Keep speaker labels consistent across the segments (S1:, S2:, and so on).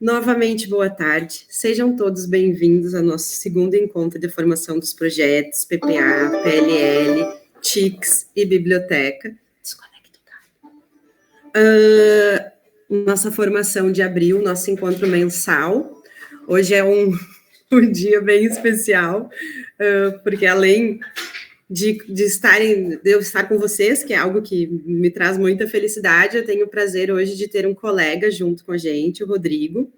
S1: Novamente, boa tarde. Sejam todos bem-vindos ao nosso segundo encontro de formação dos projetos PPA, PLL, TICS e Biblioteca. Desconecta o cabo. Nossa formação de abril, nosso encontro mensal. Hoje é um dia bem especial, porque além de eu estar com vocês, que é algo que me traz muita felicidade, eu tenho o prazer hoje de ter um colega junto com a gente, o Rodrigo,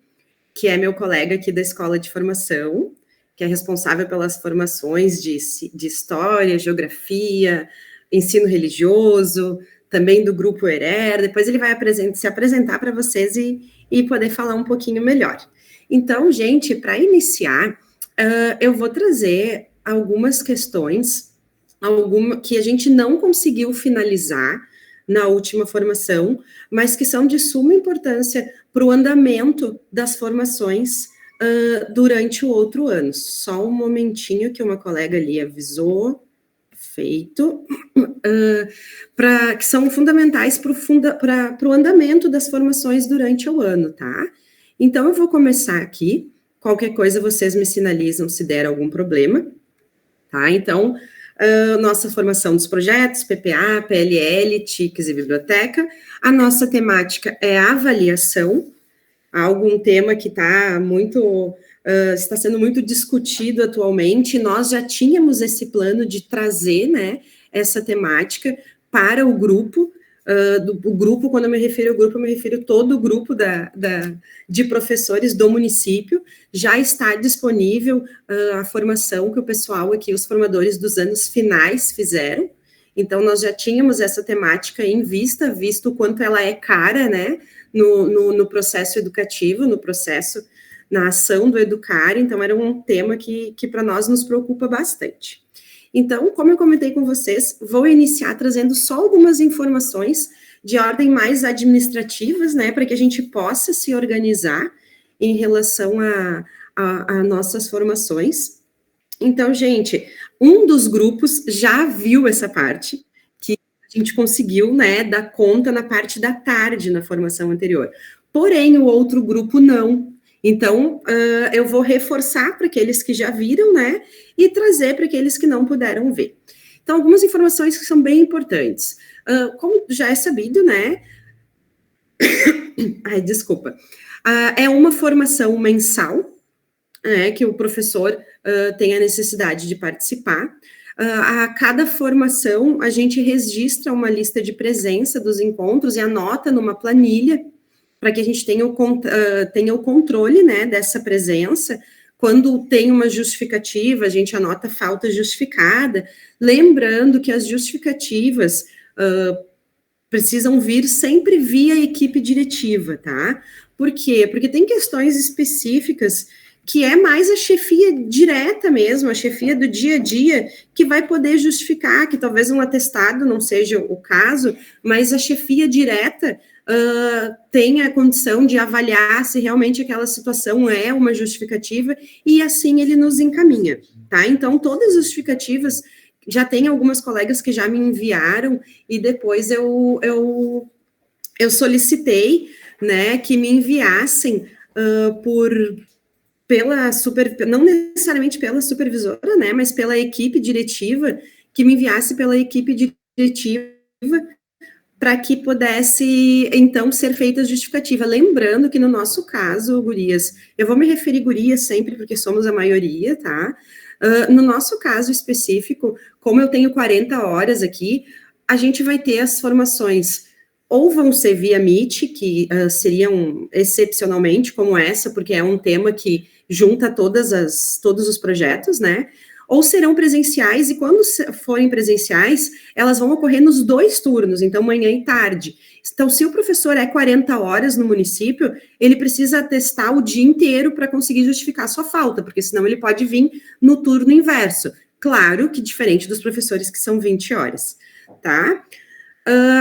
S1: que é meu colega aqui da Escola de Formação, que é responsável pelas formações de História, Geografia, Ensino Religioso, também do Grupo ERER. Depois ele vai se apresentar para vocês e poder falar um pouquinho melhor. Então, gente, para iniciar, eu vou trazer algumas questões que a gente não conseguiu finalizar na última formação, mas que são de suma importância para o andamento das formações durante o outro ano. Só um momentinho que uma colega ali avisou. Feito. Que são fundamentais para o andamento das formações durante o ano, tá? Então, eu vou começar aqui. Qualquer coisa, vocês me sinalizam se der algum problema, tá? Então, nossa formação dos projetos, PPA, PLL, TICS e Biblioteca. A nossa temática é avaliação, algum tema que está sendo muito discutido atualmente. Nós já tínhamos esse plano de trazer, né, essa temática para o grupo. O grupo, quando eu me refiro ao grupo, eu me refiro a todo o grupo de professores do município. Já está disponível a formação que o pessoal aqui, os formadores dos anos finais fizeram. Então, nós já tínhamos essa temática em vista, visto o quanto ela é cara, né, no processo educativo, na ação do educar. Então, era um tema que para nós nos preocupa bastante. Então, como eu comentei com vocês, vou iniciar trazendo só algumas informações de ordem mais administrativas, né, para que a gente possa se organizar em relação a nossas formações. Então, gente, um dos grupos já viu essa parte, que a gente conseguiu, né, dar conta na parte da tarde na formação anterior. Porém, o outro grupo não. Então, eu vou reforçar para aqueles que já viram, né, e trazer para aqueles que não puderam ver. Então, algumas informações que são bem importantes. Como já é sabido, né, é uma formação mensal, que o professor tem a necessidade de participar. A cada formação, a gente registra uma lista de presença dos encontros e anota numa planilha, para que a gente tenha o controle, né, dessa presença. Quando tem uma justificativa, a gente anota falta justificada, lembrando que as justificativas precisam vir sempre via equipe diretiva, tá? Por quê? Porque tem questões específicas que é mais a chefia direta mesmo, a chefia do dia a dia, que vai poder justificar, que talvez um atestado não seja o caso, mas a chefia direta tem a condição de avaliar se realmente aquela situação é uma justificativa, e assim ele nos encaminha, tá? Então, todas as justificativas, já tem algumas colegas que já me enviaram, e depois eu solicitei, né, que me enviassem não necessariamente pela supervisora, né, mas pela equipe diretiva, que me enviasse pela equipe diretiva, para que pudesse, então, ser feita a justificativa. Lembrando que no nosso caso, gurias, eu vou me referir gurias sempre, porque somos a maioria, tá? No nosso caso específico, como eu tenho 40 horas aqui, a gente vai ter as formações, ou vão ser via Meet, que seriam excepcionalmente como essa, porque é um tema que junta todos os projetos, né? Ou serão presenciais, e quando forem presenciais, elas vão ocorrer nos 2 turnos, então manhã e tarde. Então, se o professor é 40 horas no município, ele precisa atestar o dia inteiro para conseguir justificar a sua falta, porque senão ele pode vir no turno inverso. Claro que diferente dos professores que são 20 horas, tá?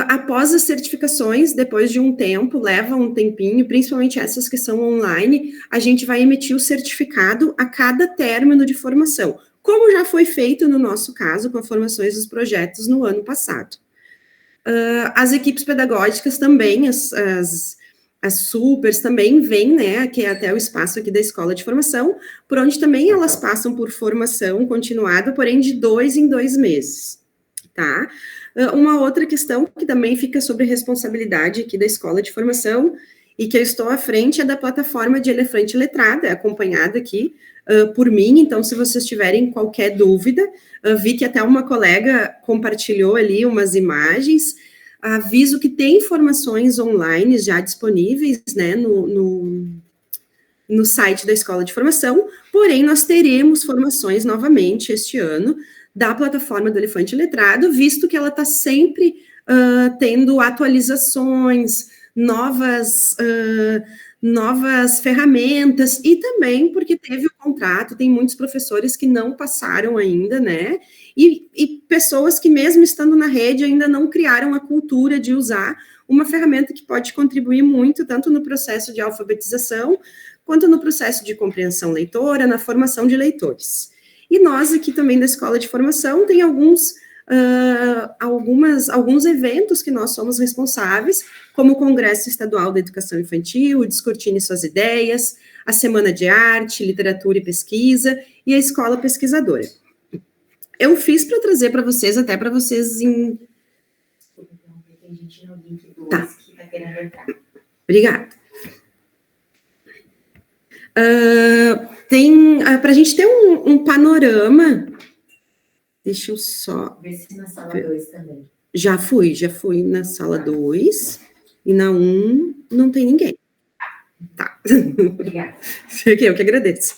S1: Após as certificações, depois de um tempo, leva um tempinho, principalmente essas que são online, a gente vai emitir o certificado a cada término de formação, como já foi feito no nosso caso com as formações dos projetos no ano passado. As equipes pedagógicas também, As supers também vêm, né, que é até o espaço aqui da Escola de Formação, por onde também elas passam por formação continuada, porém de 2 em 2 meses, tá? Uma outra questão que também fica sobre responsabilidade aqui da Escola de Formação, e que eu estou à frente, é da plataforma de Elefante Letrada, acompanhada aqui por mim. Então, se vocês tiverem qualquer dúvida, vi que até uma colega compartilhou ali umas imagens. Aviso que tem informações online já disponíveis, né, no site da Escola de Formação, porém nós teremos formações novamente este ano da plataforma do Elefante Letrado, visto que ela está sempre tendo atualizações, novas ferramentas, e também porque teve o contrato, tem muitos professores que não passaram ainda, né, e pessoas que mesmo estando na rede ainda não criaram a cultura de usar uma ferramenta que pode contribuir muito, tanto no processo de alfabetização, quanto no processo de compreensão leitora, na formação de leitores. E nós aqui também da Escola de Formação tem alguns eventos que nós somos responsáveis, como o Congresso Estadual da Educação Infantil, o Discutindo Suas Ideias, a Semana de Arte, Literatura e Pesquisa e a Escola Pesquisadora. Eu fiz para trazer para vocês, até para vocês... Tem gente no link do que está querendo entrar. Obrigada. Para a gente ter um panorama... Deixa eu só... Vê se na sala 2 também. Já fui na sala 2, e na 1 não tem ninguém. Tá. Obrigada. Eu que agradeço.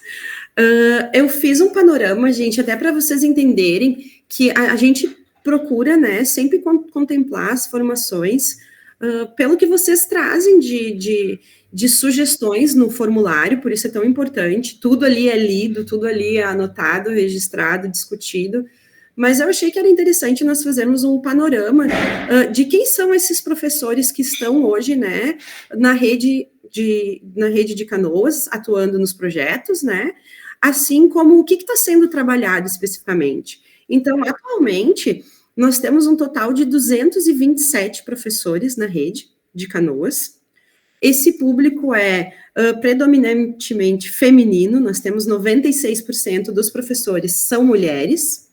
S1: Eu fiz um panorama, gente, até para vocês entenderem que a gente procura, né, sempre contemplar as formações pelo que vocês trazem de sugestões no formulário, por isso é tão importante. Tudo ali é lido, tudo ali é anotado, registrado, discutido. Mas eu achei que era interessante nós fazermos um panorama de quem são esses professores que estão hoje, né, na rede de Canoas, atuando nos projetos, né, assim como o que está sendo trabalhado especificamente. Então, atualmente, nós temos um total de 227 professores na rede de Canoas. Esse público é predominantemente feminino, nós temos 96% dos professores são mulheres.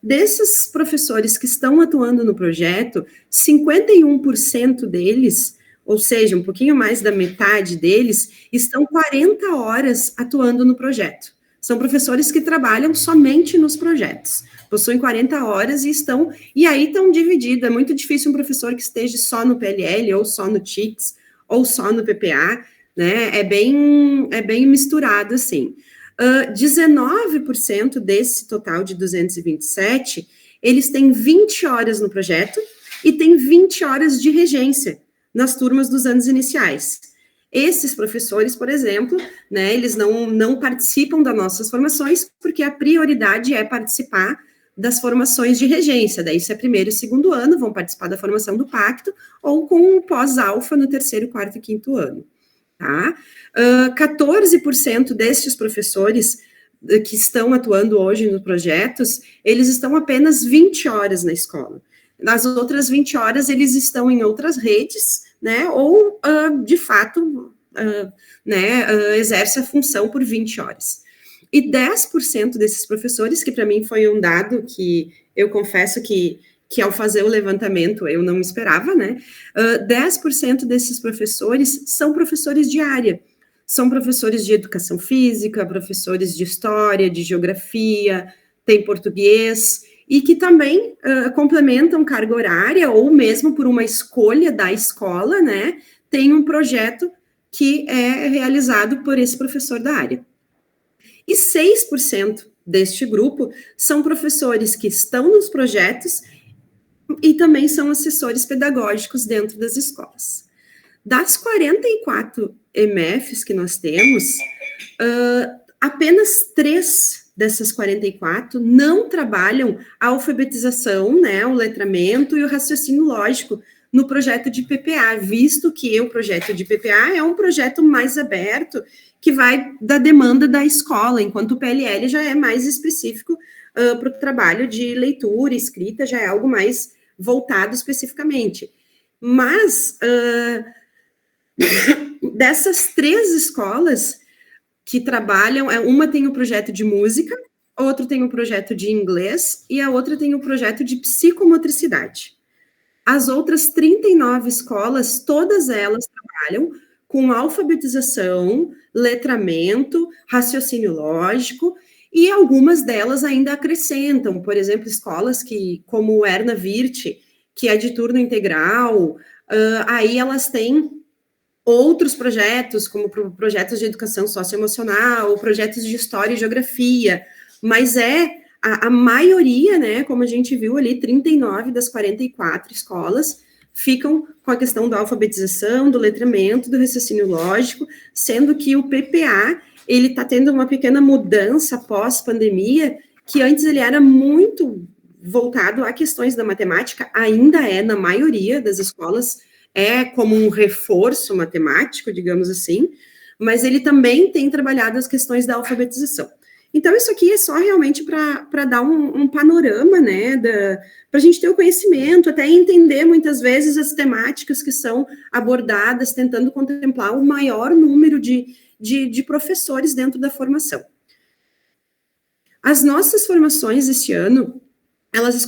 S1: Desses professores que estão atuando no projeto, 51% deles, ou seja, um pouquinho mais da metade deles, estão 40 horas atuando no projeto. São professores que trabalham somente nos projetos, possuem 40 horas e aí estão divididos. É muito difícil um professor que esteja só no PLL, ou só no TICS, ou só no PPA, né? É bem misturado, assim. 19% desse total de 227, eles têm 20 horas no projeto e têm 20 horas de regência nas turmas dos anos iniciais. Esses professores, por exemplo, né, eles não participam das nossas formações, porque a prioridade é participar das formações de regência. Daí, se é primeiro e segundo ano, vão participar da formação do pacto, ou com o pós-alfa no terceiro, quarto e quinto ano. Tá? 14% destes professores que estão atuando hoje nos projetos, eles estão apenas 20 horas na escola. Nas outras 20 horas, eles estão em outras redes, né, ou, de fato, exerce a função por 20 horas. E 10% desses professores, que para mim foi um dado que eu confesso que ao fazer o levantamento eu não esperava, né, 10% desses professores são professores de área. São professores de educação física, professores de história, de geografia, tem português, e que também complementam carga horária, ou mesmo por uma escolha da escola, né, tem um projeto que é realizado por esse professor da área. E 6% deste grupo são professores que estão nos projetos e também são assessores pedagógicos dentro das escolas. Das 44 MFs que nós temos, apenas 3 dessas 44 não trabalham a alfabetização, né, o letramento e o raciocínio lógico no projeto de PPA, visto que o projeto de PPA é um projeto mais aberto, que vai da demanda da escola, enquanto o PLL já é mais específico para o trabalho de leitura, escrita, já é algo mais voltado especificamente. Mas dessas 3 escolas que trabalham, uma tem o projeto de música, a outra tem o projeto de inglês e a outra tem o projeto de psicomotricidade. As outras 39 escolas, todas elas trabalham com alfabetização, letramento, raciocínio lógico, e algumas delas ainda acrescentam, por exemplo, escolas como o Erna Wirth, que é de turno integral, aí elas têm outros projetos, como projetos de educação socioemocional, projetos de história e geografia, mas a maioria, né, como a gente viu ali, 39 das 44 escolas ficam com a questão da alfabetização, do letramento, do raciocínio lógico, sendo que o PPA, ele está tendo uma pequena mudança pós-pandemia, que antes ele era muito voltado a questões da matemática, ainda é na maioria das escolas, é como um reforço matemático, digamos assim, mas ele também tem trabalhado as questões da alfabetização. Então, isso aqui é só realmente para dar um panorama, né, para a gente ter o conhecimento, até entender muitas vezes as temáticas que são abordadas, tentando contemplar o maior número de professores dentro da formação. As nossas formações este ano, elas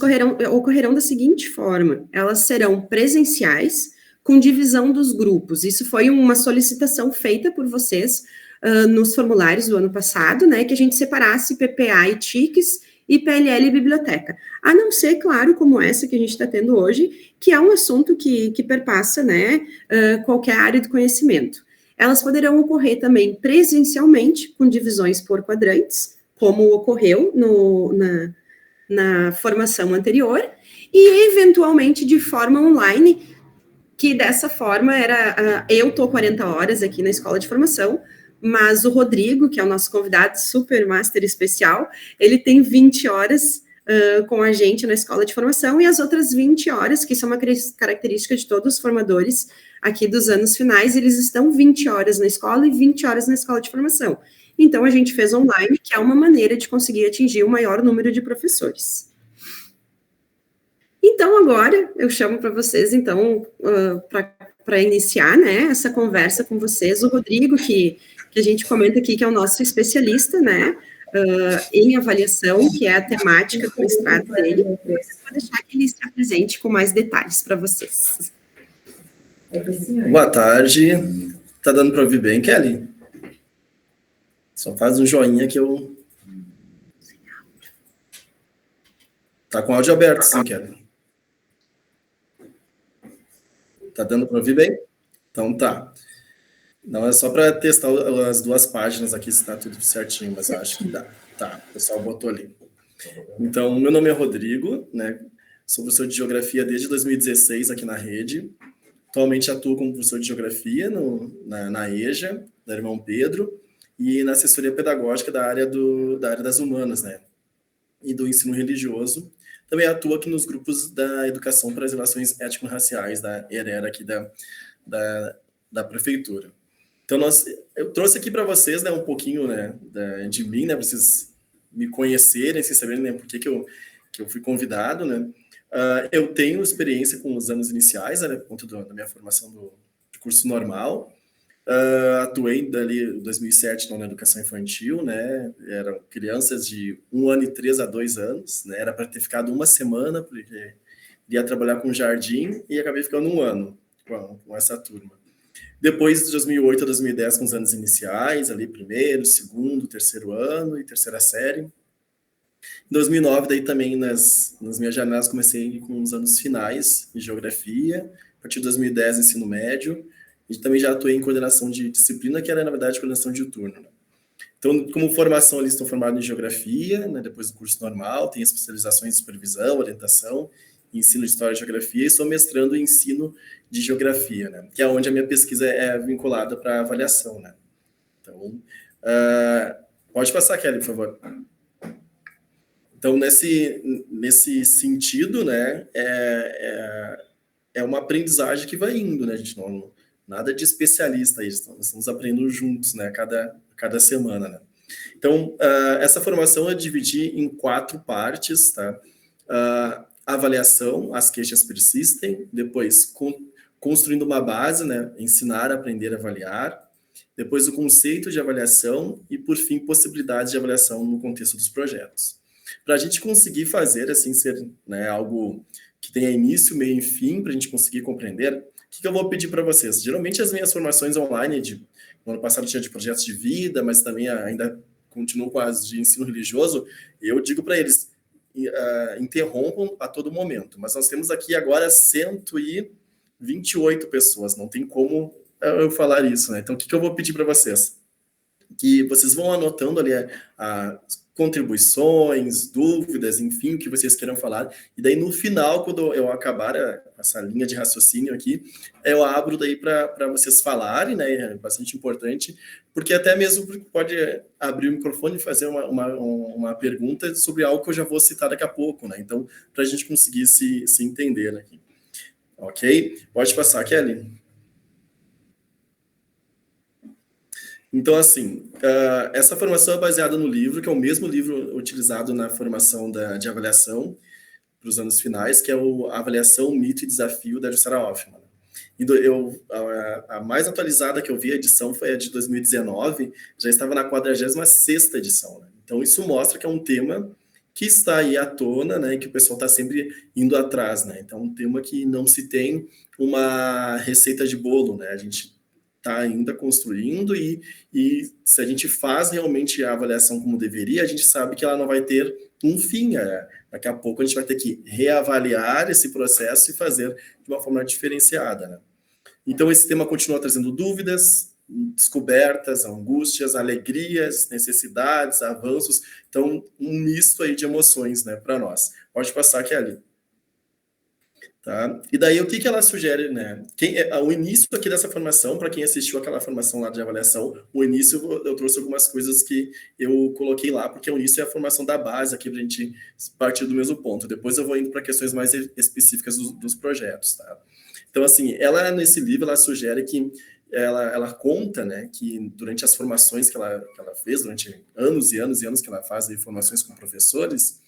S1: ocorrerão da seguinte forma: elas serão presenciais, com divisão dos grupos. Isso foi uma solicitação feita por vocês nos formulários do ano passado, né, que a gente separasse PPA e TICs e PLL e biblioteca. A não ser, claro, como essa que a gente está tendo hoje, que é um assunto que perpassa, né, qualquer área de conhecimento. Elas poderão ocorrer também presencialmente, com divisões por quadrantes, como ocorreu na formação anterior, e eventualmente de forma online, que dessa forma eu estou 40 horas aqui na escola de formação, mas o Rodrigo, que é o nosso convidado super master especial, ele tem 20 horas com a gente na escola de formação, e as outras 20 horas, que isso é uma característica de todos os formadores aqui dos anos finais, eles estão 20 horas na escola e 20 horas na escola de formação. Então, a gente fez online, que é uma maneira de conseguir atingir o maior número de professores. Então, agora, eu chamo para vocês, então, para iniciar, né, essa conversa com vocês, o Rodrigo, que a gente comenta aqui, que é o nosso especialista, né, em avaliação, que é a temática do mestrado dele. Eu vou deixar que ele se apresente com mais detalhes para vocês.
S2: Boa tarde. Tá dando para ouvir bem, Kelly? Só faz um joinha que eu... Tá com o áudio aberto, sim, Kelly. Tá dando para ouvir bem? Então tá. Não, é só para testar as 2 páginas aqui, se está tudo certinho, mas eu acho que dá. Tá, o pessoal botou ali. Então, meu nome é Rodrigo, né? Sou professor de Geografia desde 2016 aqui na rede. Atualmente atuo como professor de Geografia na EJA, da Irmão Pedro, e na assessoria pedagógica da área das humanas, né? E do ensino religioso. Também atuo aqui nos grupos da Educação para as Relações Étnico-Raciais, da ERERA, aqui da Prefeitura. Então, eu trouxe aqui para vocês, né, um pouquinho, né, de mim, né, para vocês me conhecerem, vocês saberem, né, por que eu fui convidado, né. Eu tenho experiência com os anos iniciais, né, por conta da minha formação do curso normal. Atuei dali em 2007 na educação infantil, né, eram crianças de 1 ano e 3 a 2 anos, né, era para ter ficado 1 semana, porque ia trabalhar com jardim, e acabei ficando 1 ano com essa turma. Depois de 2008 a 2010, com os anos iniciais, ali primeiro, segundo, terceiro ano e terceira série. Em 2009, daí também nas minhas janelas, comecei com os anos finais de geografia. A partir de 2010, ensino médio. E também já atuei em coordenação de disciplina, que era, na verdade, coordenação de turno, né? Então, como formação, ali estou formado em geografia, né, depois do curso normal, tenho especializações em supervisão, orientação, ensino de história e geografia, e sou mestrando em ensino de geografia, né, que é onde a minha pesquisa é vinculada para avaliação, né. Então, pode passar, Kelly, por favor. Então, nesse sentido, né, é uma aprendizagem que vai indo, né, a gente não... Nada de especialista aí, nós estamos aprendendo juntos, né, cada semana, né. Então, essa formação eu dividi em 4 partes, tá? Avaliação, as queixas persistem, depois construindo uma base, né? Ensinar, aprender, avaliar. Depois o conceito de avaliação e, por fim, possibilidades de avaliação no contexto dos projetos. Para a gente conseguir fazer, assim, ser, né, algo que tenha início, meio e fim, para a gente conseguir compreender, o que eu vou pedir para vocês? Geralmente as minhas formações online, no ano passado tinha de projetos de vida, mas também ainda continuo com as de ensino religioso, eu digo para eles, interrompam a todo momento. Mas nós temos aqui agora 128 pessoas, não tem como eu falar isso, né? Então, o que eu vou pedir para vocês? Que vocês vão anotando ali contribuições, dúvidas, enfim, o que vocês queiram falar. E daí, no final, quando eu acabar essa linha de raciocínio aqui, eu abro daí para vocês falarem, né? É bastante importante, porque até mesmo pode abrir o microfone e fazer uma pergunta sobre algo que eu já vou citar daqui a pouco, né? Então, para a gente conseguir se entender aqui. Ok? Pode passar, Kelly. Então, assim, essa formação é baseada no livro, que é o mesmo livro utilizado na formação de avaliação para os anos finais, que é a Avaliação, Mito e Desafio, da Jussara Hoffmann. E a mais atualizada que eu vi, a edição, foi a de 2019, já estava na 46ª edição. Né? Então, isso mostra que é um tema que está aí à tona, né, que o pessoal está sempre indo atrás. Né? Então, um tema que não se tem uma receita de bolo, né? A gente está ainda construindo e se a gente faz realmente a avaliação como deveria, a gente sabe que ela não vai ter um fim. Daqui a pouco a gente vai ter que reavaliar esse processo e fazer de uma forma diferenciada. Né? Então, esse tema continua trazendo dúvidas, descobertas, angústias, alegrias, necessidades, avanços. Então, um misto aí de emoções, né, para nós. Pode passar, Kelly. Tá? E daí, o que ela sugere, né? O início aqui dessa formação, para quem assistiu aquela formação lá de avaliação, o início eu trouxe algumas coisas que eu coloquei lá, porque o início é a formação da base aqui, para a gente partir do mesmo ponto. Depois eu vou indo para questões mais específicas dos projetos, tá? Então, assim, ela, nesse livro, ela sugere que ela conta, né, que durante as formações que ela fez, durante anos e anos e anos que ela faz aí, formações com professores,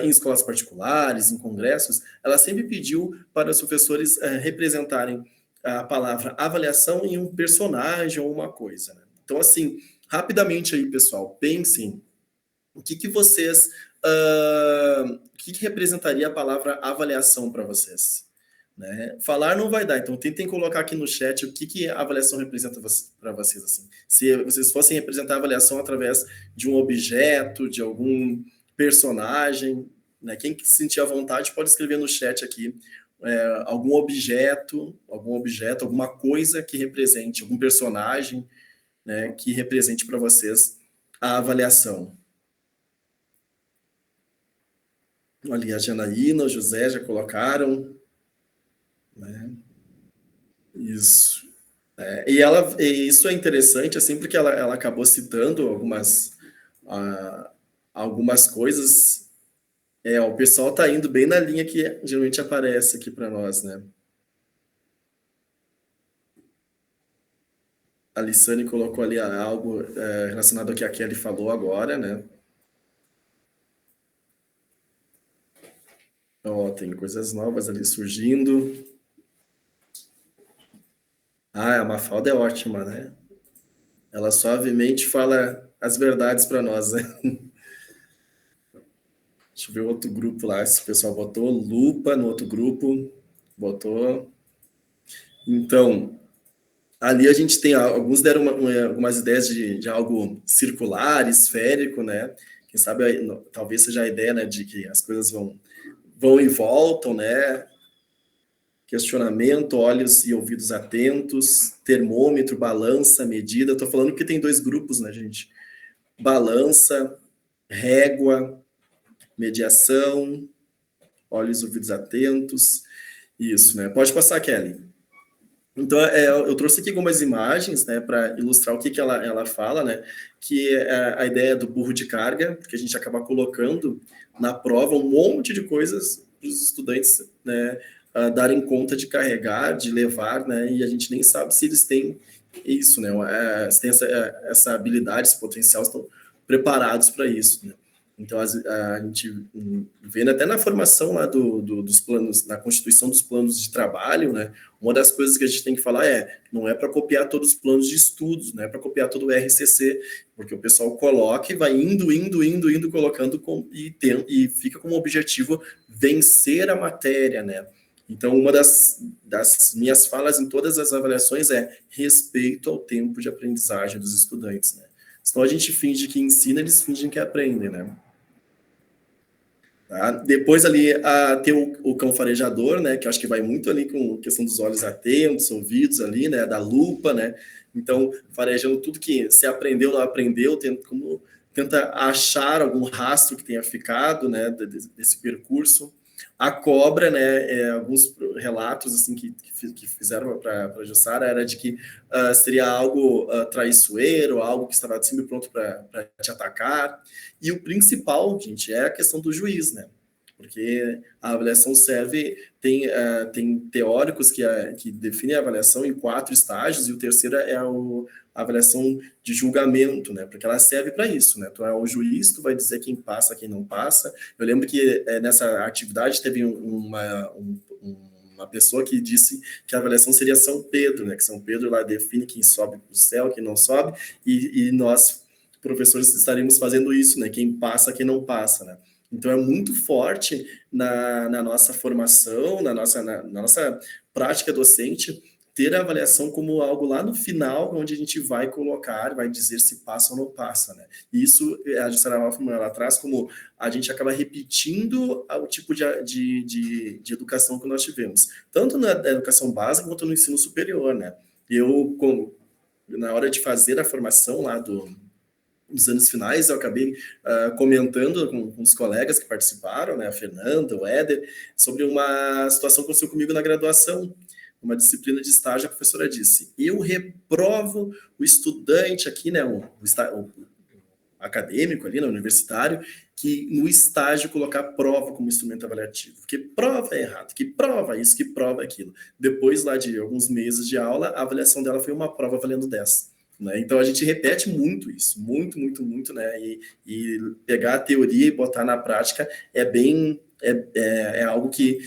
S2: em escolas particulares, em congressos, ela sempre pediu para os professores representarem a palavra avaliação em um personagem ou uma coisa. Né? Então, assim, rapidamente aí, pessoal, pensem o que vocês... o que representaria a palavra avaliação para vocês? Né? Falar não vai dar, então tentem colocar aqui no chat o que a avaliação representa para vocês. Assim. Se vocês fossem representar a avaliação através de um objeto, de algum personagem, né? Quem se sentir à vontade pode escrever no chat aqui algum objeto, alguma coisa que represente, algum personagem, né, que represente para vocês a avaliação. Ali a Janaína, o José já colocaram. Né? Isso. E isso é interessante, assim, porque ela acabou citando algumas coisas. O pessoal está indo bem na linha que geralmente aparece aqui para nós, né? A Lissane colocou ali algo relacionado ao que a Kelly falou agora, né? Tem coisas novas ali surgindo. A Mafalda é ótima, né? Ela suavemente fala as verdades para nós, né? Deixa eu ver outro grupo lá, se o pessoal botou. Lupa no outro grupo, botou. Então, ali a gente tem, alguns deram algumas ideias de algo circular, esférico, né? Quem sabe, talvez seja a ideia, né, de que as coisas vão e voltam, né? Questionamento, olhos e ouvidos atentos, termômetro, balança, medida. Estou falando que tem dois grupos, né, gente? Balança, régua, mediação, olhos e ouvidos atentos. Isso, né? Pode passar, Kelly. Então, eu trouxe aqui algumas imagens, né, para ilustrar o que ela fala, né, que é a ideia do burro de carga, que a gente acaba colocando na prova um monte de coisas para os estudantes, né, darem conta de carregar, de levar, né, e a gente nem sabe se eles têm isso, né, se têm essa habilidade, esse potencial, estão preparados para isso, né. Então, a gente vendo até na formação lá dos planos, na constituição dos planos de trabalho, né? Uma das coisas que a gente tem que falar não é para copiar todos os planos de estudos, não é para copiar todo o RCC, porque o pessoal coloca e vai indo, colocando e fica como objetivo vencer a matéria, né? Então, uma das minhas falas em todas as avaliações é respeito ao tempo de aprendizagem dos estudantes, né? Senão a gente finge que ensina, eles fingem que aprendem, né? Tá? Depois ali tem o cão farejador, né, que eu acho que vai muito ali com a questão dos olhos atentos, ouvidos ali, né, da lupa, né, então farejando tudo que se aprendeu, não aprendeu, tenta achar algum rastro que tenha ficado, né, desse percurso. A cobra, né, alguns relatos assim que fizeram para a Jussara era de que seria algo traiçoeiro, algo que estava sempre pronto para te atacar. E o principal, gente, é a questão do juiz, né? Porque a avaliação tem teóricos que definem a avaliação em 4 estágios, e o terceiro é a avaliação de julgamento, né? Porque ela serve para isso, né? Tu é o juiz, tu vai dizer quem passa, quem não passa. Eu lembro que nessa atividade teve uma pessoa que disse que a avaliação seria São Pedro, né? Que São Pedro lá define quem sobe para o céu, quem não sobe, e nós, professores, estaremos fazendo isso, né? Quem passa, quem não passa, né? Então, é muito forte na nossa formação, na nossa prática docente, ter a avaliação como algo lá no final, onde a gente vai colocar, vai dizer se passa ou não passa, né? E isso, a Jussara Hoffmann, ela traz como a gente acaba repetindo o tipo de educação que nós tivemos, tanto na educação básica quanto no ensino superior, né? Na hora de fazer a formação lá nos anos finais, eu acabei comentando com os colegas que participaram, né, a Fernanda, o Éder, sobre uma situação que aconteceu comigo na graduação, uma disciplina de estágio. A professora disse: eu reprovo o estudante aqui, né, o acadêmico ali, né, universitário, que no estágio colocar prova como instrumento avaliativo, porque prova é errado, que prova isso, que prova aquilo. Depois lá de alguns meses de aula, a avaliação dela foi uma prova valendo 10. Né? Então a gente repete muito isso, muito, né? E pegar a teoria e botar na prática é algo que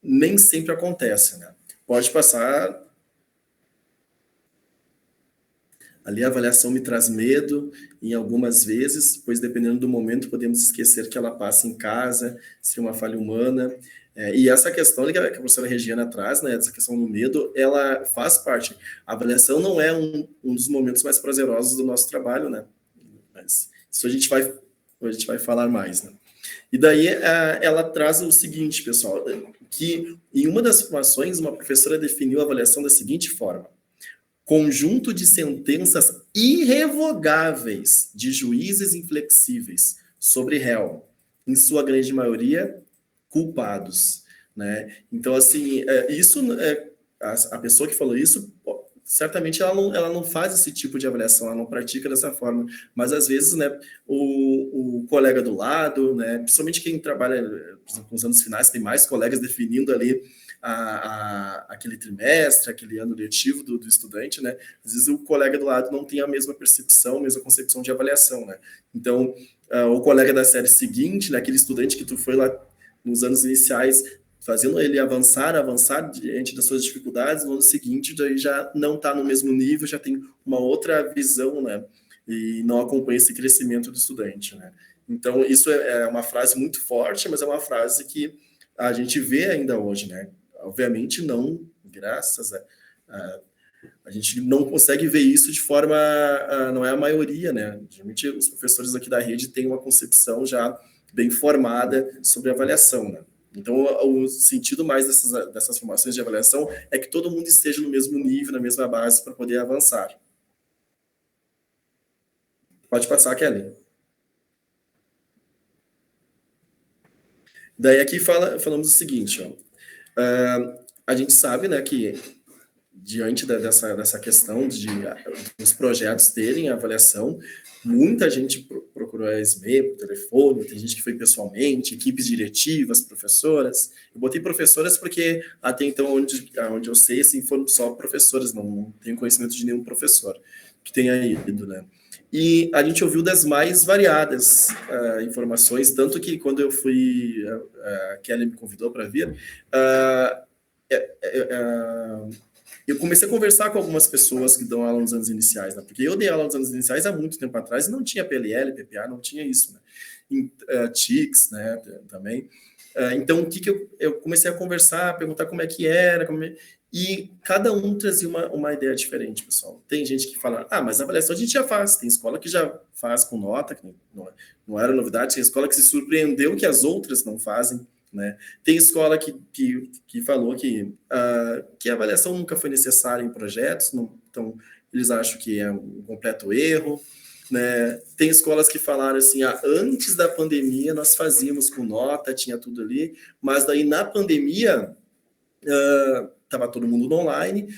S2: nem sempre acontece, né? Pode passar. Ali a avaliação me traz medo em algumas vezes, pois dependendo do momento podemos esquecer que ela passa em casa, se é uma falha humana. E essa questão que a professora Regiana traz, né, essa questão do medo, ela faz parte. A avaliação não é um dos momentos mais prazerosos do nosso trabalho, né? Mas isso a gente vai falar mais, né? E daí ela traz o seguinte, pessoal, que em uma das formações uma professora definiu a avaliação da seguinte forma: conjunto de sentenças irrevogáveis de juízes inflexíveis sobre réu, em sua grande maioria culpados, né? Então, assim, a pessoa que falou isso, certamente ela não faz esse tipo de avaliação, ela não pratica dessa forma, mas às vezes, né, o colega do lado, né, principalmente quem trabalha, por exemplo, nos anos finais, tem mais colegas definindo ali aquele trimestre, aquele ano letivo do estudante, né? Às vezes o colega do lado não tem a mesma percepção, a mesma concepção de avaliação, né? Então, o colega da série seguinte, né, aquele estudante que tu foi lá nos anos iniciais, fazendo ele avançar diante das suas dificuldades, no ano seguinte daí já não está no mesmo nível, já tem uma outra visão, né? E não acompanha esse crescimento do estudante, né? Então, isso é uma frase muito forte, mas é uma frase que a gente vê ainda hoje, né? Obviamente não, graças a gente não consegue ver isso de forma, não é a maioria, né? Geralmente os professores aqui da rede têm uma concepção já bem formada sobre avaliação, né? Então, o sentido mais dessas formações de avaliação é que todo mundo esteja no mesmo nível, na mesma base, para poder avançar. Pode passar, Kelly. Daí aqui falamos o seguinte, ó. A gente sabe, né, que diante dessa questão dos projetos terem avaliação, muita gente procurou a SME por telefone, tem gente que foi pessoalmente, equipes diretivas, professoras. Eu botei professoras porque até então, onde eu sei, assim, foram só professoras, não tenho conhecimento de nenhum professor que tenha ido, né? e a gente ouviu das mais variadas informações, tanto que quando eu fui, a Kelly me convidou para vir, eu comecei a conversar com algumas pessoas que dão aula nos anos iniciais, né? Porque eu dei aula nos anos iniciais há muito tempo atrás e não tinha PLL, PPA, não tinha isso, né? TICS, né, também. Então, o que eu comecei a conversar, perguntar como é que era, e cada um trazia uma ideia diferente, pessoal. Tem gente que fala, mas a avaliação a gente já faz, tem escola que já faz com nota, que não era novidade, tem escola que se surpreendeu que as outras não fazem, né? Tem escola que falou que a avaliação nunca foi necessária em projetos, então eles acham que é um completo erro, né? Tem escolas que falaram assim, antes da pandemia nós fazíamos com nota, tinha tudo ali, mas daí na pandemia estava todo mundo no online,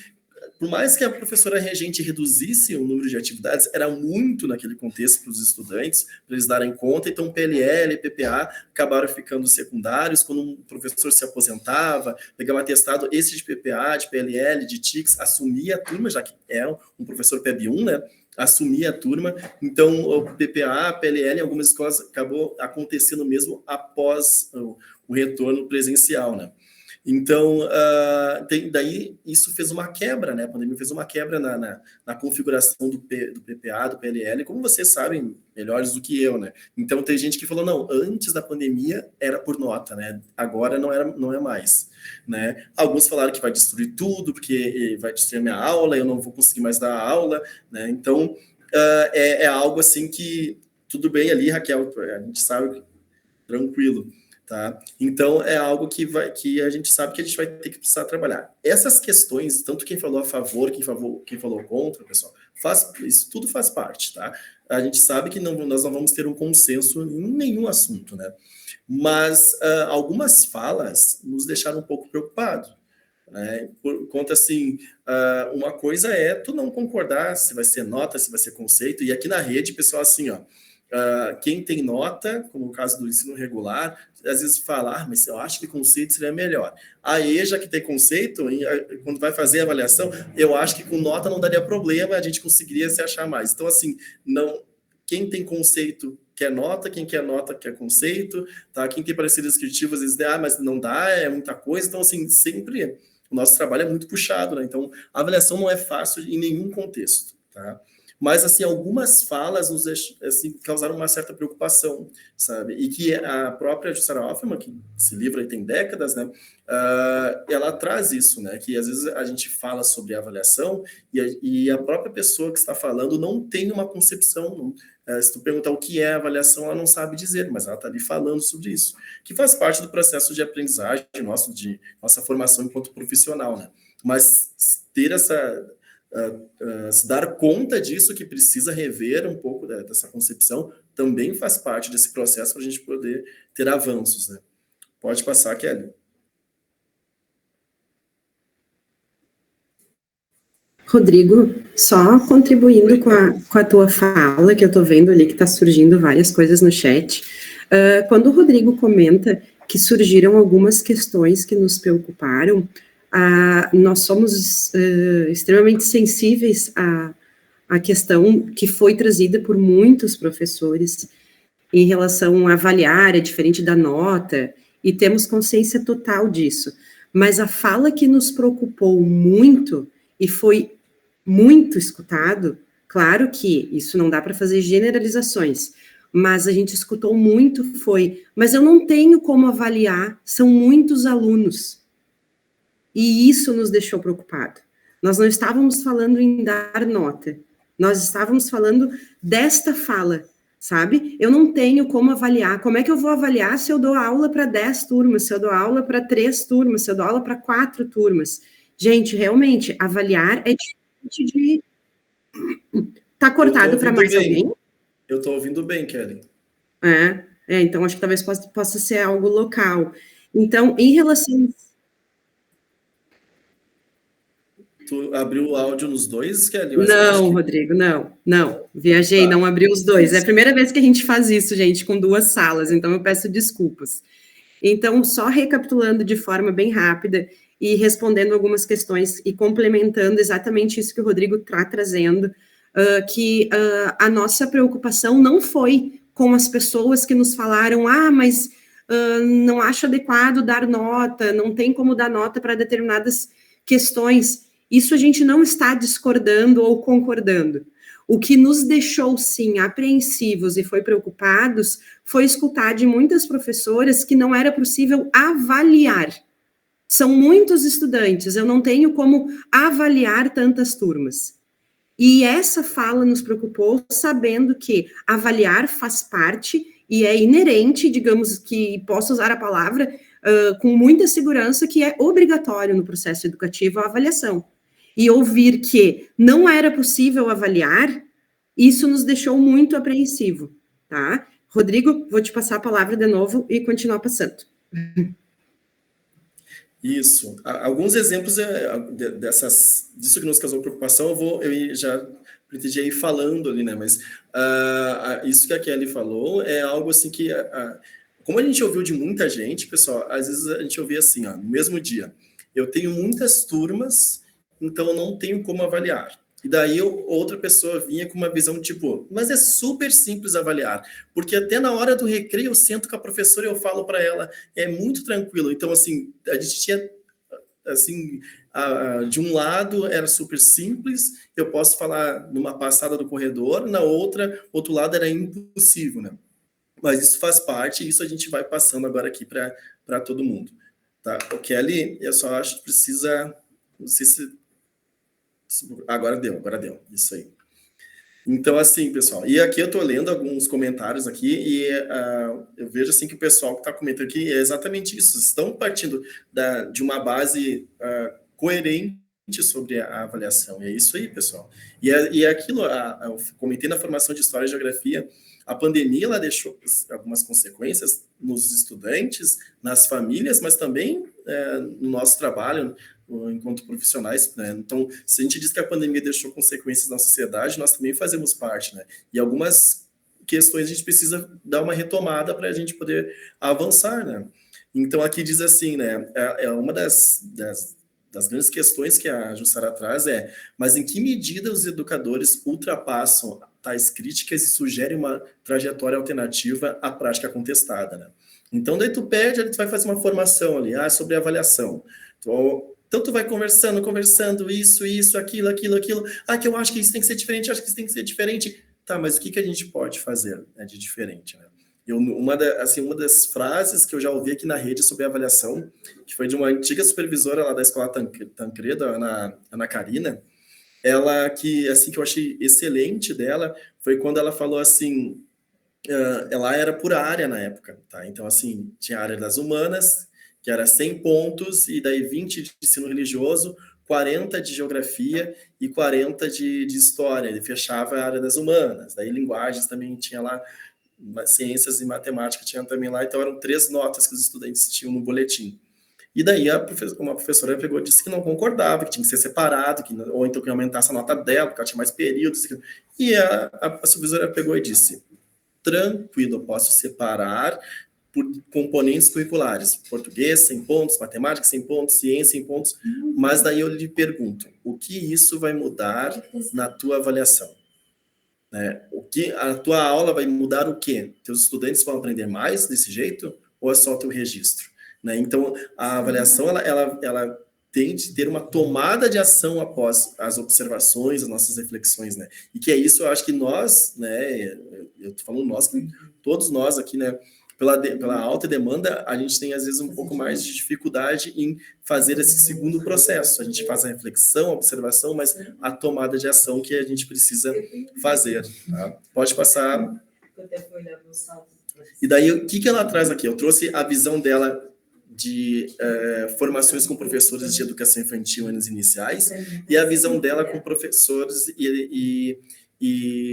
S2: por mais que a professora regente reduzisse o número de atividades, era muito naquele contexto para os estudantes, para eles darem conta, então PLL, PPA acabaram ficando secundários, quando um professor se aposentava, pegava atestado, esse de PPA, de PLL, de TICS, assumia a turma, já que é um professor PEB1, né, assumia a turma, então o PPA, PLL, em algumas escolas acabou acontecendo mesmo após o retorno presencial, né. Então, daí isso fez uma quebra, né? A pandemia fez uma quebra na configuração do PPA, do PLL, como vocês sabem melhores do que eu, né? Então, tem gente que falou, não, antes da pandemia era por nota, né? Agora não é mais, né? Alguns falaram que vai destruir tudo, porque vai destruir a minha aula, eu não vou conseguir mais dar aula, né? Então, é algo assim que, tudo bem ali, Raquel, a gente sabe, tranquilo. Tá? Então, é algo que a gente sabe que a gente vai ter que precisar trabalhar. Essas questões, tanto quem falou a favor, quem falou contra, pessoal, isso tudo faz parte, tá? A gente sabe que nós não vamos ter um consenso em nenhum assunto, né? Mas algumas falas nos deixaram um pouco preocupados, né? Por conta, assim, uma coisa é tu não concordar se vai ser nota, se vai ser conceito, e aqui na rede, pessoal, assim, ó, quem tem nota, como o caso do ensino regular, às vezes fala, mas eu acho que conceito seria melhor. A EJA, que tem conceito, quando vai fazer a avaliação, eu acho que com nota não daria problema, a gente conseguiria se achar mais. Então, assim, quem tem conceito quer nota, quem quer nota quer conceito, tá? Quem tem parecer descritivo, às vezes, mas não dá, é muita coisa. Então, assim, sempre o nosso trabalho é muito puxado, né? Então, a avaliação não é fácil em nenhum contexto, tá? Mas, assim, algumas falas nos assim, causaram uma certa preocupação, sabe? E que a própria Jussara Hoffmann, que esse livro aí tem décadas, né? Ela traz isso, né? Que às vezes a gente fala sobre avaliação e a própria pessoa que está falando não tem uma concepção. Se tu perguntar o que é avaliação, ela não sabe dizer, mas ela está ali falando sobre isso, que faz parte do processo de aprendizagem nosso, de nossa formação enquanto profissional, né? Mas ter se dar conta disso, que precisa rever um pouco dessa concepção, também faz parte desse processo para a gente poder ter avanços, né? Pode passar, Kelly.
S1: Rodrigo, só contribuindo com a tua fala, que eu estou vendo ali que está surgindo várias coisas no chat. Quando o Rodrigo comenta que surgiram algumas questões que nos preocuparam, nós somos extremamente sensíveis à questão que foi trazida por muitos professores em relação a avaliar, é diferente da nota, e temos consciência total disso. Mas a fala que nos preocupou muito e foi muito escutado, claro que isso não dá para fazer generalizações, mas a gente escutou muito mas eu não tenho como avaliar, são muitos alunos. E isso nos deixou preocupado. Nós não estávamos falando em dar nota, nós estávamos falando desta fala, sabe? Eu não tenho como avaliar. Como é que eu vou avaliar se eu dou aula para 10 turmas, se eu dou aula para 3 turmas, se eu dou aula para 4 turmas? Gente, realmente, avaliar é diferente de... Tá cortado para mais alguém?
S2: Eu estou ouvindo bem, Kelly.
S1: Então acho que talvez possa ser algo local. Então, em relação...
S2: Tu abriu o áudio nos dois, Kelly?
S1: Não, Rodrigo, não. Viajei, não abri os dois. É a primeira vez que a gente faz isso, gente, com 2 salas, então eu peço desculpas. Então, só recapitulando de forma bem rápida e respondendo algumas questões e complementando exatamente isso que o Rodrigo está trazendo, que a nossa preocupação não foi com as pessoas que nos falaram, mas não acho adequado dar nota, não tem como dar nota para determinadas questões. Isso a gente não está discordando ou concordando. O que nos deixou, sim, apreensivos e foi preocupados foi escutar de muitas professoras que não era possível avaliar. São muitos estudantes, eu não tenho como avaliar tantas turmas. E essa fala nos preocupou, sabendo que avaliar faz parte e é inerente, digamos que posso usar a palavra com muita segurança, que é obrigatório no processo educativo a avaliação. E ouvir que não era possível avaliar, isso nos deixou muito apreensivo, tá? Rodrigo, vou te passar a palavra de novo e continuar passando.
S2: Isso. Alguns exemplos disso que nos causou preocupação, eu já pretendia ir falando ali, né? Mas isso que a Kelly falou é algo assim que, como a gente ouviu de muita gente, pessoal, às vezes a gente ouvia assim, no mesmo dia, eu tenho muitas turmas, então eu não tenho como avaliar. E daí outra pessoa vinha com uma visão tipo, mas é super simples avaliar, porque até na hora do recreio eu sento com a professora e eu falo para ela, é muito tranquilo. Então, assim, a gente tinha, assim, de um lado era super simples, eu posso falar numa passada do corredor, na outro lado era impossível, né? Mas isso faz parte e isso a gente vai passando agora aqui para todo mundo. Tá? O Kelly, eu só acho que precisa, não sei se agora deu, isso aí. Então, assim, pessoal, e aqui eu estou lendo alguns comentários aqui e eu vejo assim que o pessoal que está comentando aqui é exatamente isso, estão partindo de uma base coerente sobre a avaliação, e é isso aí, pessoal. E aquilo, eu comentei na formação de História e Geografia, a pandemia ela deixou algumas consequências nos estudantes, nas famílias, mas também no nosso trabalho, enquanto profissionais, né? Então, se a gente diz que a pandemia deixou consequências na sociedade, nós também fazemos parte, né? E algumas questões a gente precisa dar uma retomada para a gente poder avançar, né? Então, aqui diz assim, né? Uma das grandes questões que a Jussara traz mas em que medida os educadores ultrapassam tais críticas e sugerem uma trajetória alternativa à prática contestada, né? Então, daí tu tu vai fazer uma formação ali, sobre avaliação. Então, tu vai conversando, isso, aquilo. Que eu acho que isso tem que ser diferente, acho que isso tem que ser diferente. Tá, mas o que a gente pode fazer, né, de diferente, né? Uma das frases que eu já ouvi aqui na rede sobre avaliação, que foi de uma antiga supervisora lá da Escola Tancredo, Ana Karina, ela que eu achei excelente dela, foi quando ela falou assim, ela era por área na época, tá? Então, assim, tinha a área das humanas, que era 100 pontos, e daí 20 de ensino religioso, 40 de geografia e 40 de história. Ele fechava a área das humanas. Daí linguagens também tinha lá, ciências e matemática tinha também lá. Então eram 3 notas que os estudantes tinham no boletim. E daí uma professora pegou e disse que não concordava, que tinha que ser separado, ou então que aumentasse a nota dela, porque ela tinha mais períodos. E a supervisora pegou e disse, tranquilo, eu posso separar por componentes curriculares, português 100 pontos, matemática 100 pontos, ciência 100 pontos, mas daí eu lhe pergunto, o que isso vai mudar na tua avaliação? A tua aula vai mudar o quê? Teus estudantes vão aprender mais desse jeito ou é só o teu registro? Né? Então, a avaliação ela tem de ter uma tomada de ação após as observações, as nossas reflexões, né? E que é isso, eu acho que nós, né? Eu tô falando nós, todos nós aqui, né? Pela alta demanda, a gente tem, às vezes, um pouco mais de dificuldade em fazer esse segundo processo. A gente faz a reflexão, a observação, mas a tomada de ação que a gente precisa fazer. Tá? Pode passar. E daí, o que ela traz aqui? Eu trouxe a visão dela de formações com professores de educação infantil anos iniciais e a visão dela com professores e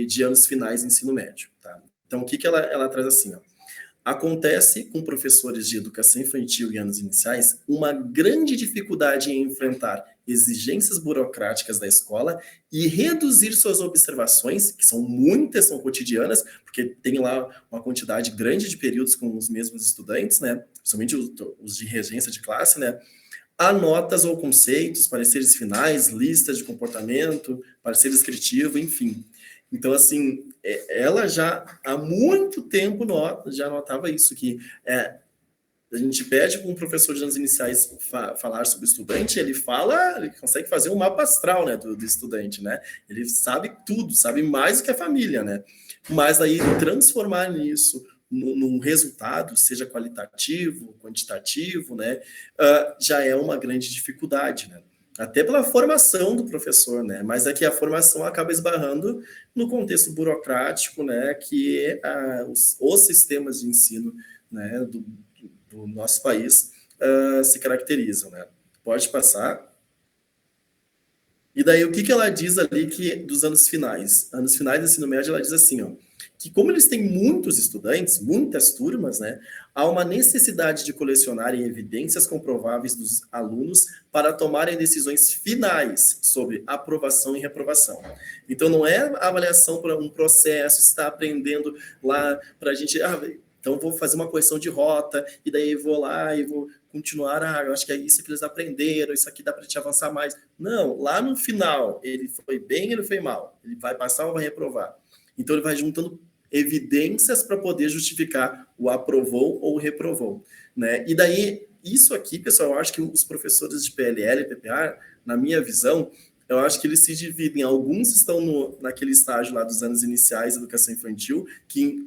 S2: de anos finais de ensino médio. Tá? Então, o que ela traz assim? Acontece com professores de educação infantil e anos iniciais uma grande dificuldade em enfrentar exigências burocráticas da escola e reduzir suas observações, que são muitas, são cotidianas, porque tem lá uma quantidade grande de períodos com os mesmos estudantes, né? Principalmente os de regência de classe, né? há notas ou conceitos, pareceres finais, listas de comportamento, parecer descritivo, enfim. Então, assim, ela já há muito tempo já notava isso, que a gente pede para um professor de anos iniciais falar sobre o estudante, ele consegue fazer um mapa astral, né, do estudante, né? Ele sabe tudo, sabe mais do que a família, né? Mas aí transformar nisso num resultado, seja qualitativo, quantitativo, né, já é uma grande dificuldade, né? Até pela formação do professor, né? Mas é que a formação acaba esbarrando no contexto burocrático, né? Que os sistemas de ensino, né, do nosso país se caracterizam, né? Pode passar. E daí, o que ela diz ali dos anos finais? Anos finais do ensino médio, ela diz assim, ó, que como eles têm muitos estudantes, muitas turmas, né, há uma necessidade de colecionarem evidências comprováveis dos alunos para tomarem decisões finais sobre aprovação e reprovação. Então, não é a avaliação para um processo, está aprendendo lá para a gente... então, vou fazer uma correção de rota, e daí vou lá e vou continuar, eu acho que é isso que eles aprenderam, isso aqui dá para te avançar mais. Não, lá no final, ele foi bem, ele foi mal, ele vai passar ou vai reprovar. Então, ele vai juntando evidências para poder justificar o aprovou ou reprovou, né? E daí, isso aqui, pessoal, eu acho que os professores de PLL e PPA, na minha visão, eu acho que eles se dividem, alguns estão naquele estágio lá dos anos iniciais, educação infantil, que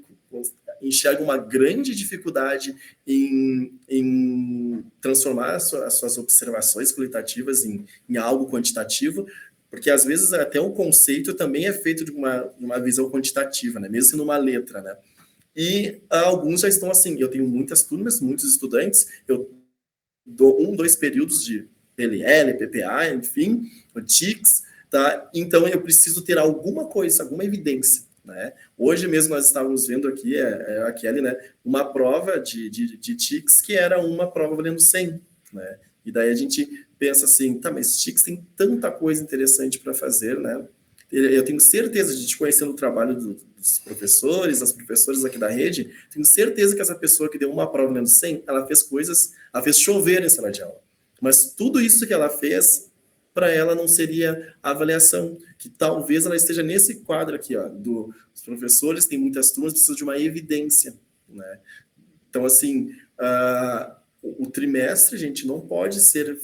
S2: enxerga uma grande dificuldade em transformar as suas observações qualitativas em algo quantitativo, porque às vezes até o conceito também é feito de uma visão quantitativa, né? Mesmo sendo uma letra, né? E alguns já estão assim, eu tenho muitas turmas, muitos estudantes, eu dou 2 períodos de PLL, PPA, enfim, TICS, tá? Então eu preciso ter alguma coisa, alguma evidência, né? Hoje mesmo nós estávamos vendo aqui, a Kelly, né, uma prova de TICS que era uma prova valendo 100, né? E daí a gente pensa assim, tá, mas TICS tem tanta coisa interessante para fazer, né? Eu tenho certeza, de te conhecendo o trabalho dos professores, das professoras aqui da rede, tenho certeza que essa pessoa que deu uma prova valendo 100, ela fez chover em sala de aula. Mas tudo isso que ela fez, para ela não seria a avaliação, que talvez ela esteja nesse quadro aqui, ó, dos professores, tem muitas turmas, precisam de uma evidência, né? Então, assim, o trimestre, gente, não pode ser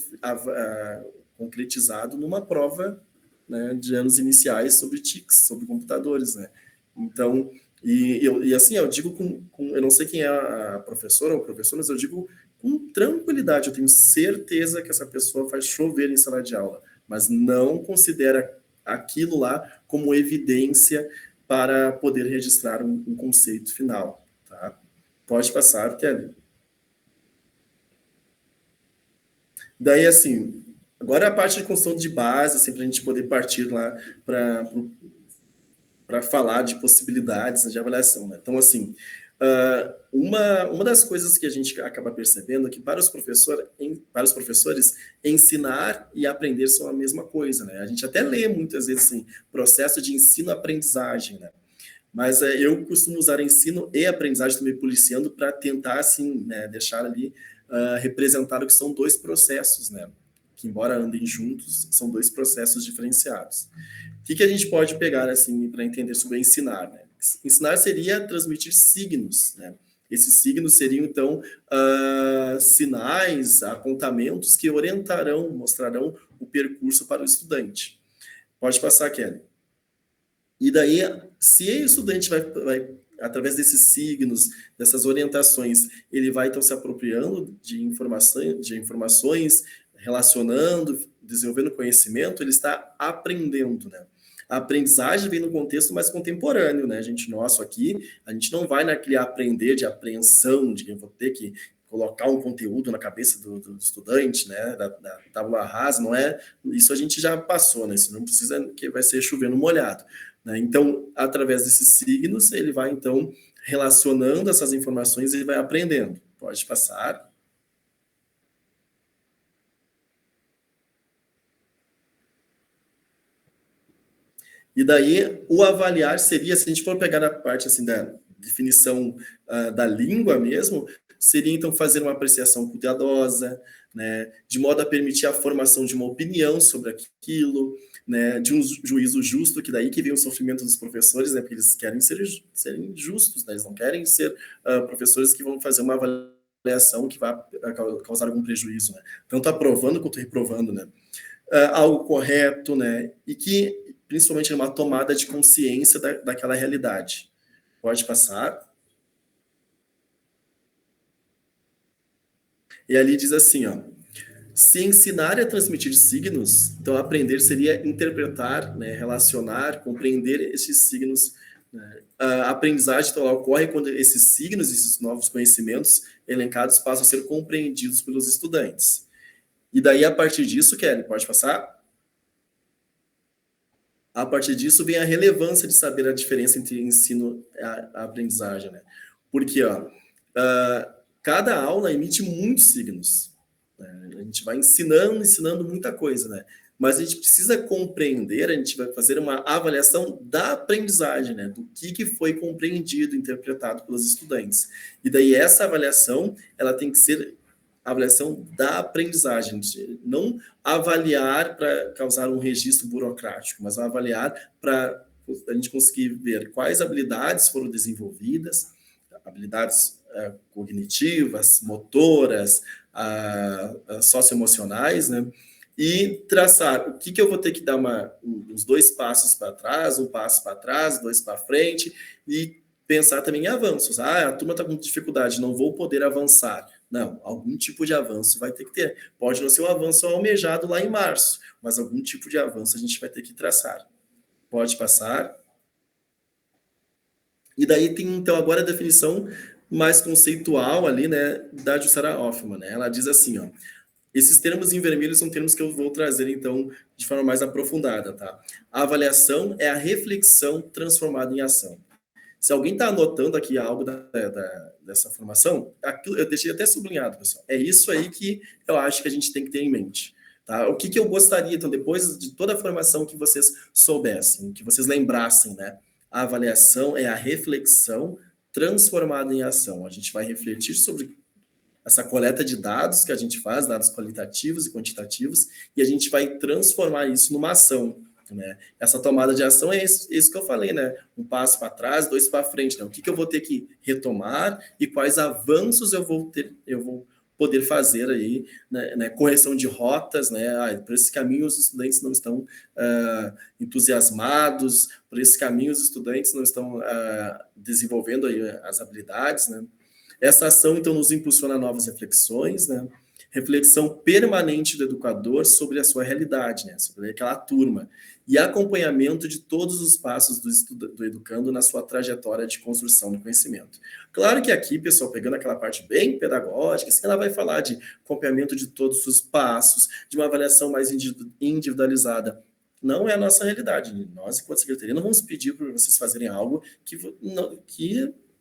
S2: concretizado numa prova, né, de anos iniciais sobre TICs, sobre computadores, né? Então, e assim, eu digo eu não sei quem é a professora ou o professor, mas eu digo com tranquilidade, eu tenho certeza que essa pessoa faz chover em sala de aula, mas não considera aquilo lá como evidência para poder registrar um conceito final, tá? Pode passar, Kelly. Daí, assim, agora a parte de construção de base, assim, para a gente poder partir lá para falar de possibilidades de avaliação, né? Então, assim, uma das coisas que a gente acaba percebendo é que para os professores, ensinar e aprender são a mesma coisa, né? A gente até lê muitas vezes assim, processo de ensino-aprendizagem, né? Mas eu costumo usar ensino e aprendizagem também policiando para tentar, assim, né, deixar ali representado que são 2 processos, né? Que, embora andem juntos, são 2 processos diferenciados. O que a gente pode pegar, assim, para entender sobre ensinar, né? Ensinar seria transmitir signos, né? Esses signos seriam, então, sinais, apontamentos que orientarão, mostrarão o percurso para o estudante. Pode passar, Kelly. E daí, se o estudante vai através desses signos, dessas orientações, ele vai, então, se apropriando de informações, relacionando, desenvolvendo conhecimento, ele está aprendendo, né? A aprendizagem vem no contexto mais contemporâneo, né? A gente nosso aqui, a gente não vai naquele aprender de apreensão, de que eu vou ter que colocar um conteúdo na cabeça do estudante, né? Da tábula rasa, não é? Isso a gente já passou, né? Isso não precisa, que vai ser chovendo molhado, né? Então, através desses signos, ele vai, então, relacionando essas informações e vai aprendendo. Pode passar. E daí, o avaliar seria, se a gente for pegar a parte assim, da definição da língua mesmo, seria, então, fazer uma apreciação cuidadosa, né, de modo a permitir a formação de uma opinião sobre aquilo, né, de um juízo justo, que daí que vem o sofrimento dos professores, né, porque eles querem serem justos, né, eles não querem ser professores que vão fazer uma avaliação que vai causar algum prejuízo, né, tanto aprovando quanto reprovando, né, algo correto, né, e que principalmente é uma tomada de consciência daquela realidade. Pode passar. E ali diz assim, ó, se ensinar é transmitir signos, então aprender seria interpretar, né, relacionar, compreender esses signos. Né? A aprendizagem então, ela ocorre quando esses signos, esses novos conhecimentos elencados passam a ser compreendidos pelos estudantes. E daí, a partir disso, Kelly, pode passar? A partir disso vem a relevância de saber a diferença entre ensino e a aprendizagem. Né? Porque ó, cada aula emite muitos signos. Né? A gente vai ensinando muita coisa, né? Mas a gente precisa compreender, a gente vai fazer uma avaliação da aprendizagem, né? Do que foi compreendido, interpretado pelos estudantes. E daí essa avaliação, ela tem que ser a avaliação da aprendizagem, não avaliar para causar um registro burocrático, mas avaliar para a gente conseguir ver quais habilidades foram desenvolvidas, habilidades cognitivas, motoras, socioemocionais, né? E traçar o que eu vou ter que dar uns 2 passos para trás, 1 passo para trás, 2 para frente, e pensar também em avanços. A turma está com dificuldade, não vou poder avançar. Não, algum tipo de avanço vai ter que ter. Pode não ser um avanço almejado lá em março, mas algum tipo de avanço a gente vai ter que traçar. Pode passar. E daí tem, então, agora a definição mais conceitual ali, né, da Jussara Hoffmann, né? Ela diz assim, ó, esses termos em vermelho são termos que eu vou trazer, então, de forma mais aprofundada, tá? A avaliação é a reflexão transformada em ação. Se alguém está anotando aqui algo dessa formação, eu deixei até sublinhado, pessoal. É isso aí que eu acho que a gente tem que ter em mente. Tá? O que eu gostaria, então, depois de toda a formação, que vocês soubessem, que vocês lembrassem, né? A avaliação é a reflexão transformada em ação. A gente vai refletir sobre essa coleta de dados que a gente faz, dados qualitativos e quantitativos, e a gente vai transformar isso numa ação. Né? Essa tomada de ação é isso que eu falei, né? 1 passo para trás, 2 para frente. Né? O que eu vou ter que retomar e quais avanços eu vou poder fazer aí, né? Correção de rotas, né? Por esse caminho os estudantes não estão entusiasmados, por esse caminho os estudantes não estão desenvolvendo aí as habilidades, né? Essa ação, então, nos impulsiona a novas reflexões, né? Reflexão permanente do educador sobre a sua realidade, né? Sobre aquela turma. E acompanhamento de todos os passos do educando na sua trajetória de construção do conhecimento. Claro que aqui, pessoal, pegando aquela parte bem pedagógica, ela vai falar de acompanhamento de todos os passos, de uma avaliação mais individualizada. Não é a nossa realidade. Nós, enquanto secretaria, não vamos pedir para vocês fazerem algo que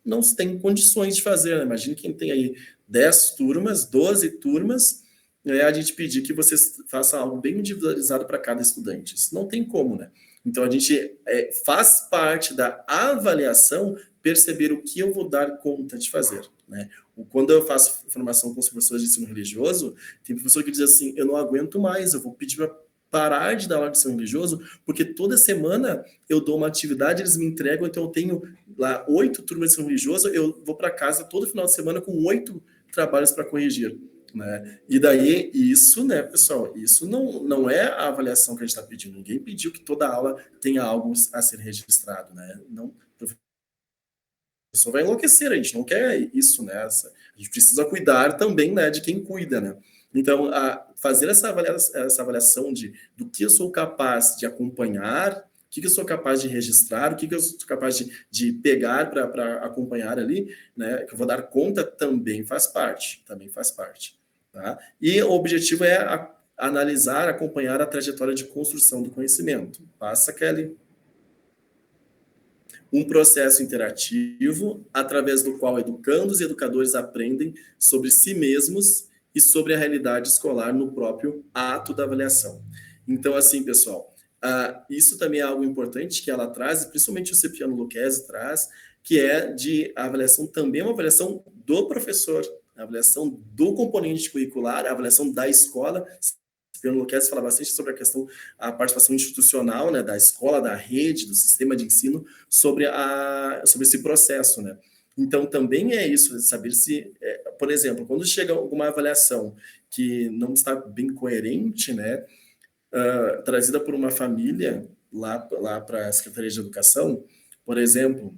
S2: não se tem condições de fazer. Né? Imagina quem tem aí 10 turmas, 12 turmas, a gente pedir que vocês façam algo bem individualizado para cada estudante. Isso não tem como, né? Então, a gente faz parte da avaliação perceber o que eu vou dar conta de fazer, né? Quando eu faço formação com os professores de ensino religioso, tem professor que diz assim, eu não aguento mais, eu vou pedir para parar de dar aula de ensino religioso, porque toda semana eu dou uma atividade, eles me entregam, então eu tenho lá 8 turmas de ensino religioso, eu vou para casa todo final de semana com 8 trabalhos para corrigir. Né? E daí, isso, né, pessoal, isso não é a avaliação que a gente está pedindo. Ninguém pediu que toda aula tenha algo a ser registrado. Né? Não, o professor vai enlouquecer, a gente não quer isso. Né? A gente precisa cuidar também, né, de quem cuida. Né? Então, fazer essa avaliação do que eu sou capaz de acompanhar, o que eu sou capaz de registrar, o que eu sou capaz de pegar para acompanhar ali, né, que eu vou dar conta, também faz parte. Tá? E o objetivo é analisar, acompanhar a trajetória de construção do conhecimento. Passa, Kelly. Um processo interativo, através do qual educandos e educadores aprendem sobre si mesmos e sobre a realidade escolar no próprio ato da avaliação. Então, assim, pessoal, isso também é algo importante que ela traz, principalmente o Cipriano Lucchesi traz, que é de a avaliação também é uma avaliação do professor. a avaliação do componente curricular, a avaliação da escola. Cipriano Luquezzi fala bastante sobre a questão, a participação institucional, né, da escola, da rede, do sistema de ensino, sobre esse processo, né. Então, também é isso, saber se, por exemplo, quando chega alguma avaliação que não está bem coerente, né, trazida por uma família lá para a Secretaria de Educação, por exemplo,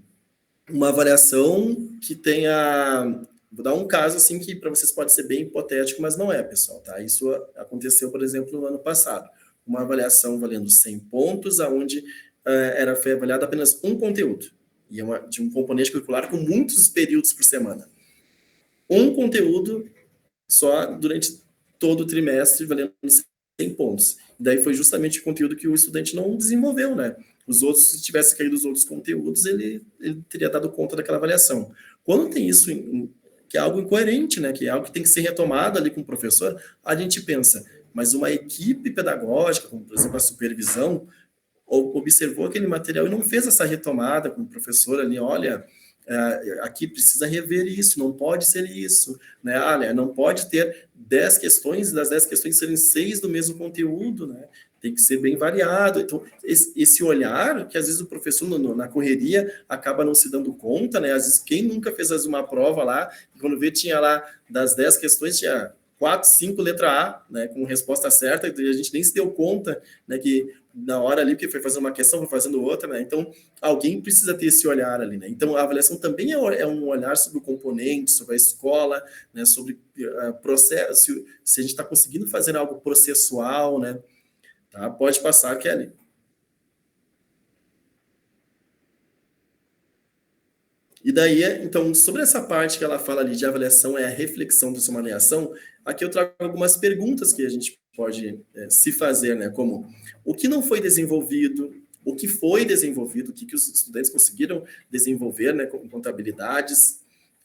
S2: uma avaliação que tenha... Vou dar um caso assim que para vocês pode ser bem hipotético, mas não é, pessoal, tá? Isso aconteceu, por exemplo, no ano passado. Uma avaliação valendo 100 pontos, aonde foi avaliado apenas um conteúdo, e de um componente curricular com muitos períodos por semana. Um conteúdo só durante todo o trimestre, valendo 100 pontos. Daí foi justamente o conteúdo que o estudante não desenvolveu, né? Os outros, se tivesse caído os outros conteúdos, ele teria dado conta daquela avaliação. Quando tem isso, que é algo incoerente, né? Que é algo que tem que ser retomado ali com o professor, a gente pensa, mas uma equipe pedagógica, como por exemplo a supervisão, observou aquele material e não fez essa retomada com o professor ali, olha, aqui precisa rever isso, não pode ser isso, né? Olha, não pode ter 10 questões, das 10 questões serem 6 do mesmo conteúdo, né? Tem que ser bem variado. Então, esse olhar, que às vezes o professor, na correria, acaba não se dando conta, né? Às vezes, quem nunca fez uma prova lá, quando vê, tinha lá, das 10 questões, tinha 4, 5 letra A, né, com resposta certa, e a gente nem se deu conta, né, que na hora ali, porque foi fazendo uma questão, foi fazendo outra, né, então alguém precisa ter esse olhar ali, né, então a avaliação também é um olhar sobre o componente, sobre a escola, né, sobre processo, se a gente está conseguindo fazer algo processual, né, tá, pode passar, Kelly. E daí, então, sobre essa parte que ela fala ali de avaliação, é a reflexão da sua avaliação, aqui eu trago algumas perguntas que a gente pode se fazer, né? Como, o que não foi desenvolvido, o que foi desenvolvido, o que os estudantes conseguiram desenvolver, né, com contabilidades.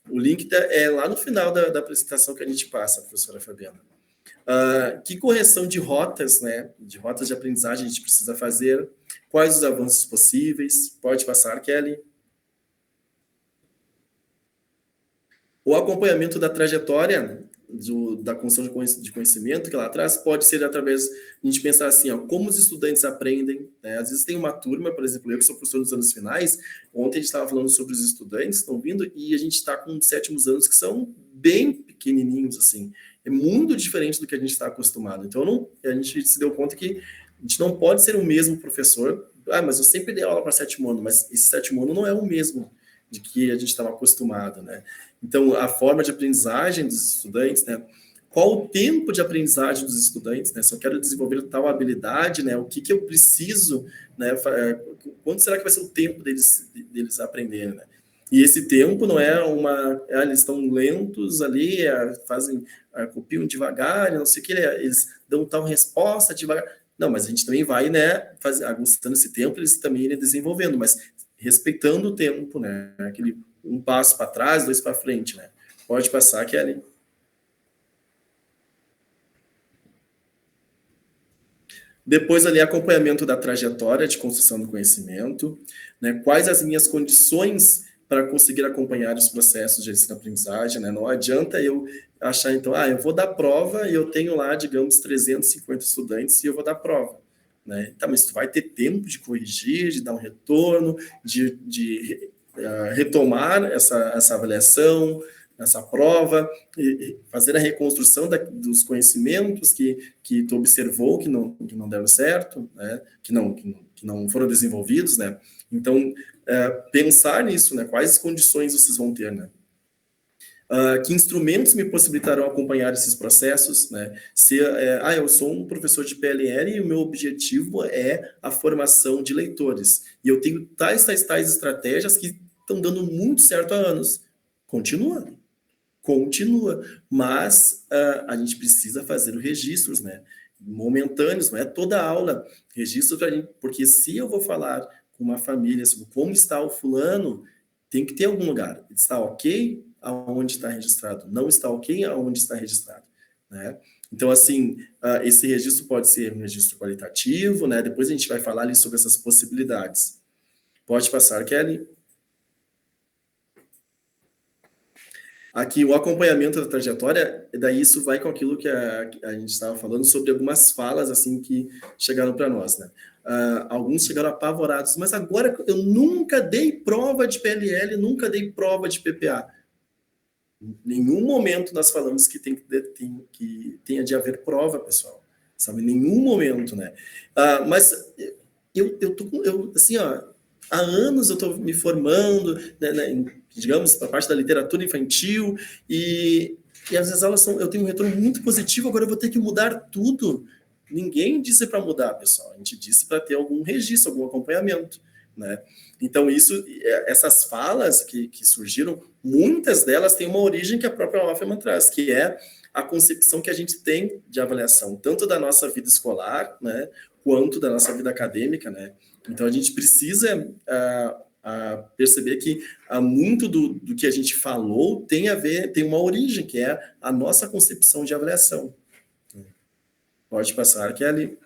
S2: O link é lá no final da apresentação que a gente passa, professora Fabiana. Que correção de rotas, né, de rotas de aprendizagem a gente precisa fazer, quais os avanços possíveis, pode passar, Kelly. O acompanhamento da trajetória da construção de conhecimento que ela traz pode ser através de a gente pensar assim, ó, como os estudantes aprendem, né? Às vezes tem uma turma, por exemplo, eu que sou professor dos anos finais, ontem a gente estava falando sobre os estudantes que estão vindo e a gente está com sétimos anos que são bem pequenininhos, assim, é muito diferente do que a gente está acostumado. Então, a gente se deu conta que a gente não pode ser o mesmo professor, mas eu sempre dei aula para sétimo ano, mas esse sétimo ano não é o mesmo de que a gente estava acostumado, né? Então, a forma de aprendizagem dos estudantes, né? Qual o tempo de aprendizagem dos estudantes, né? Se eu quero desenvolver tal habilidade, né? O que eu preciso, né? Quanto será que vai ser o tempo deles aprenderem, né? E esse tempo não é eles estão lentos ali, copiam devagar, não sei o que, eles dão tal resposta devagar. Não, mas a gente também vai, né? Aguçando esse tempo, eles também irem desenvolvendo, mas respeitando o tempo, né? Aquele um passo para trás, 2 para frente, né? Pode passar, Kelly. Depois ali, acompanhamento da trajetória de construção do conhecimento, né? Quais as minhas condições para conseguir acompanhar os processos de ensino-aprendizagem, né? Não adianta eu achar, então, eu vou dar prova e eu tenho lá, digamos, 350 estudantes e eu vou dar prova, né? Tá, mas tu vai ter tempo de corrigir, de dar um retorno, de retomar essa avaliação, essa prova, e fazer a reconstrução dos conhecimentos que tu observou que não deram certo, né? que não foram desenvolvidos, né? Então, pensar nisso, né? Quais condições vocês vão ter, né? Que instrumentos me possibilitarão acompanhar esses processos, né? Eu sou um professor de PLL e o meu objetivo é a formação de leitores. E eu tenho tais estratégias que estão dando muito certo há anos. Continua, mas a gente precisa fazer os registros, né? Momentâneos, não é toda aula. Registro para gente, porque se eu vou falar com uma família sobre como está o fulano, tem que ter algum lugar. Está ok? Aonde está registrado? Não está ok? Aonde está registrado? Né? Então, assim, esse registro pode ser um registro qualitativo, né? Depois a gente vai falar ali sobre essas possibilidades. Pode passar, Kelly? Aqui, o acompanhamento da trajetória, daí isso vai com aquilo que a gente estava falando sobre algumas falas assim que chegaram para nós, né? Alguns chegaram apavorados, mas agora eu nunca dei prova de PLL, nunca dei prova de PPA. Em nenhum momento nós falamos que que tenha de haver prova, pessoal. Sabe? Em nenhum momento, né? Mas eu assim, ó, há anos eu estou me formando, né, digamos, para a parte da literatura infantil, e as aulas eu tenho um retorno muito positivo, agora eu vou ter que mudar tudo. Ninguém disse para mudar, pessoal. A gente disse para ter algum registro, algum acompanhamento, né? Então, essas falas que surgiram, muitas delas têm uma origem que a própria Hoffman traz, que é a concepção que a gente tem de avaliação, tanto da nossa vida escolar, né, quanto da nossa vida acadêmica, né? Então, a gente precisa perceber que muito do que a gente falou tem uma origem, que é a nossa concepção de avaliação. Pode passar, Kelly.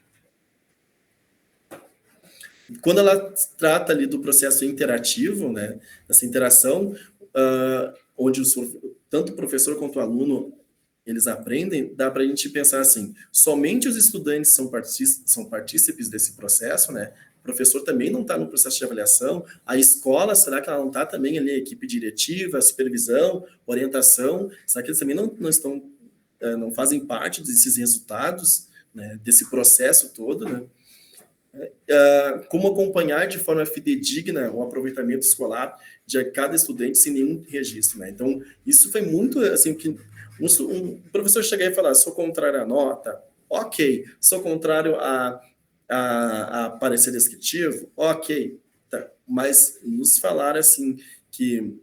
S2: Quando ela trata ali do processo interativo, né, essa interação, onde tanto o professor quanto o aluno eles aprendem, dá para a gente pensar assim, somente os estudantes são partícipes desse processo, né? O professor também não está no processo de avaliação, a escola, será que ela não está também ali, a equipe diretiva, supervisão, orientação, será que eles também não fazem parte desses resultados, né, desse processo todo, né? Como acompanhar de forma fidedigna o aproveitamento escolar de cada estudante sem nenhum registro, né? Então, isso foi muito, assim, que um professor chegar e falar, sou contrário à nota, ok. Sou contrário a parecer descritivo, ok. Tá. Mas nos falar, assim, que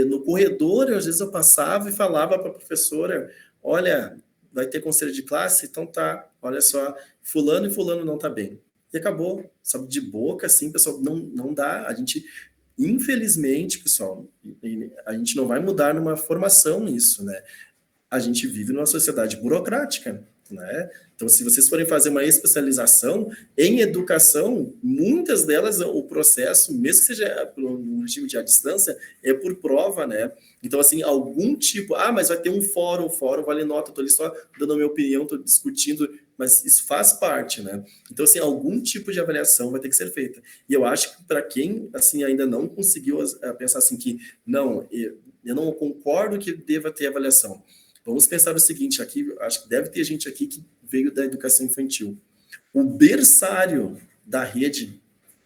S2: no corredor, às vezes eu passava e falava para a professora, olha, vai ter conselho de classe? Então tá, olha só, fulano e fulano não tá bem. E acabou, sabe, de boca, assim, pessoal, não dá, a gente, infelizmente, pessoal, a gente não vai mudar numa formação nisso, né? A gente vive numa sociedade burocrática, né? Então, se vocês forem fazer uma especialização em educação, muitas delas, o processo, mesmo que seja no regime de à distância, é por prova, né? Então, assim, algum tipo... mas vai ter um fórum, vale nota, estou ali só dando a minha opinião, estou discutindo, mas isso faz parte, né? Então, assim, algum tipo de avaliação vai ter que ser feita. E eu acho que para quem, assim, ainda não conseguiu pensar assim que, não, eu não concordo que deva ter avaliação. Vamos pensar o seguinte, aqui, acho que deve ter gente aqui que veio da educação infantil. O berçário da rede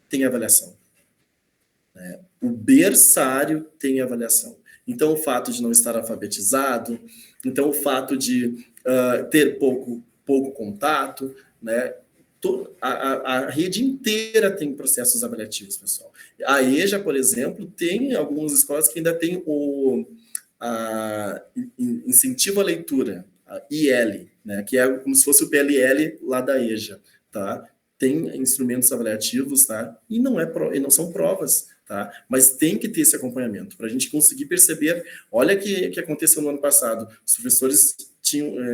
S2: tem avaliação. Né? O berçário tem avaliação. Então, o fato de não estar alfabetizado, então o fato de ter pouco contato, né? A rede inteira tem processos avaliativos, pessoal. A EJA, por exemplo, tem algumas escolas que ainda tem o incentivo à leitura, a IL, né, que é como se fosse o PLL lá da EJA, tá? Tem instrumentos avaliativos, tá? E não são provas, tá? Mas tem que ter esse acompanhamento para a gente conseguir perceber. Olha o que aconteceu no ano passado. Os professores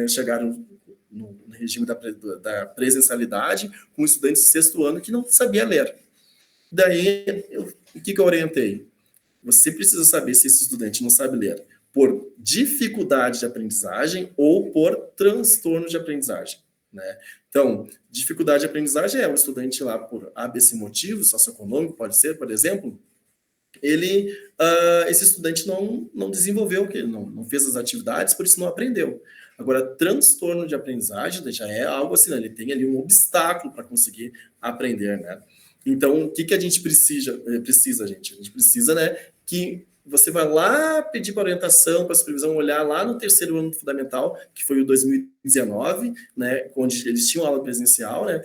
S2: chegaram no regime da presencialidade com estudantes de sexto ano que não sabia ler. Daí, o que eu orientei? Você precisa saber se esse estudante não sabe ler por dificuldade de aprendizagem ou por transtorno de aprendizagem, né? Então, dificuldade de aprendizagem é o estudante lá por ABC motivo, socioeconômico, pode ser, por exemplo, esse estudante não desenvolveu, não fez as atividades, por isso não aprendeu. Agora, transtorno de aprendizagem já é algo assim, né? Ele tem ali um obstáculo para conseguir aprender, né? Então, o que a gente precisa, gente? A gente precisa, né, que você vai lá pedir para orientação, para a supervisão olhar lá no terceiro ano fundamental, que foi o 2019, né, onde eles tinham aula presencial, né,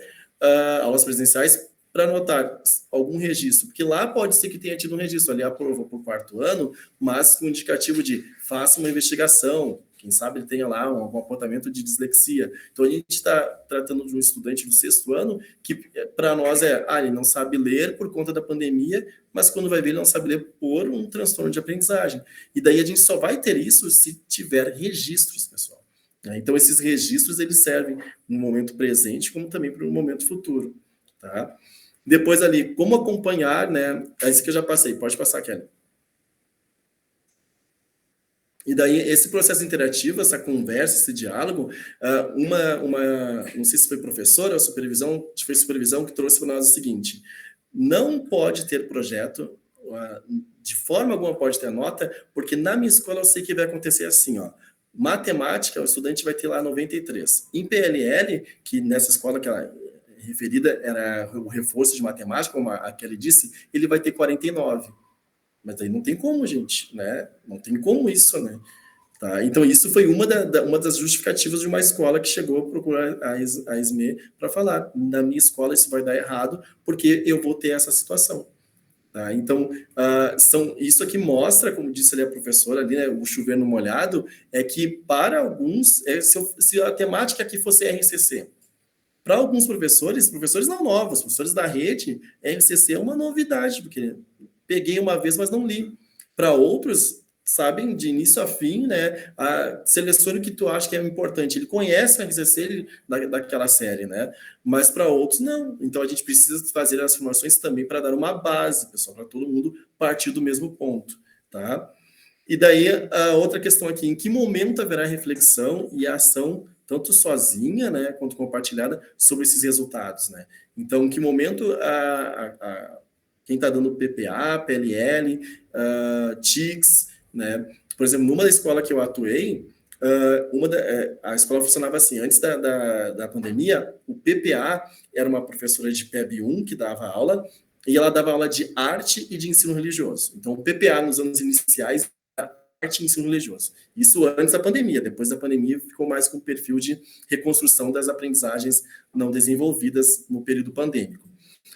S2: aulas presenciais, para anotar algum registro, porque lá pode ser que tenha tido um registro, ali aprovou por quarto ano, mas com indicativo de faça uma investigação, quem sabe ele tenha lá um apontamento de dislexia. Então, a gente está tratando de um estudante do sexto ano que, para nós, ele não sabe ler por conta da pandemia, mas quando vai ver, ele não sabe ler por um transtorno de aprendizagem. E daí a gente só vai ter isso se tiver registros, pessoal. Então, esses registros, eles servem no momento presente, como também para o momento futuro, tá? Depois ali, como acompanhar, né? É isso que eu já passei. Pode passar, Kelly. E daí, esse processo interativo, essa conversa, esse diálogo, não sei se foi professora ou supervisão, acho que foi supervisão que trouxe para nós o seguinte: não pode ter projeto, de forma alguma pode ter nota, porque na minha escola eu sei que vai acontecer assim, ó. Matemática, o estudante vai ter lá 93. Em PLL, que nessa escola que ela referida era o reforço de matemática, como a Kelly disse, ele vai ter 49. Mas aí não tem como, gente, né? Não tem como isso, né? Tá? Então, isso foi uma das justificativas de uma escola que chegou a procurar a SME para falar: na minha escola isso vai dar errado, porque eu vou ter essa situação. Tá? Então, isso aqui mostra, como disse ali a professora, ali, né, o chover no molhado, é que para alguns, se a temática aqui fosse RCC, para alguns professores não novos, professores da rede, RCC é uma novidade, porque peguei uma vez, mas não li. Para outros, sabem de início a fim, né? Selecione o que tu acha que é importante. Ele conhece o RCC daquela série, né? Mas para outros, não. Então a gente precisa fazer as formações também para dar uma base, pessoal, para todo mundo partir do mesmo ponto, tá? E daí, a outra questão aqui: em que momento haverá reflexão e ação, tanto sozinha, né, quanto compartilhada, sobre esses resultados, né? Então, em que momento quem está dando PPA, PLL, TICS, né? Por exemplo, numa escola que eu atuei, a escola funcionava assim: antes da pandemia, o PPA era uma professora de PEB 1 que dava aula, e ela dava aula de arte e de ensino religioso. Então, o PPA, nos anos iniciais, arte e ensino religioso. Isso antes da pandemia. Depois da pandemia, ficou mais com o perfil de reconstrução das aprendizagens não desenvolvidas no período pandêmico.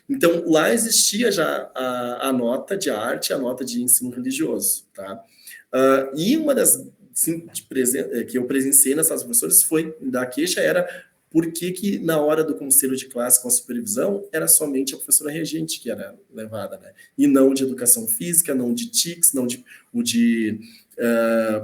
S2: Então, lá existia já a nota de arte, a nota de ensino religioso, tá? E uma das que eu presenciei nessas professores foi, da queixa, era por que na hora do conselho de classe com a supervisão era somente a professora regente que era levada, né? E não de educação física, não de TICS, não de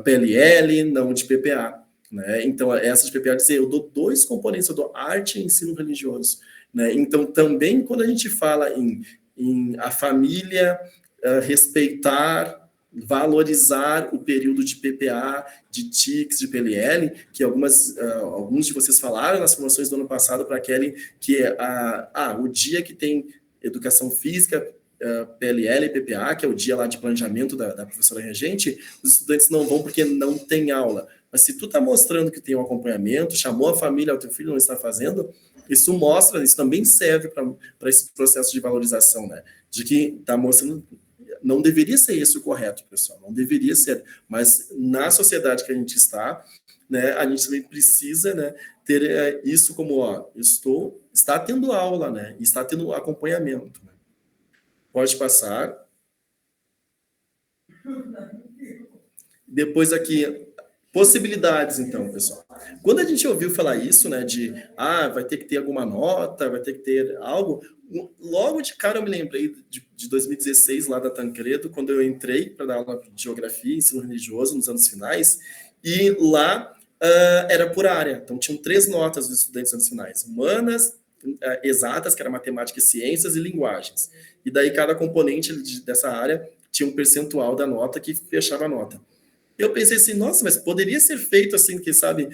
S2: PLL, não de PPA, né? Então, essa de PPA dizer: eu dou 2 componentes, eu dou arte e ensino religioso, né? Então, também, quando a gente fala em a família respeitar, valorizar o período de PPA, de TICS, de PLL, que alguns de vocês falaram nas formações do ano passado para a Kelly, que o dia que tem educação física, PLL e PPA, que é o dia lá de planejamento da professora regente, os estudantes não vão porque não tem aula. Mas se tu está mostrando que tem um acompanhamento, chamou a família, o teu filho não está fazendo, isso mostra, isso também serve para esse processo de valorização, né? De que está mostrando. Não deveria ser esse o correto, pessoal, não deveria ser, mas na sociedade que a gente está, né, a gente também precisa, né, ter isso como, está tendo aula, né, está tendo acompanhamento, né. Pode passar. Depois aqui, possibilidades, então, pessoal. Quando a gente ouviu falar isso, né, vai ter que ter alguma nota, vai ter que ter algo, logo de cara eu me lembrei de 2016, lá da Tancredo, quando eu entrei para dar aula de geografia e ensino religioso nos anos finais, e lá era por área. Então, tinham 3 notas dos estudantes nos anos finais: humanas, exatas, que era matemática e ciências, e linguagens. E daí cada componente dessa área tinha um percentual da nota que fechava a nota. Eu pensei assim: nossa, mas poderia ser feito assim, que sabe,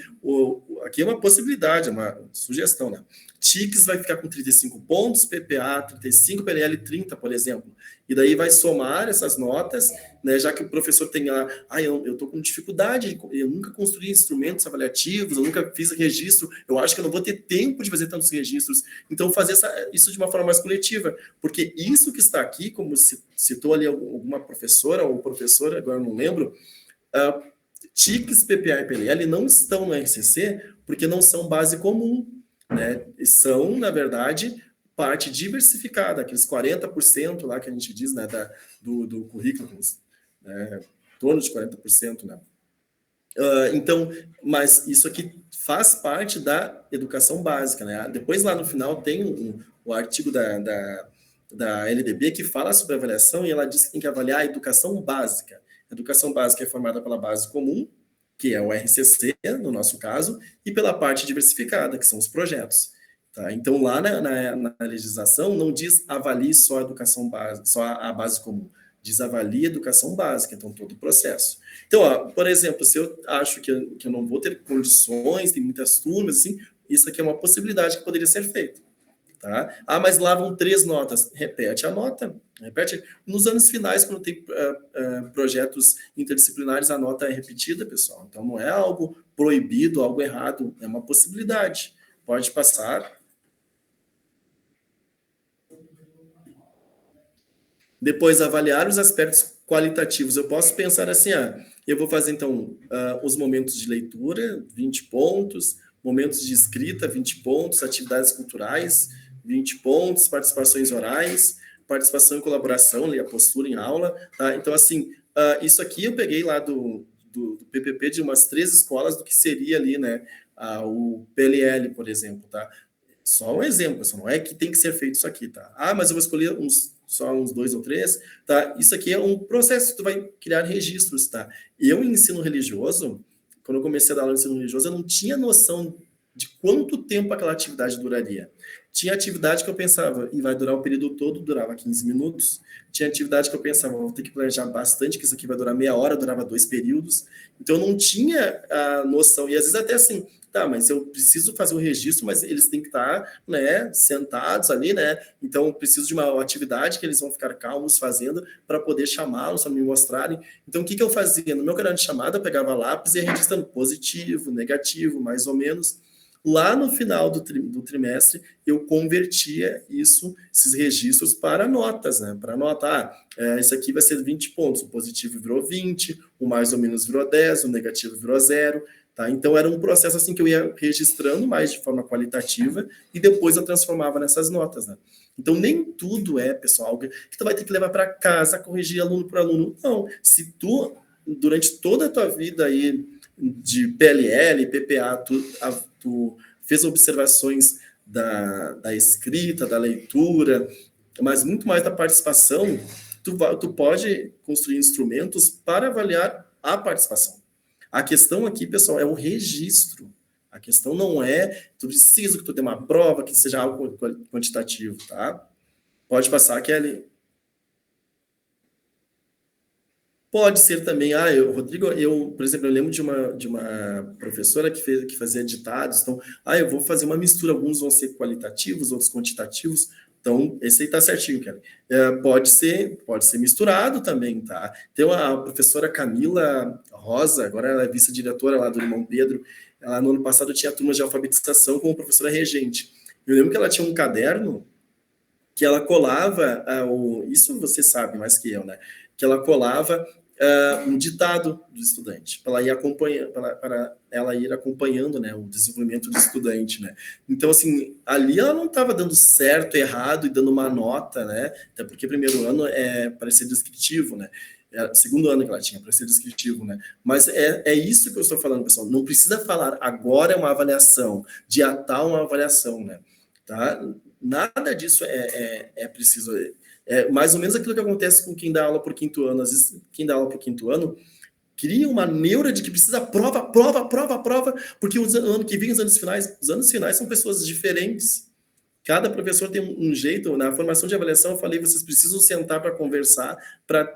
S2: aqui é uma possibilidade, uma sugestão, né? TICS vai ficar com 35 pontos, PPA 35, PLL 30, por exemplo. E daí vai somar essas notas, né, já que o professor tem lá, eu estou com dificuldade, eu nunca construí instrumentos avaliativos, eu nunca fiz registro, eu acho que eu não vou ter tempo de fazer tantos registros. Então, fazer isso de uma forma mais coletiva, porque isso que está aqui, como citou ali alguma professora ou professora, agora não lembro, TICS, PPA e PLL não estão no RCC porque não são base comum, né? São, na verdade, parte diversificada, aqueles 40% lá que a gente diz, né, do currículo, né, em torno de 40%, né? Então, mas isso aqui faz parte da educação básica, né? Depois, lá no final, tem o artigo da LDB que fala sobre avaliação, e ela diz que tem que avaliar a educação básica. A educação básica é formada pela base comum, que é o RCC, no nosso caso, e pela parte diversificada, que são os projetos. Tá? Então, lá na legislação, não diz avalie só a educação básica, só a base comum. desavalia a educação básica, então todo o processo. Então, ó, por exemplo, se eu acho que eu não vou ter condições, tem muitas turmas, assim, isso aqui é uma possibilidade que poderia ser feita. Tá? Ah, mas lá vão 3 notas. Repete a nota. Repete. Nos anos finais, quando tem projetos interdisciplinares, a nota é repetida, pessoal. Então, não é algo proibido, algo errado. É uma possibilidade. Pode passar. Depois, avaliar os aspectos qualitativos. Eu posso pensar assim, eu vou fazer, então, os momentos de leitura, 20 pontos, momentos de escrita, 20 pontos, atividades culturais, 20 pontos, participações orais, participação em colaboração, a postura em aula. Tá? Então, assim, isso aqui eu peguei lá do PPP de umas 3 escolas do que seria ali, né, o PLL, por exemplo, tá? Só um exemplo, só não é que tem que ser feito isso aqui, tá? Ah, mas eu vou escolher só uns 2 ou 3, tá? Isso aqui é um processo que tu vai criar registros, tá? Eu, em ensino religioso, quando eu comecei a dar aula de ensino religioso, eu não tinha noção de quanto tempo aquela atividade duraria. Tinha atividade que eu pensava, e vai durar o período todo, durava 15 minutos. Tinha atividade que eu pensava, vou ter que planejar bastante, que isso aqui vai durar meia hora, durava 2 períodos. Então, eu não tinha a noção. E às vezes até assim, tá, mas eu preciso fazer o registro, mas eles têm que estar, né, sentados ali, né? Então, eu preciso de uma atividade que eles vão ficar calmos fazendo para poder chamá-los, para me mostrarem. Então, o que eu fazia? No meu caderno de chamada, eu pegava lápis e ia registrando positivo, negativo, mais ou menos. Lá no final do trimestre, eu convertia esses registros para notas, né? Para anotar, isso aqui vai ser 20 pontos, o positivo virou 20, o mais ou menos virou 10, o negativo virou 0, tá? Então, era um processo assim que eu ia registrando mais de forma qualitativa e depois eu transformava nessas notas, né? Então, nem tudo é, pessoal, que tu vai ter que levar para casa, corrigir aluno por aluno. Não, se tu, durante toda a tua vida aí de PLL, PPA, tu fez observações da escrita, da leitura, mas muito mais da participação, tu pode construir instrumentos para avaliar a participação. A questão aqui, pessoal, é o registro. A questão não é, tu precisa que tu tenha uma prova que seja algo quantitativo, tá? Pode passar, Kelly. Pode ser também, Rodrigo, por exemplo, eu lembro de uma professora que fazia ditados, então, eu vou fazer uma mistura, alguns vão ser qualitativos, outros quantitativos, então, esse aí tá certinho, Kelly. Pode ser misturado também, tá? Então, a professora Camila Rosa, agora ela é vice-diretora lá do Irmão Pedro, ela no ano passado tinha turmas de alfabetização como professora regente. Eu lembro que ela tinha um caderno que ela colava, isso você sabe mais que eu, né? Que ela colava um ditado do estudante, para ela ir acompanhando, né, o desenvolvimento do estudante, né? Então, assim, ali ela não estava dando certo, errado e dando uma nota, né? Até porque primeiro ano é para ser descritivo, né? Segundo ano que ela tinha para ser descritivo, né? Mas é isso que eu estou falando, pessoal. Não precisa falar agora é uma avaliação, dia tal uma avaliação, né? Tá? Nada disso é preciso. É mais ou menos aquilo que acontece com quem dá aula por quinto ano. Às vezes, quem dá aula por quinto ano cria uma neura de que precisa prova, porque o ano que vem, os anos finais são pessoas diferentes. Cada professor tem um jeito. Na formação de avaliação, eu falei, vocês precisam sentar para conversar, para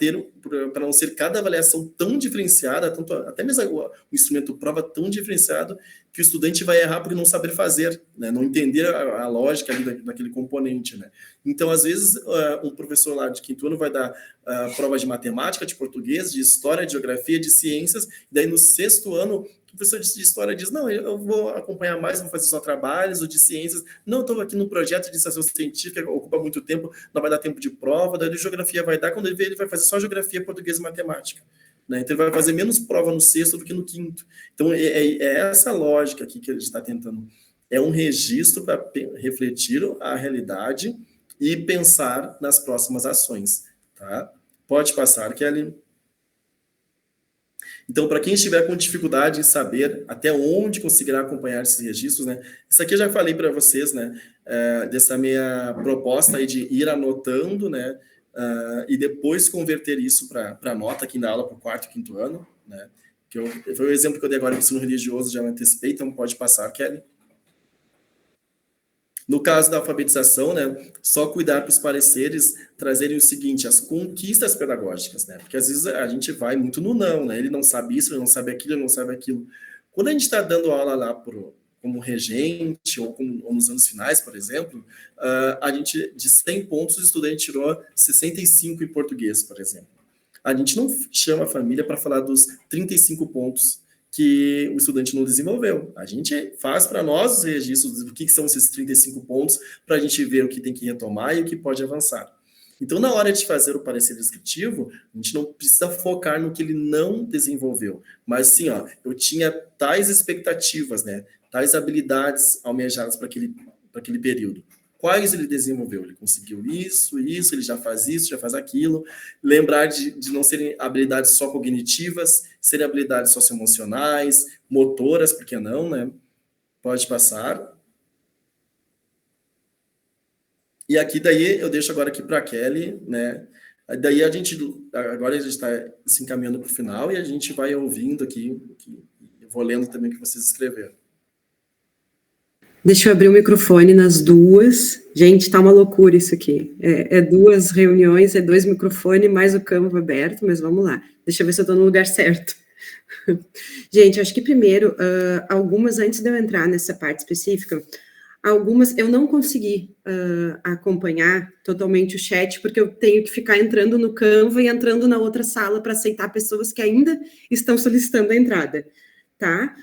S2: não ser cada avaliação tão diferenciada, até mesmo o instrumento prova tão diferenciado, que o estudante vai errar por não saber fazer, né? Não entender a lógica ali daquele componente, né? Então, às vezes, um professor lá de quinto ano vai dar prova de matemática, de português, de história, de geografia, de ciências, e daí no sexto ano o professor de história diz, não, eu vou acompanhar mais, vou fazer só trabalhos, ou de ciências, não, estou aqui no projeto de iniciação científica, ocupa muito tempo, não vai dar tempo de prova, daí de geografia vai dar, quando ele vê, ele vai fazer só geografia, português e matemática. Né? Então, ele vai fazer menos prova no sexto do que no quinto. Então, é essa lógica aqui que a gente está tentando. É um registro para refletir a realidade e pensar nas próximas ações. Tá? Pode passar, Kelly. Então, para quem estiver com dificuldade em saber até onde conseguirá acompanhar esses registros, né? Isso aqui eu já falei para vocês, né? Dessa minha proposta aí de ir anotando, né? E depois converter isso para nota aqui na aula para o quarto e quinto ano, né? Foi o exemplo que eu dei agora do ensino religioso, já me antecipei, então pode passar, Kelly. No caso da alfabetização, né, só cuidar para os pareceres trazerem o seguinte, as conquistas pedagógicas, né, porque às vezes a gente vai muito no não, né, ele não sabe isso, ele não sabe aquilo, ele não sabe aquilo. Quando a gente está dando aula lá como regente ou nos anos finais, por exemplo, a gente, de 100 pontos, o estudante tirou 65 em português, por exemplo. A gente não chama a família para falar dos 35 pontos que o estudante não desenvolveu. A gente faz para nós os registros do que são esses 35 pontos, para a gente ver o que tem que retomar e o que pode avançar. Então, na hora de fazer o parecer descritivo, a gente não precisa focar no que ele não desenvolveu, mas sim, ó, eu tinha tais expectativas, né, tais habilidades almejadas para aquele período. Quais ele desenvolveu? Ele conseguiu isso, ele já faz isso, já faz aquilo. Lembrar de não serem habilidades só cognitivas, serem habilidades socioemocionais, motoras, por que não, né? Pode passar. E aqui, daí, eu deixo agora aqui para a Kelly, né? Daí agora a gente está se encaminhando para o final e a gente vai ouvindo aqui, eu vou lendo também o que vocês escreveram.
S1: Deixa eu abrir o microfone nas duas. Gente, tá uma loucura isso aqui. É 2 reuniões, é 2 microfones, mais o Canva aberto, mas vamos lá. Deixa eu ver se eu tô no lugar certo. Gente, acho que primeiro, algumas, antes de eu entrar nessa parte específica, algumas eu não consegui acompanhar totalmente o chat, porque eu tenho que ficar entrando no Canva e entrando na outra sala para aceitar pessoas que ainda estão solicitando a entrada, tá?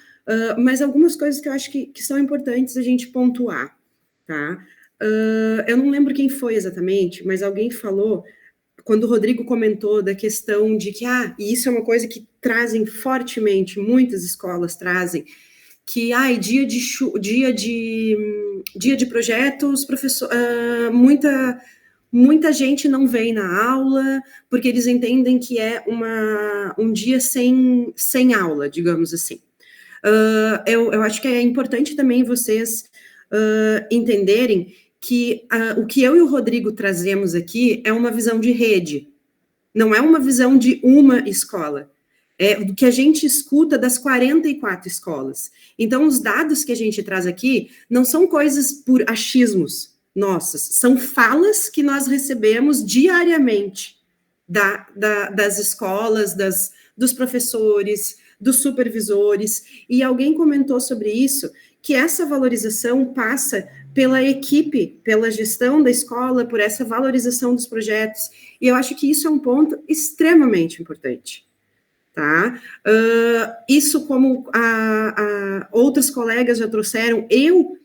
S1: Mas algumas coisas que eu acho que são importantes a gente pontuar, tá? Eu não lembro quem foi exatamente, mas alguém falou, quando o Rodrigo comentou da questão de que, e isso é uma coisa que trazem fortemente, muitas escolas trazem, que, dia de projetos, muita gente não vem na aula, porque eles entendem que é um dia sem aula, digamos assim. Eu acho que é importante também vocês entenderem que o que eu e o Rodrigo trazemos aqui é uma visão de rede, não é uma visão de uma escola, é do que a gente escuta das 44 escolas. Então, os dados que a gente traz aqui não são coisas por achismos nossas, são falas que nós recebemos diariamente das escolas, dos professores, dos supervisores, e alguém comentou sobre isso, que essa valorização passa pela equipe, pela gestão da escola, por essa valorização dos projetos, e eu acho que isso é um ponto extremamente importante, tá? Isso, como outros colegas já trouxeram, eu,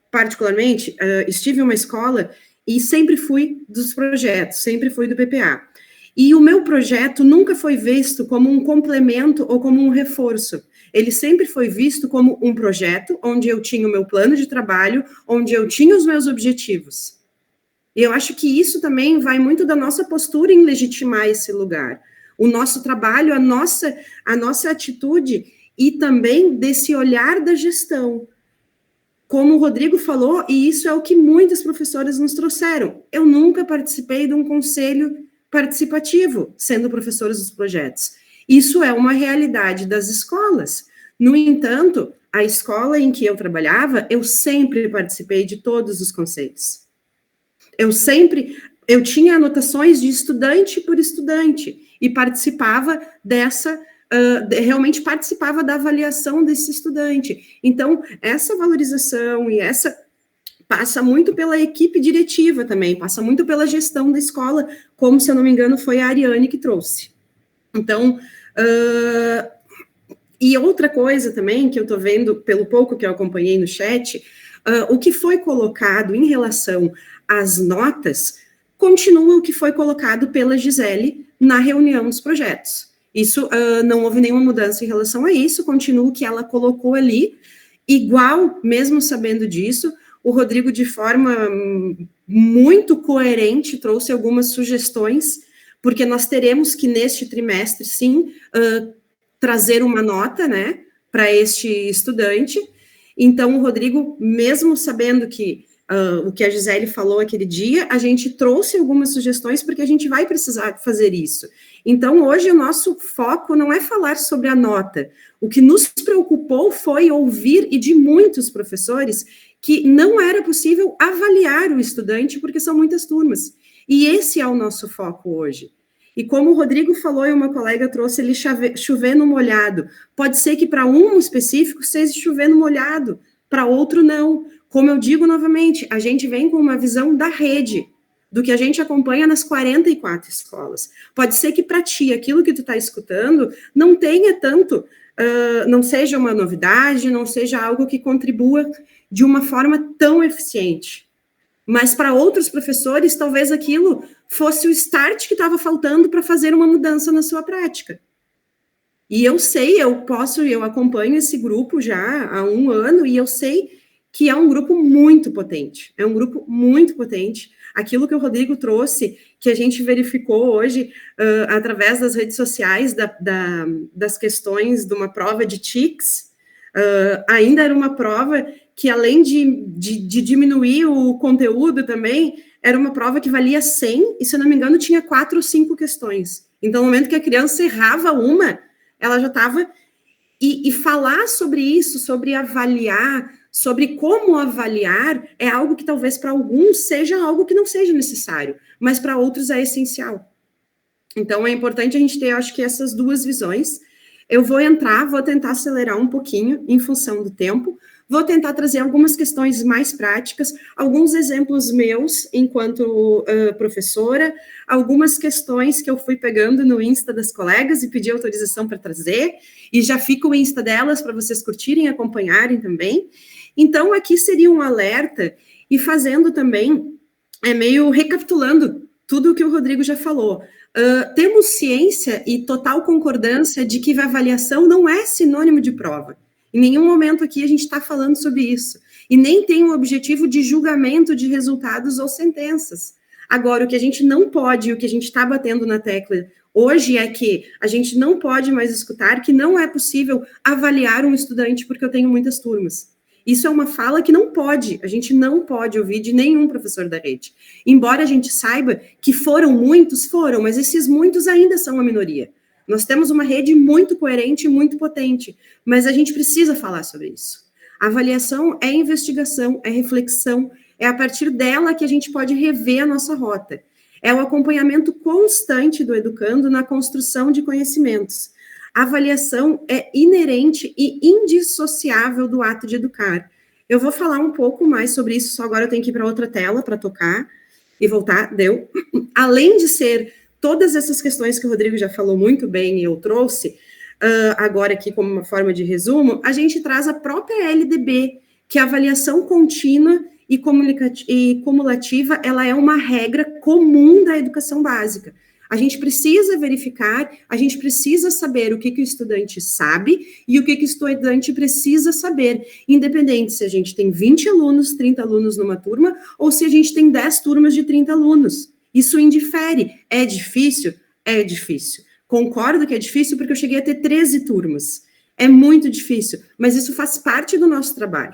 S1: particularmente, estive em uma escola e sempre fui dos projetos, sempre fui do PPA. E o meu projeto nunca foi visto como um complemento ou como um reforço. Ele sempre foi visto como um projeto onde eu tinha o meu plano de trabalho, onde eu tinha os meus objetivos. E eu acho que isso também vai muito da nossa postura em legitimar esse lugar. O nosso trabalho, a nossa atitude e também desse olhar da gestão. Como o Rodrigo falou, e isso é o que muitas professoras nos trouxeram. Eu nunca participei de um conselho participativo, sendo professora dos projetos. Isso é uma realidade das escolas. No entanto, a escola em que eu trabalhava, eu sempre participei de todos os conselhos. Eu tinha anotações de estudante por estudante, e participava realmente participava da avaliação desse estudante. Então, essa valorização e essa passa muito pela equipe diretiva também, passa muito pela gestão da escola, como, se eu não me engano, foi a Ariane que trouxe. Então, e outra coisa também, que eu estou vendo, pelo pouco que eu acompanhei no chat, o que foi colocado em relação às notas, continua o que foi colocado pela Gisele na reunião dos projetos. Isso, não houve nenhuma mudança em relação a isso, continua o que ela colocou ali, igual, mesmo sabendo disso, o Rodrigo, de forma muito coerente, trouxe algumas sugestões, porque nós teremos que, neste trimestre, sim, trazer uma nota, né, para este estudante. Então, o Rodrigo, mesmo sabendo que o que a Gisele falou aquele dia, a gente trouxe algumas sugestões, porque a gente vai precisar fazer isso. Então, hoje, o nosso foco não é falar sobre a nota. O que nos preocupou foi ouvir, e de muitos professores, que não era possível avaliar o estudante, porque são muitas turmas. E esse é o nosso foco hoje. E como o Rodrigo falou e uma colega trouxe ele chover no molhado, pode ser que para um específico seja chover no molhado, para outro não. Como eu digo novamente, a gente vem com uma visão da rede, do que a gente acompanha nas 44 escolas. Pode ser que para ti, aquilo que tu está escutando, não tenha tanto, não seja uma novidade, não seja algo que contribua de uma forma tão eficiente. Mas para outros professores, talvez aquilo fosse o start que estava faltando para fazer uma mudança na sua prática. E eu sei, eu acompanho esse grupo já há 1 ano, e eu sei que é um grupo muito potente. É um grupo muito potente. Aquilo que o Rodrigo trouxe, que a gente verificou hoje, através das redes sociais, das questões de uma prova de TICS, ainda era uma prova que, além de diminuir o conteúdo também, era uma prova que valia 100, e, se eu não me engano, tinha 4 ou 5 questões. Então, no momento que a criança errava uma, ela já estava... E falar sobre isso, sobre avaliar, sobre como avaliar, é algo que talvez para alguns seja algo que não seja necessário, mas para outros é essencial. Então, é importante a gente ter, acho que, essas duas visões. Eu vou tentar acelerar um pouquinho em função do tempo, vou tentar trazer algumas questões mais práticas, alguns exemplos meus enquanto professora, algumas questões que eu fui pegando no Insta das colegas e pedi autorização para trazer, e já fica o Insta delas para vocês curtirem e acompanharem também. Então, aqui seria um alerta, e fazendo também, meio recapitulando tudo o que o Rodrigo já falou. Temos ciência e total concordância de que a avaliação não é sinônimo de prova. Em nenhum momento aqui a gente está falando sobre isso. E nem tem um objetivo de julgamento de resultados ou sentenças. Agora, o que a gente não pode, o que a gente está batendo na tecla hoje é que a gente não pode mais escutar que não é possível avaliar um estudante porque eu tenho muitas turmas. Isso é uma fala que a gente não pode ouvir de nenhum professor da rede. Embora a gente saiba que foram, mas esses muitos ainda são a minoria. Nós temos uma rede muito coerente e muito potente, mas a gente precisa falar sobre isso. A avaliação é investigação, é reflexão, é a partir dela que a gente pode rever a nossa rota. É o acompanhamento constante do educando na construção de conhecimentos. A avaliação é inerente e indissociável do ato de educar. Eu vou falar um pouco mais sobre isso, só agora eu tenho que ir para outra tela para tocar e voltar, deu. Além de ser todas essas questões que o Rodrigo já falou muito bem e eu trouxe, agora aqui como uma forma de resumo, a gente traz a própria LDB, que é a avaliação contínua e cumulativa, ela é uma regra comum da educação básica. A gente precisa verificar, a gente precisa saber o que o estudante sabe e o que o estudante precisa saber, independente se a gente tem 20 alunos, 30 alunos numa turma, ou se a gente tem 10 turmas de 30 alunos. Isso indifere. É difícil? É difícil. Concordo que é difícil porque eu cheguei a ter 13 turmas. É muito difícil, mas isso faz parte do nosso trabalho.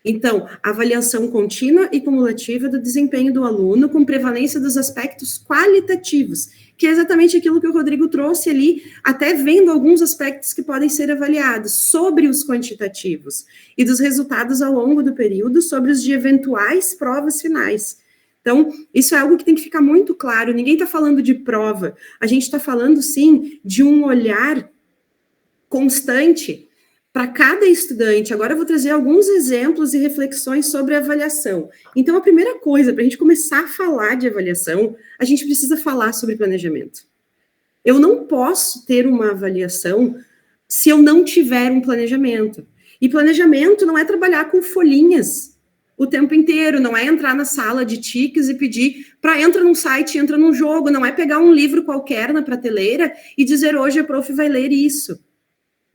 S1: Então, avaliação contínua e cumulativa do desempenho do aluno com prevalência dos aspectos qualitativos, que é exatamente aquilo que o Rodrigo trouxe ali, até vendo alguns aspectos que podem ser avaliados sobre os quantitativos e dos resultados ao longo do período sobre os de eventuais provas finais. Então, isso é algo que tem que ficar muito claro. Ninguém está falando de prova, a gente está falando, sim, de um olhar constante para cada estudante. Agora eu vou trazer alguns exemplos e reflexões sobre avaliação. Então, a primeira coisa, para a gente começar a falar de avaliação, a gente precisa falar sobre planejamento. Eu não posso ter uma avaliação se eu não tiver um planejamento. E planejamento não é trabalhar com folhinhas o tempo inteiro, não é entrar na sala de TICS e pedir para entra num site, entra num jogo, não é pegar um livro qualquer na prateleira e dizer hoje a prof vai ler isso.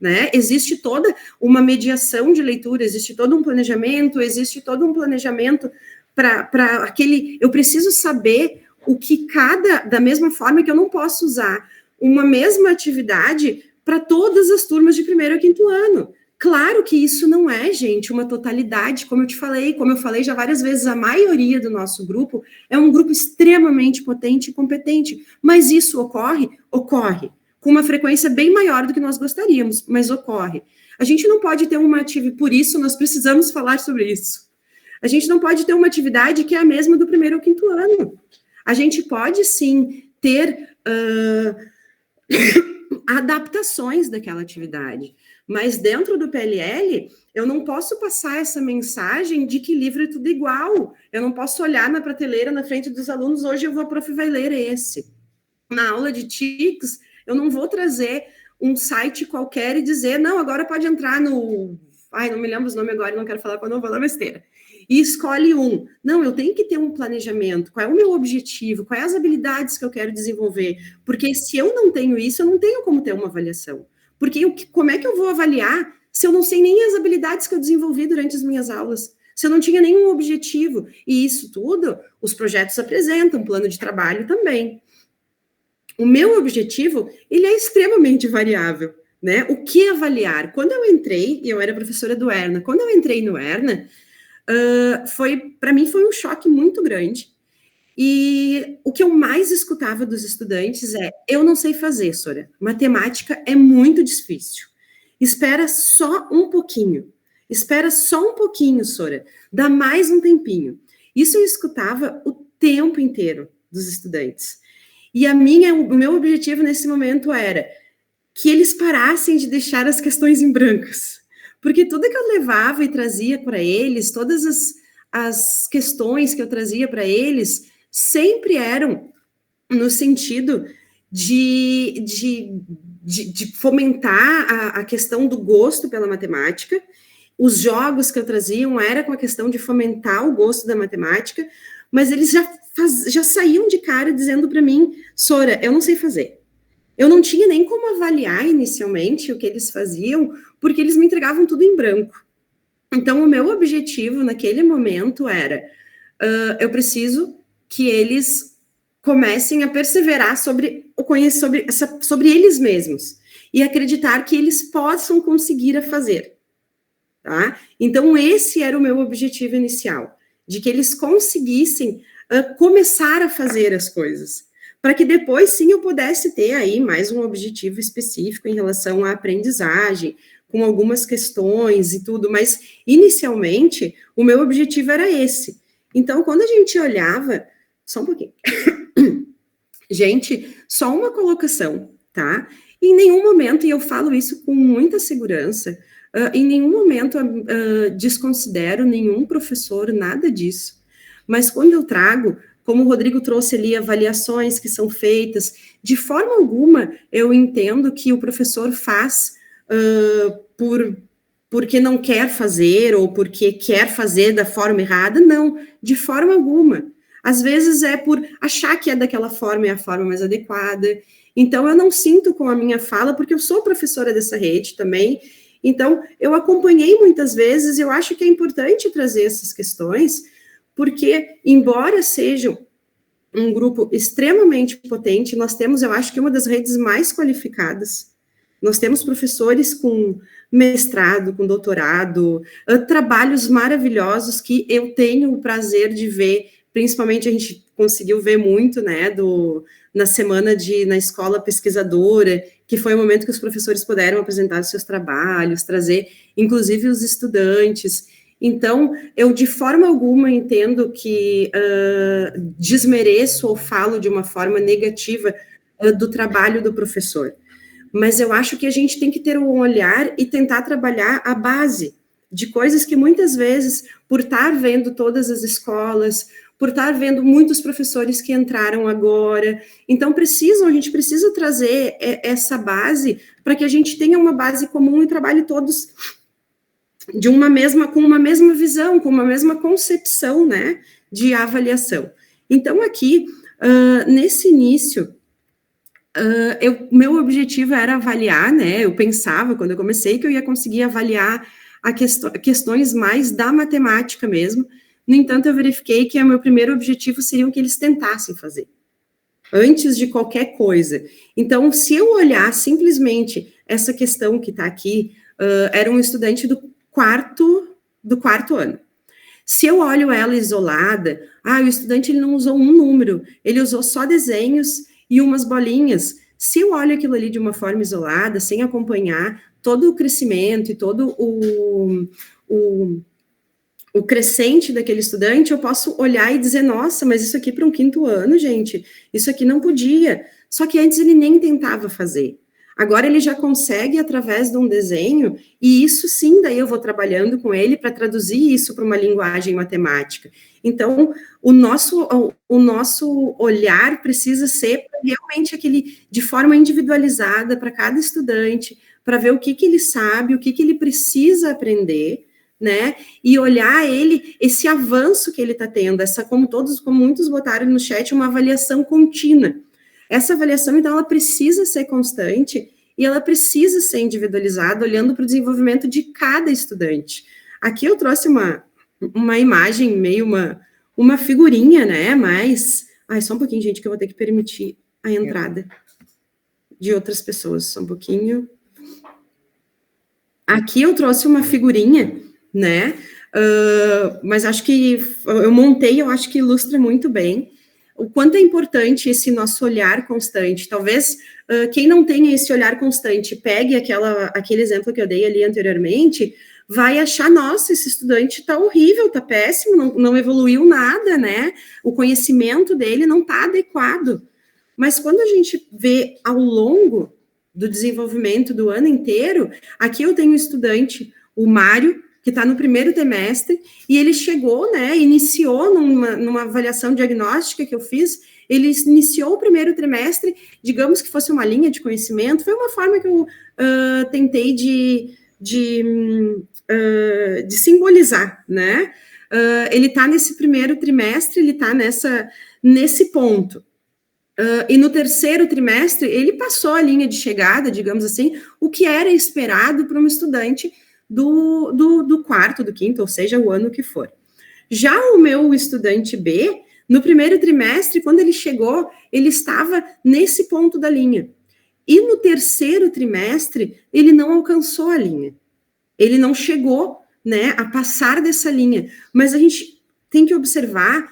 S1: Né? Existe toda uma mediação de leitura, existe todo um planejamento para aquele... Eu preciso saber o que da mesma forma que eu não posso usar uma mesma atividade para todas as turmas de 1º a 5º ano. Claro que isso não é, gente, uma totalidade, como eu falei já várias vezes, a maioria do nosso grupo é um grupo extremamente potente e competente, mas isso ocorre com uma frequência bem maior do que nós gostaríamos, mas ocorre. A gente não pode ter uma atividade, por isso nós precisamos falar sobre isso. A gente não pode ter uma atividade que é a mesma do primeiro ao quinto ano. A gente pode, sim, ter adaptações daquela atividade, mas dentro do PLL, eu não posso passar essa mensagem de que livro é tudo igual. Eu não posso olhar na prateleira na frente dos alunos, hoje a prof vai ler esse. Na aula de TICS, eu não vou trazer um site qualquer e dizer, não, agora pode entrar no... Ai, não me lembro os nomes agora, não quero falar quando eu vou dar besteira. E escolhe um. Não, eu tenho que ter um planejamento. Qual é o meu objetivo? Quais as habilidades que eu quero desenvolver? Porque se eu não tenho isso, eu não tenho como ter uma avaliação. Porque como é que eu vou avaliar se eu não sei nem as habilidades que eu desenvolvi durante as minhas aulas? Se eu não tinha nenhum objetivo? E isso tudo, os projetos apresentam, plano de trabalho também. O meu objetivo, ele é extremamente variável, né? O que avaliar? Quando eu entrei, e eu era professora do ERNA, quando eu entrei no ERNA, para mim foi um choque muito grande. E o que eu mais escutava dos estudantes é, eu não sei fazer, Sora, matemática é muito difícil. Espera só um pouquinho. Espera só um pouquinho, Sora. Dá mais um tempinho. Isso eu escutava o tempo inteiro dos estudantes. E o meu objetivo nesse momento era que eles parassem de deixar as questões em brancos. Porque tudo que eu levava e trazia para eles, todas as questões que eu trazia para eles, sempre eram no sentido de fomentar a questão do gosto pela matemática. Os jogos que eu trazia era com a questão de fomentar o gosto da matemática, mas eles já saíam de cara dizendo para mim, Sora, eu não sei fazer. Eu não tinha nem como avaliar inicialmente o que eles faziam, porque eles me entregavam tudo em branco. Então, o meu objetivo naquele momento era, eu preciso que eles comecem a perseverar sobre eles mesmos e acreditar que eles possam conseguir fazer. Tá? Então, esse era o meu objetivo inicial, de que eles conseguissem começar a fazer as coisas, para que depois, sim, eu pudesse ter aí mais um objetivo específico em relação à aprendizagem, com algumas questões e tudo, mas, inicialmente, o meu objetivo era esse. Então, quando a gente olhava... Só um pouquinho. Gente, só uma colocação, tá? Em nenhum momento, e eu falo isso com muita segurança, em nenhum momento desconsidero nenhum professor, nada disso. Mas quando eu trago, como o Rodrigo trouxe ali, avaliações que são feitas, de forma alguma eu entendo que o professor faz porque não quer fazer ou porque quer fazer da forma errada, não, de forma alguma. Às vezes é por achar que é daquela forma, é a forma mais adequada. Então, eu não sinto com a minha fala, porque eu sou professora dessa rede também, então, eu acompanhei muitas vezes, eu acho que é importante trazer essas questões, porque, embora seja um grupo extremamente potente, nós temos, eu acho que uma das redes mais qualificadas, nós temos professores com mestrado, com doutorado, trabalhos maravilhosos que eu tenho o prazer de ver, principalmente a gente conseguiu ver muito, né, na semana na escola pesquisadora, que foi o momento que os professores puderam apresentar os seus trabalhos, trazer, inclusive, os estudantes. Então, eu de forma alguma entendo que desmereço ou falo de uma forma negativa do trabalho do professor. Mas eu acho que a gente tem que ter um olhar e tentar trabalhar a base de coisas que muitas vezes, por estar vendo todas as escolas, por estar vendo muitos professores que entraram agora, então a gente precisa trazer essa base para que a gente tenha uma base comum e trabalhe todos com uma mesma visão, com uma mesma concepção, né, de avaliação. Então, aqui, nesse início, meu objetivo era avaliar, né, eu pensava, quando eu comecei, que eu ia conseguir avaliar questões mais da matemática mesmo. No entanto, eu verifiquei que o meu primeiro objetivo seria que eles tentassem fazer, antes de qualquer coisa. Então, se eu olhar simplesmente essa questão que está aqui, era um estudante do quarto ano. Se eu olho ela isolada, o estudante ele não usou um número, ele usou só desenhos e umas bolinhas. Se eu olho aquilo ali de uma forma isolada, sem acompanhar todo o crescimento e todo o crescente daquele estudante, eu posso olhar e dizer, nossa, mas isso aqui para um 5º ano, gente, isso aqui não podia. Só que antes ele nem tentava fazer. Agora ele já consegue através de um desenho, e isso sim, daí eu vou trabalhando com ele para traduzir isso para uma linguagem matemática. Então, o nosso olhar precisa ser realmente aquele, de forma individualizada para cada estudante, para ver o que ele sabe, o que ele precisa aprender, né? E olhar esse avanço que ele está tendo, como muitos botaram no chat, uma avaliação contínua. Essa avaliação, então, ela precisa ser constante e ela precisa ser individualizada, olhando para o desenvolvimento de cada estudante. Aqui eu trouxe uma imagem, meio uma figurinha, né? Mas... só um pouquinho, gente, que eu vou ter que permitir a entrada de outras pessoas. Só um pouquinho. Aqui eu trouxe uma figurinha, né? Mas acho que eu montei, eu acho que ilustra muito bem o quanto é importante esse nosso olhar constante. Talvez quem não tenha esse olhar constante, pegue aquele exemplo que eu dei ali anteriormente, vai achar, nossa, esse estudante está horrível, está péssimo, não evoluiu nada, né? O conhecimento dele não está adequado. Mas quando a gente vê ao longo do desenvolvimento do ano inteiro, aqui eu tenho um estudante, o Mário, que está no 1º trimestre, e ele chegou, né, iniciou numa avaliação diagnóstica que eu fiz, ele iniciou o 1º trimestre, digamos que fosse uma linha de conhecimento, foi uma forma que eu tentei de simbolizar, né? Ele está nesse 1º trimestre, ele está nesse ponto. E no 3º trimestre, ele passou a linha de chegada, digamos assim, o que era esperado para um estudante do 4º, do 5º, ou seja, o ano que for. Já o meu estudante B, no 1º trimestre, quando ele chegou, ele estava nesse ponto da linha. E no 3º trimestre, ele não alcançou a linha. Ele não chegou, né, a passar dessa linha. Mas a gente tem que observar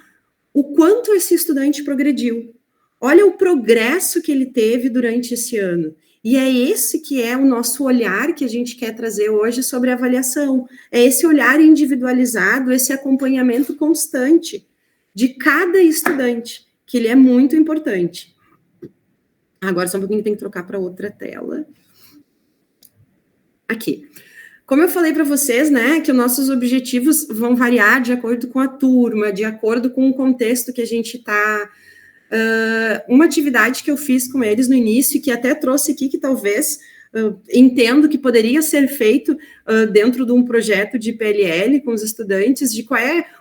S1: o quanto esse estudante progrediu. Olha o progresso que ele teve durante esse ano. E é esse que é o nosso olhar que a gente quer trazer hoje sobre a avaliação. É esse olhar individualizado, esse acompanhamento constante de cada estudante, que ele é muito importante. Agora, só um pouquinho, tem que trocar para outra tela. Aqui. Como eu falei para vocês, né, que os nossos objetivos vão variar de acordo com a turma, de acordo com o contexto que a gente está... uma atividade que eu fiz com eles no início, que até trouxe aqui, que talvez entendo que poderia ser feito dentro de um projeto de PLL com os estudantes, de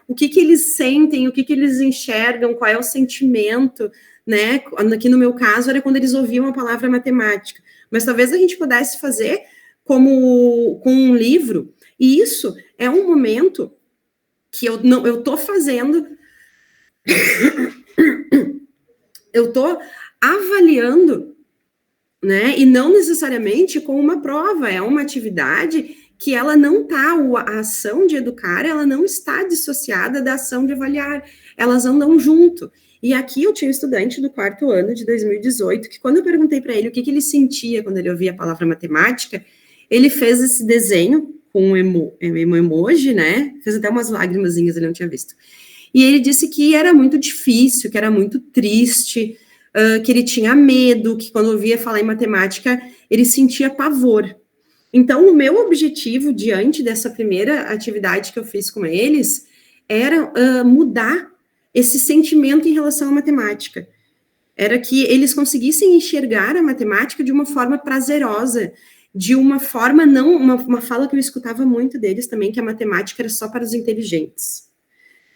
S1: o que eles sentem, o que eles enxergam, qual é o sentimento, né? Aqui no meu caso era quando eles ouviam a palavra matemática, mas talvez a gente pudesse fazer com um livro, e isso é um momento que eu estou fazendo... eu estou avaliando, né, e não necessariamente com uma prova, é uma atividade que ela não está, a ação de educar, ela não está dissociada da ação de avaliar, elas andam junto. E aqui eu tinha um estudante do 4º ano de 2018, que quando eu perguntei para ele o que ele sentia quando ele ouvia a palavra matemática, ele fez esse desenho com um emoji, né, fez até umas lágrimazinhas, ele não tinha visto. E ele disse que era muito difícil, que era muito triste, que ele tinha medo, que quando ouvia falar em matemática, ele sentia pavor. Então, o meu objetivo, diante dessa primeira atividade que eu fiz com eles, era mudar esse sentimento em relação à matemática. Era que eles conseguissem enxergar a matemática de uma forma prazerosa, de uma forma não... Uma fala que eu escutava muito deles também, que a matemática era só para os inteligentes.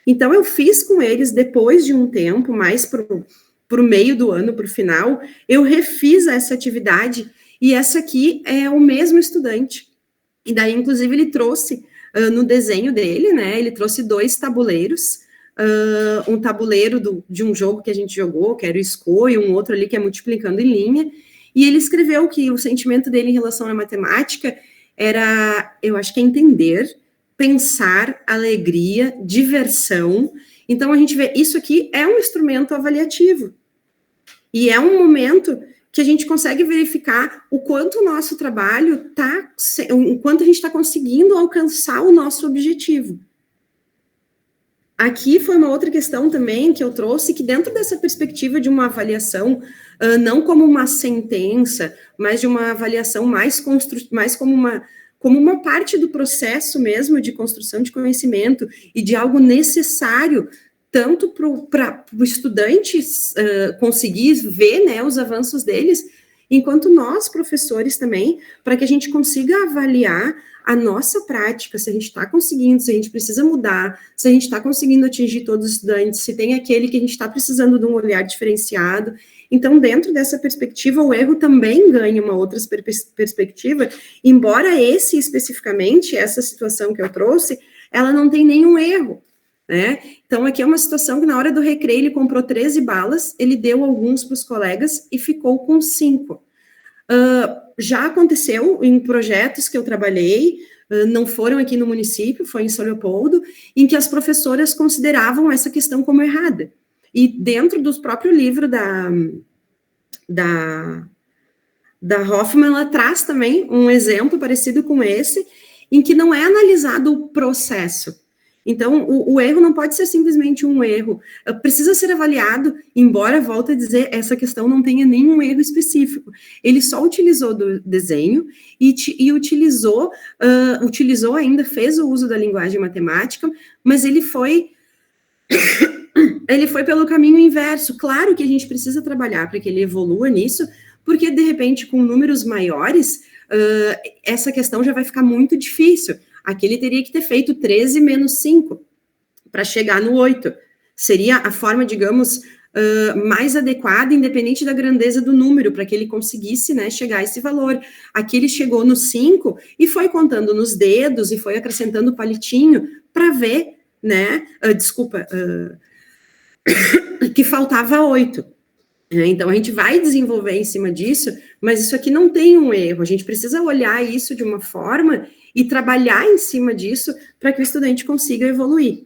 S1: Então, eu fiz com eles, depois de um tempo, mais para o meio do ano, para o final, eu refiz essa atividade, e essa aqui é o mesmo estudante. E daí, inclusive, ele trouxe, no desenho dele, né, ele trouxe 2 tabuleiros, um tabuleiro de um jogo que a gente jogou, que era o Sco, e um outro ali que é multiplicando em linha, e ele escreveu que o sentimento dele em relação à matemática era, eu acho que é entender, pensar, alegria, diversão. Então, a gente vê, isso aqui é um instrumento avaliativo. E é um momento que a gente consegue verificar o quanto o nosso trabalho o quanto a gente está conseguindo alcançar o nosso objetivo. Aqui foi uma outra questão também que eu trouxe, que dentro dessa perspectiva de uma avaliação, não como uma sentença, mas de uma avaliação mais como uma parte do processo mesmo de construção de conhecimento e de algo necessário, tanto para o estudante conseguir ver, né, os avanços deles, enquanto nós, professores também, para que a gente consiga avaliar a nossa prática, se a gente está conseguindo, se a gente precisa mudar, se a gente está conseguindo atingir todos os estudantes, se tem aquele que a gente está precisando de um olhar diferenciado. Então, dentro dessa perspectiva, o erro também ganha uma outra perspectiva, embora especificamente, essa situação que eu trouxe, ela não tem nenhum erro, né? Então, aqui é uma situação que na hora do recreio ele comprou 13 balas, ele deu alguns para os colegas e ficou com 5. Já aconteceu em projetos que eu trabalhei, não foram aqui no município, foi em São Leopoldo, em que as professoras consideravam essa questão como errada. E dentro do próprio livro da Hoffman, ela traz também um exemplo parecido com esse, em que não é analisado o processo. Então, o erro não pode ser simplesmente um erro, precisa ser avaliado, embora, volto a dizer, essa questão não tenha nenhum erro específico. Ele só utilizou do desenho e utilizou ainda, fez o uso da linguagem matemática, mas ele foi pelo caminho inverso. Claro que a gente precisa trabalhar para que ele evolua nisso, porque, de repente, com números maiores, essa questão já vai ficar muito difícil. Aqui ele teria que ter feito 13 menos 5 para chegar no 8. Seria a forma, digamos, mais adequada, independente da grandeza do número, para que ele conseguisse, né, chegar a esse valor. Aqui ele chegou no 5 e foi contando nos dedos e foi acrescentando o palitinho para ver, né, que faltava 8. Então, a gente vai desenvolver em cima disso, mas isso aqui não tem um erro. A gente precisa olhar isso de uma forma e trabalhar em cima disso para que o estudante consiga evoluir.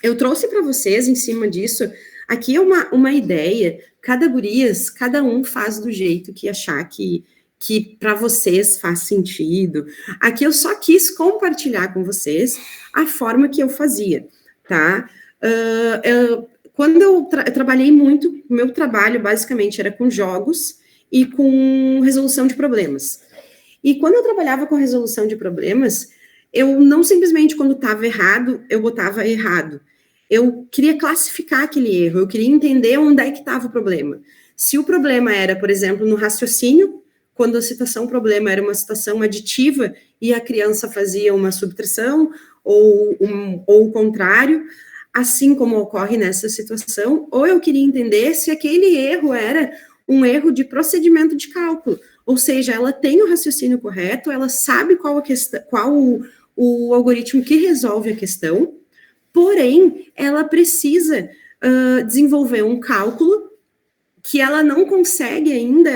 S1: Eu trouxe para vocês, em cima disso, aqui é uma ideia, cada um faz do jeito que achar que para vocês faz sentido. Aqui eu só quis compartilhar com vocês a forma que eu fazia, tá? Quando eu trabalhei muito, o meu trabalho basicamente era com jogos e com resolução de problemas. E quando eu trabalhava com resolução de problemas, eu não simplesmente, quando estava errado, eu botava errado. Eu queria classificar aquele erro, eu queria entender onde é que estava o problema. Se o problema era, por exemplo, no raciocínio, quando a situação problema era uma situação aditiva e a criança fazia uma subtração ou o contrário, assim como ocorre nessa situação, ou eu queria entender se aquele erro era um erro de procedimento de cálculo, ou seja, ela tem o raciocínio correto, ela sabe qual o algoritmo que resolve a questão, porém, ela precisa desenvolver um cálculo que ela não consegue ainda,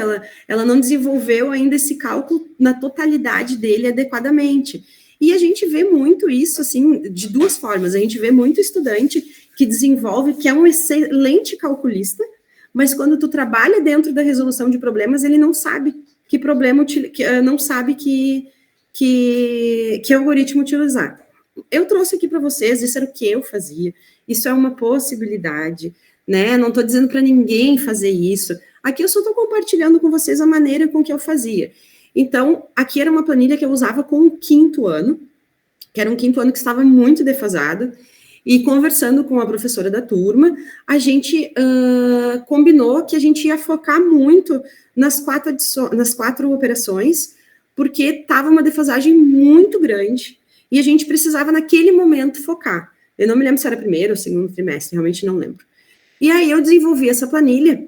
S1: ela não desenvolveu ainda esse cálculo na totalidade dele adequadamente. E a gente vê muito isso, assim, de duas formas. A gente vê muito estudante que desenvolve, que é um excelente calculista, mas quando tu trabalha dentro da resolução de problemas, ele não sabe que problema, não sabe que algoritmo utilizar. Eu trouxe aqui para vocês, isso era o que eu fazia, isso é uma possibilidade, né? Não estou dizendo para ninguém fazer isso. Aqui eu só estou compartilhando com vocês a maneira com que eu fazia. Então, aqui era uma planilha que eu usava com o 5º ano, que era um 5º ano que estava muito defasado, e conversando com a professora da turma, a gente combinou que a gente ia focar muito nas 4 operações, porque estava uma defasagem muito grande, e a gente precisava, naquele momento, focar. Eu não me lembro se era primeiro ou segundo trimestre, realmente não lembro. E aí eu desenvolvi essa planilha,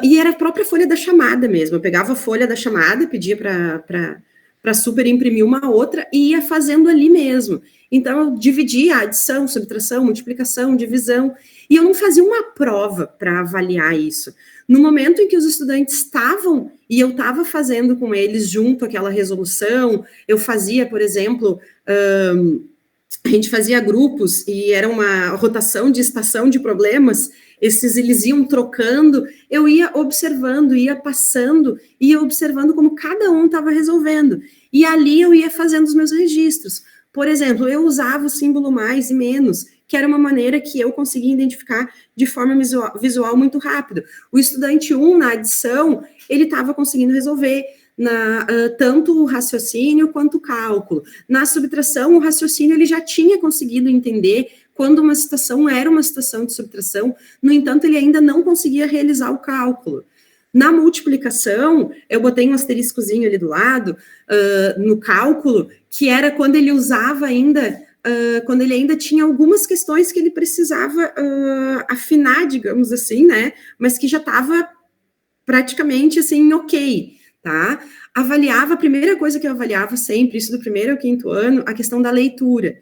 S1: e era a própria folha da chamada mesmo. Eu pegava a folha da chamada, pedia para super imprimir uma outra e ia fazendo ali mesmo. Então, eu dividia a adição, subtração, multiplicação, divisão, e eu não fazia uma prova para avaliar isso. No momento em que os estudantes estavam, e eu estava fazendo com eles junto aquela resolução, eu fazia, por exemplo, a gente fazia grupos, e era uma rotação de estação de problemas, eles iam trocando, eu ia observando, ia passando, ia observando como cada um estava resolvendo. E ali eu ia fazendo os meus registros. Por exemplo, eu usava o símbolo mais e menos, que era uma maneira que eu conseguia identificar de forma visual muito rápido. O estudante 1, na adição, ele estava conseguindo resolver tanto o raciocínio quanto o cálculo. Na subtração, o raciocínio ele já tinha conseguido entender quando uma situação era uma situação de subtração, no entanto, ele ainda não conseguia realizar o cálculo. Na multiplicação, eu botei um asteriscozinho ali do lado, no cálculo, que era quando ele usava ainda, quando ele ainda tinha algumas questões que ele precisava afinar, digamos assim, né, mas que já estava praticamente, assim, ok, tá? A primeira coisa que eu avaliava sempre, isso do primeiro ao quinto ano, a questão da leitura,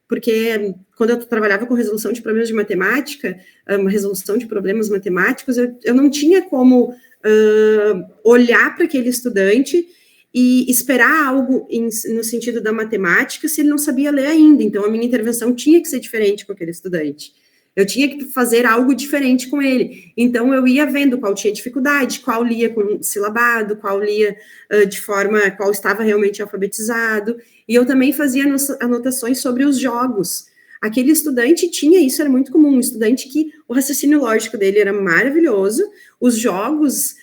S1: porque quando eu trabalhava com resolução de problemas de matemática, uma resolução de problemas matemáticos, eu não tinha como olhar para aquele estudante e esperar algo no sentido da matemática se ele não sabia ler ainda. Então, a minha intervenção tinha que ser diferente com aquele estudante. Eu tinha que fazer algo diferente com ele. Então, eu ia vendo qual tinha dificuldade, qual lia com silabado, qual lia qual estava realmente alfabetizado. E eu também fazia anotações sobre os jogos. Aquele estudante tinha isso, era muito comum, um estudante que o raciocínio lógico dele era maravilhoso, os jogos,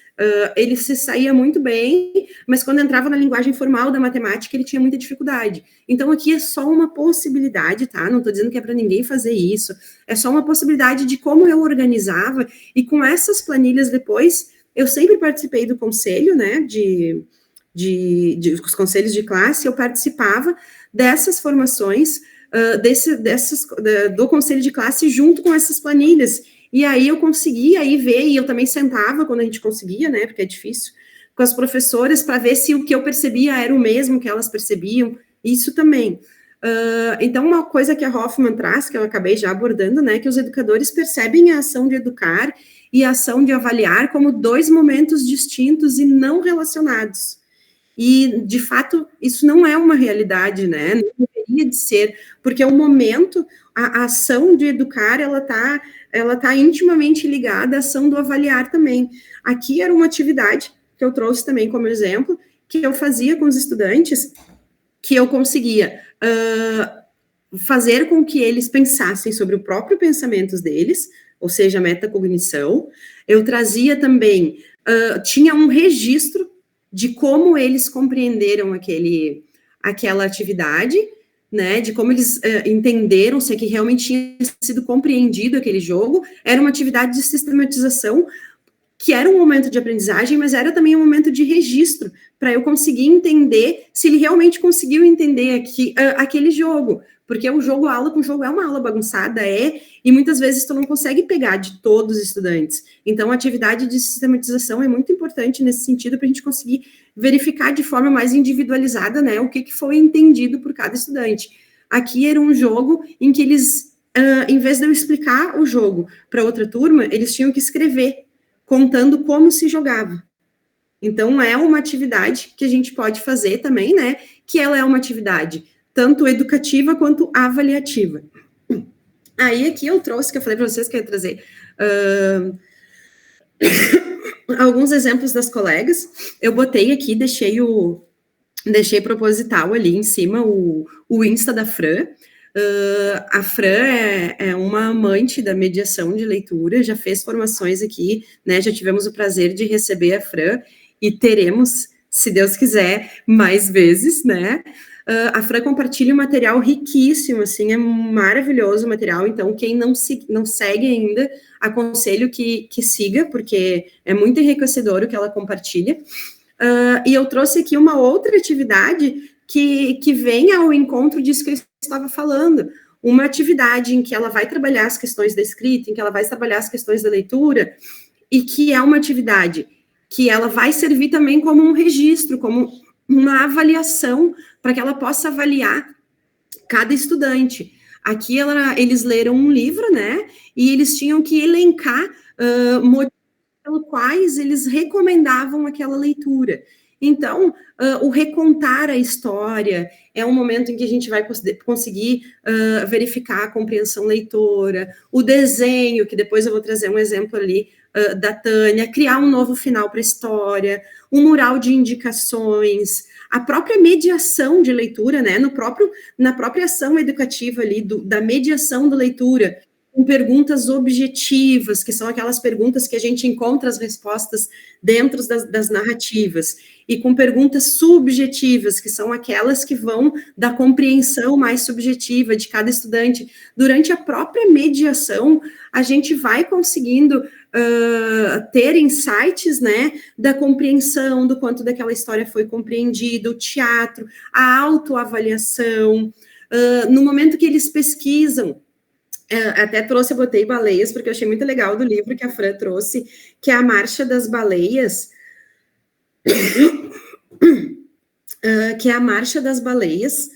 S1: ele se saía muito bem, mas quando entrava na linguagem formal da matemática, ele tinha muita dificuldade. Então, aqui é só uma possibilidade, tá? Não estou dizendo que é para ninguém fazer isso, é só uma possibilidade de como eu organizava, e com essas planilhas depois, eu sempre participei do conselho, né, os conselhos de classe, eu participava dessas formações, do conselho de classe junto com essas planilhas, e aí eu conseguia aí ver, e eu também sentava quando a gente conseguia, né, porque é difícil, com as professoras, para ver se o que eu percebia era o mesmo que elas percebiam, isso também. Então, uma coisa que a Hoffman traz, que eu acabei já abordando, né, que os educadores percebem a ação de educar e a ação de avaliar como dois momentos distintos e não relacionados. E, de fato, isso não é uma realidade, né? Não deveria de ser, porque o momento, a ação de educar, ela tá intimamente ligada à ação do avaliar também. Aqui era uma atividade que eu trouxe também como exemplo, que eu fazia com os estudantes, que eu conseguia fazer com que eles pensassem sobre o próprio pensamento deles, ou seja, a metacognição. Eu trazia também, tinha um registro de como eles compreenderam aquela atividade, né, de como eles entenderam se é que realmente tinha sido compreendido aquele jogo. Era uma atividade de sistematização, que era um momento de aprendizagem, mas era também um momento de registro, para eu conseguir entender se ele realmente conseguiu entender aquele jogo, porque o jogo aula com jogo é uma aula bagunçada, e muitas vezes tu não consegue pegar de todos os estudantes. Então, a atividade de sistematização é muito importante nesse sentido, para a gente conseguir verificar de forma mais individualizada, né, o que foi entendido por cada estudante. Aqui era um jogo em que eles, em vez de eu explicar o jogo para outra turma, eles tinham que escrever, contando como se jogava. Então, é uma atividade que a gente pode fazer também, né, que ela é uma atividade tanto educativa quanto avaliativa. Aí, aqui eu trouxe, que eu falei para vocês que eu ia trazer alguns exemplos das colegas. Eu botei aqui, deixei proposital ali em cima o Insta da Fran. A Fran é uma amante da mediação de leitura, já fez formações aqui, né, já tivemos o prazer de receber a Fran, e teremos, se Deus quiser, mais vezes, né. A Fran compartilha um material riquíssimo, assim, é maravilhoso o material, então quem não segue ainda, aconselho que siga, porque é muito enriquecedor o que ela compartilha. E eu trouxe aqui uma outra atividade que vem ao encontro disso que eu estava falando, uma atividade em que ela vai trabalhar as questões da escrita, em que ela vai trabalhar as questões da leitura, e que é uma atividade que ela vai servir também como um registro, como uma avaliação, para que ela possa avaliar cada estudante. Aqui eles leram um livro, né, e eles tinham que elencar motivos pelos quais eles recomendavam aquela leitura. Então, o recontar a história é um momento em que a gente vai conseguir verificar a compreensão leitora, o desenho, que depois eu vou trazer um exemplo ali da Tânia, criar um novo final para a história, um mural de indicações, a própria mediação de leitura, né, na própria ação educativa ali, da mediação da leitura, com perguntas objetivas, que são aquelas perguntas que a gente encontra as respostas dentro das narrativas, e com perguntas subjetivas, que são aquelas que vão da compreensão mais subjetiva de cada estudante. Durante a própria mediação, a gente vai conseguindo ter insights, né, da compreensão, do quanto daquela história foi compreendida, o teatro, a autoavaliação, no momento que eles pesquisam. Até eu botei baleias, porque eu achei muito legal do livro que a Fran trouxe, que é a Marcha das Baleias, que é a Marcha das Baleias,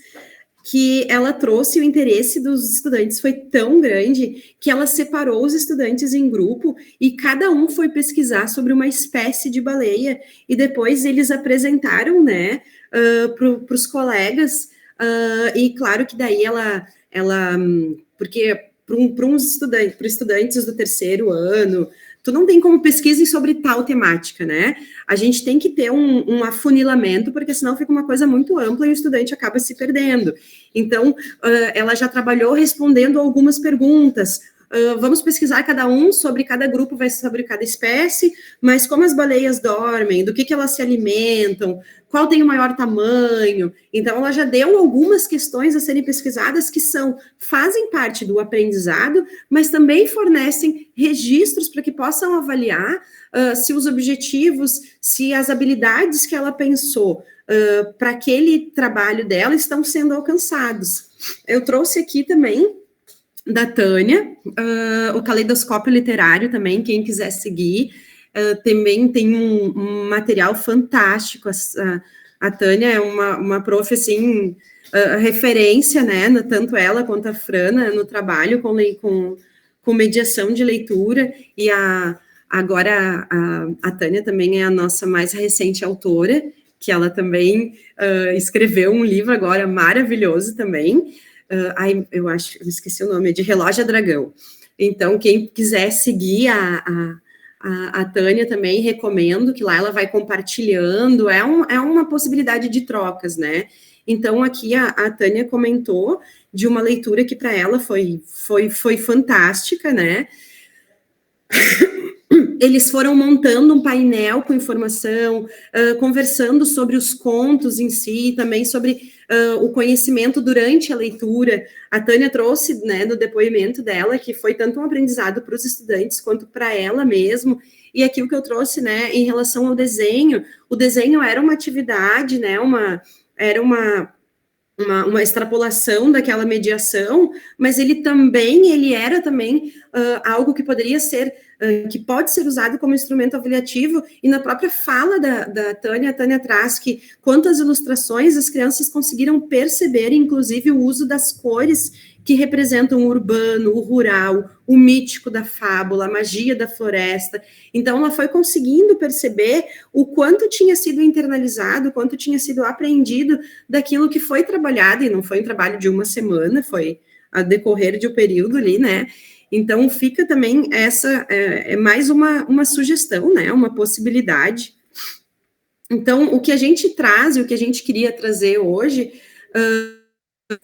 S1: que ela trouxe o interesse dos estudantes, foi tão grande que ela separou os estudantes em grupo e cada um foi pesquisar sobre uma espécie de baleia, e depois eles apresentaram, né, para os colegas, e claro que daí ela porque para estudantes do terceiro ano, tu não tem como pesquisem sobre tal temática, né? A gente tem que ter um afunilamento, porque senão fica uma coisa muito ampla e o estudante acaba se perdendo. Então, ela já trabalhou respondendo algumas perguntas. Vamos pesquisar cada um sobre cada grupo, vai sobre cada espécie, mas como as baleias dormem, do que elas se alimentam, qual tem o maior tamanho. Então, ela já deu algumas questões a serem pesquisadas que fazem parte do aprendizado, mas também fornecem registros para que possam avaliar se os objetivos, se as habilidades que ela pensou para aquele trabalho dela estão sendo alcançados. Eu trouxe aqui também da Tânia, o Caleidoscópio Literário também, quem quiser seguir, também tem um material fantástico. A Tânia é uma prof, assim, referência, né, tanto ela quanto a Frana, no trabalho com mediação de leitura, e agora a Tânia também é a nossa mais recente autora, que ela também escreveu um livro agora maravilhoso também, eu esqueci o nome, de Relógio a Dragão. Então, quem quiser seguir a Tânia também, recomendo, que lá ela vai compartilhando, é uma possibilidade de trocas, né? Então, aqui a Tânia comentou de uma leitura que para ela foi fantástica, né? Eles foram montando um painel com informação, conversando sobre os contos em si, também sobre o conhecimento durante a leitura. A Tânia trouxe, né, no depoimento dela, que foi tanto um aprendizado para os estudantes quanto para ela mesmo. E aqui o que eu trouxe, né, em relação ao desenho, o desenho era uma atividade, né, era uma extrapolação daquela mediação, mas ele era também algo que poderia ser, que pode ser usado como instrumento avaliativo, e na própria fala da Tânia, a Tânia traz que quantas ilustrações as crianças conseguiram perceber, inclusive o uso das cores que representam o urbano, o rural, o mítico da fábula, a magia da floresta. Então, ela foi conseguindo perceber o quanto tinha sido internalizado, o quanto tinha sido aprendido daquilo que foi trabalhado, e não foi um trabalho de uma semana, foi a decorrer de um período ali, né? Então, fica também essa, mais uma sugestão, né? Uma possibilidade. Então, o que a gente traz, e o que a gente queria trazer hoje,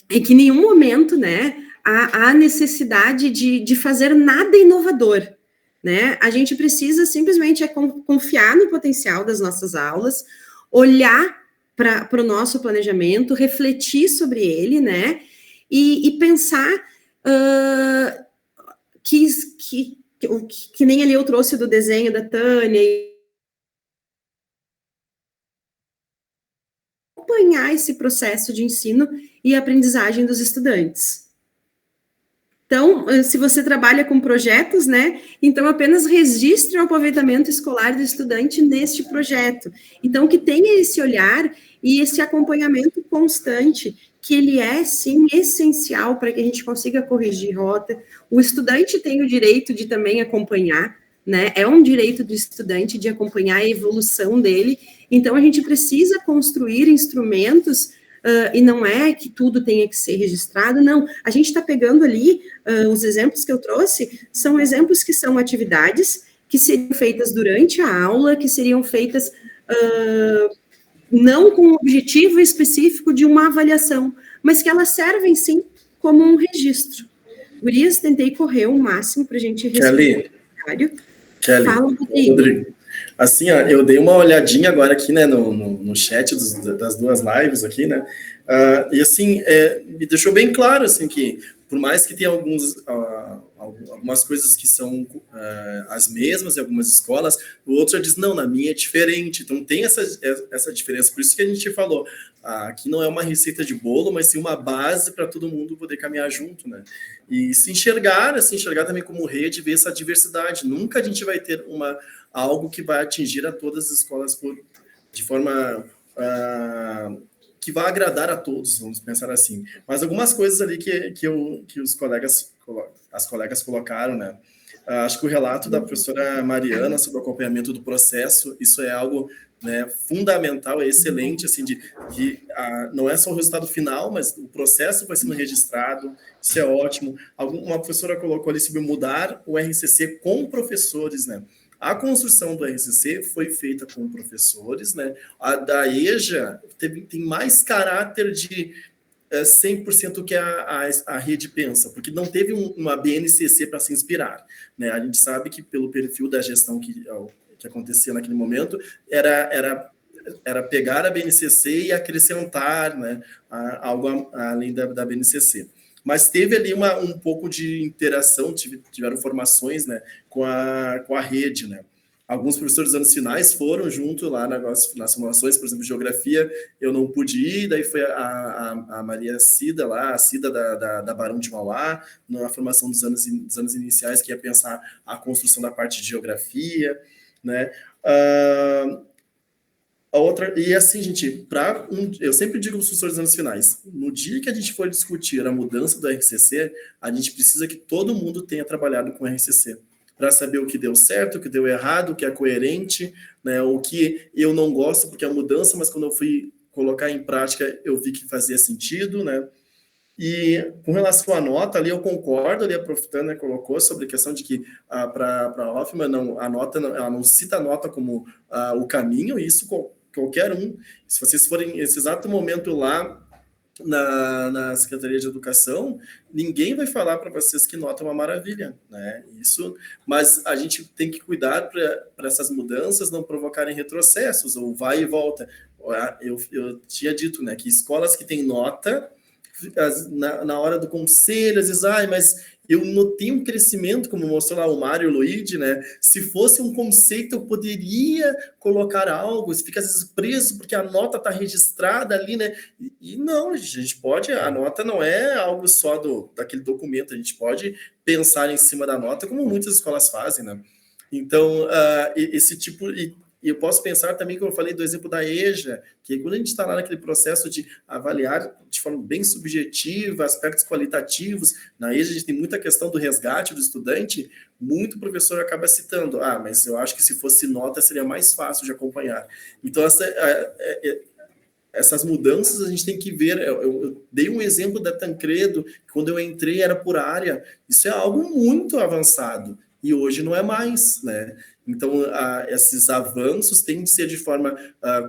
S1: é que em nenhum momento, né, há necessidade de fazer nada inovador, né? A gente precisa simplesmente confiar no potencial das nossas aulas, olhar para o nosso planejamento, refletir sobre ele, né? E pensar que nem ali eu trouxe do desenho da Tânia, acompanhar esse processo de ensino e aprendizagem dos estudantes. Então, se você trabalha com projetos, né, então apenas registre o aproveitamento escolar do estudante neste projeto. Então, que tenha esse olhar e esse acompanhamento constante, que ele é, sim, essencial para que a gente consiga corrigir rota. O estudante tem o direito de também acompanhar, né, é um direito do estudante de acompanhar a evolução dele. Então, a gente precisa construir instrumentos, e não é que tudo tenha que ser registrado, não. A gente está pegando ali, os exemplos que eu trouxe, são exemplos que são atividades que seriam feitas durante a aula, que seriam feitas não com o objetivo específico de uma avaliação, mas que elas servem, sim, como um registro. Gurias, tentei correr o máximo para a gente responder o comentário. Fala,
S2: Rodrigo. Assim, ó, eu dei uma olhadinha agora aqui, né, no chat das duas lives aqui, né, e assim, me deixou bem claro, assim, que por mais que tenha algumas coisas que são as mesmas em algumas escolas, o outro já diz, não, na minha é diferente. Então tem essa diferença. Por isso que a gente falou, aqui não é uma receita de bolo, mas sim uma base para todo mundo poder caminhar junto, né? E se enxergar também como rede, ver essa diversidade. Nunca a gente vai ter algo que vai atingir a todas as escolas de forma... que vai agradar a todos, vamos pensar assim. Mas algumas coisas ali que as colegas colocaram, né? Acho que o relato da professora Mariana sobre o acompanhamento do processo, isso é algo, né, fundamental, é excelente, assim, não é só o resultado final, mas o processo vai sendo registrado, isso é ótimo. Uma professora colocou ali sobre mudar o RCC com professores, né? A construção do RCC foi feita com professores, né? A da EJA tem mais caráter de 100% que a rede pensa, porque não teve uma BNCC para se inspirar, né? A gente sabe que pelo perfil da gestão que acontecia naquele momento, era pegar a BNCC e acrescentar, né, algo além da BNCC. Mas teve ali um pouco de interação, tiveram formações, né, com a rede, né? Alguns professores dos anos finais foram junto lá nas simulações, por exemplo, geografia, eu não pude ir, daí foi a Maria Cida lá, a Cida da Barão de Mauá, na formação dos anos iniciais, que ia pensar a construção da parte de geografia, né? A outra, e assim, gente, eu sempre digo aos professores dos anos finais, no dia que a gente for discutir a mudança do RCC, a gente precisa que todo mundo tenha trabalhado com o RCC, para saber o que deu certo, o que deu errado, o que é coerente, né, o que eu não gosto porque é mudança, mas quando eu fui colocar em prática, eu vi que fazia sentido, né? E com relação à nota, ali eu concordo, ali a Prof. Tânia colocou sobre a questão de que para a Hoffman, a nota, ela não cita a nota como o caminho, e isso qualquer um, se vocês forem nesse exato momento lá na Secretaria de Educação, ninguém vai falar para vocês que nota é uma maravilha, né? Isso, mas a gente tem que cuidar para essas mudanças não provocarem retrocessos, ou vai e volta. Eu tinha dito, né, que escolas que têm nota, na hora do conselho, às vezes, mas eu notei um crescimento, como mostrou lá o Mário Loide, né? Se fosse um conceito, eu poderia colocar algo, você fica às vezes preso, porque a nota está registrada ali, né? E não, a gente pode, a nota não é algo só daquele documento, a gente pode pensar em cima da nota, como muitas escolas fazem, né? Então, esse tipo... E eu posso pensar também, como eu falei do exemplo da EJA, que quando a gente está lá naquele processo de avaliar de forma bem subjetiva, aspectos qualitativos, na EJA a gente tem muita questão do resgate do estudante, muito professor acaba citando, mas eu acho que se fosse nota seria mais fácil de acompanhar. Então, essas mudanças a gente tem que ver. Eu dei um exemplo da Tancredo, que quando eu entrei era por área, isso é algo muito avançado, e hoje não é mais, né? Então, esses avanços têm de ser de forma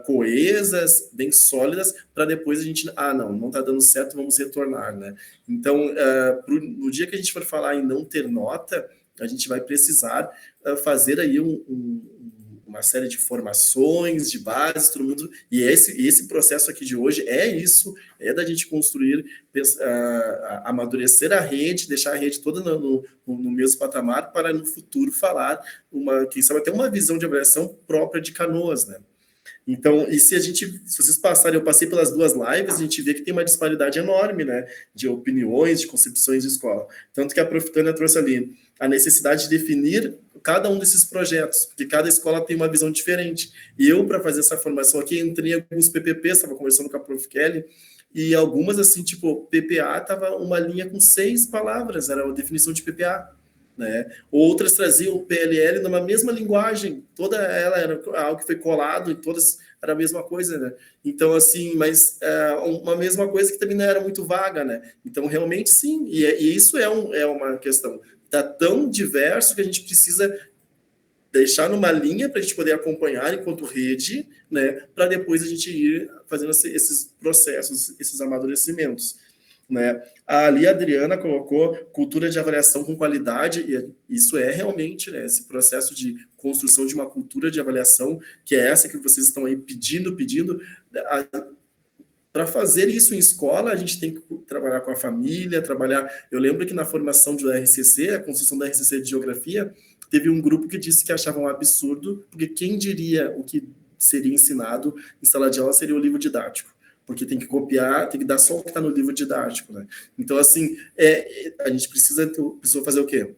S2: coesas, bem sólidas, para depois a gente, não está dando certo, vamos retornar, né? Então, no dia que a gente for falar em não ter nota, a gente vai precisar fazer aí uma série de formações, de bases, todo mundo, e esse processo aqui de hoje é da gente construir, amadurecer a rede, deixar a rede toda no mesmo patamar, para no futuro falar, quem sabe até uma visão de avaliação própria de Canoas, né? Então, e se vocês passarem, eu passei pelas duas lives, a gente vê que tem uma disparidade enorme, né, de opiniões, de concepções de escola. Tanto que a Prof. Tânia trouxe ali a necessidade de definir cada um desses projetos, porque cada escola tem uma visão diferente. E eu, para fazer essa formação aqui, entrei em alguns PPPs, estava conversando com a Prof. Kelly, e algumas, assim, tipo, PPA estava uma linha com 6 palavras, era a definição de PPA. Né? Outras traziam o PLL numa mesma linguagem, toda ela era algo que foi colado e todas era a mesma coisa, né? Então, assim, mas uma mesma coisa que também não era muito vaga, né? Então, realmente, sim, e isso é uma questão. Está tão diverso que a gente precisa deixar numa linha para a gente poder acompanhar enquanto rede, né, para depois a gente ir fazendo esses processos, esses amadurecimentos. Né? Ali a Adriana colocou cultura de avaliação com qualidade, e isso é realmente, né, esse processo de construção de uma cultura de avaliação, que é essa que vocês estão aí pedindo. Para fazer isso em escola, a gente tem que trabalhar com a família, eu lembro que na formação do RCC, a construção da RCC de Geografia, teve um grupo que disse que achava um absurdo, porque quem diria o que seria ensinado em sala de aula seria o livro didático, porque tem que copiar, tem que dar só o que está no livro didático, né? Então, assim, a gente precisa fazer o quê?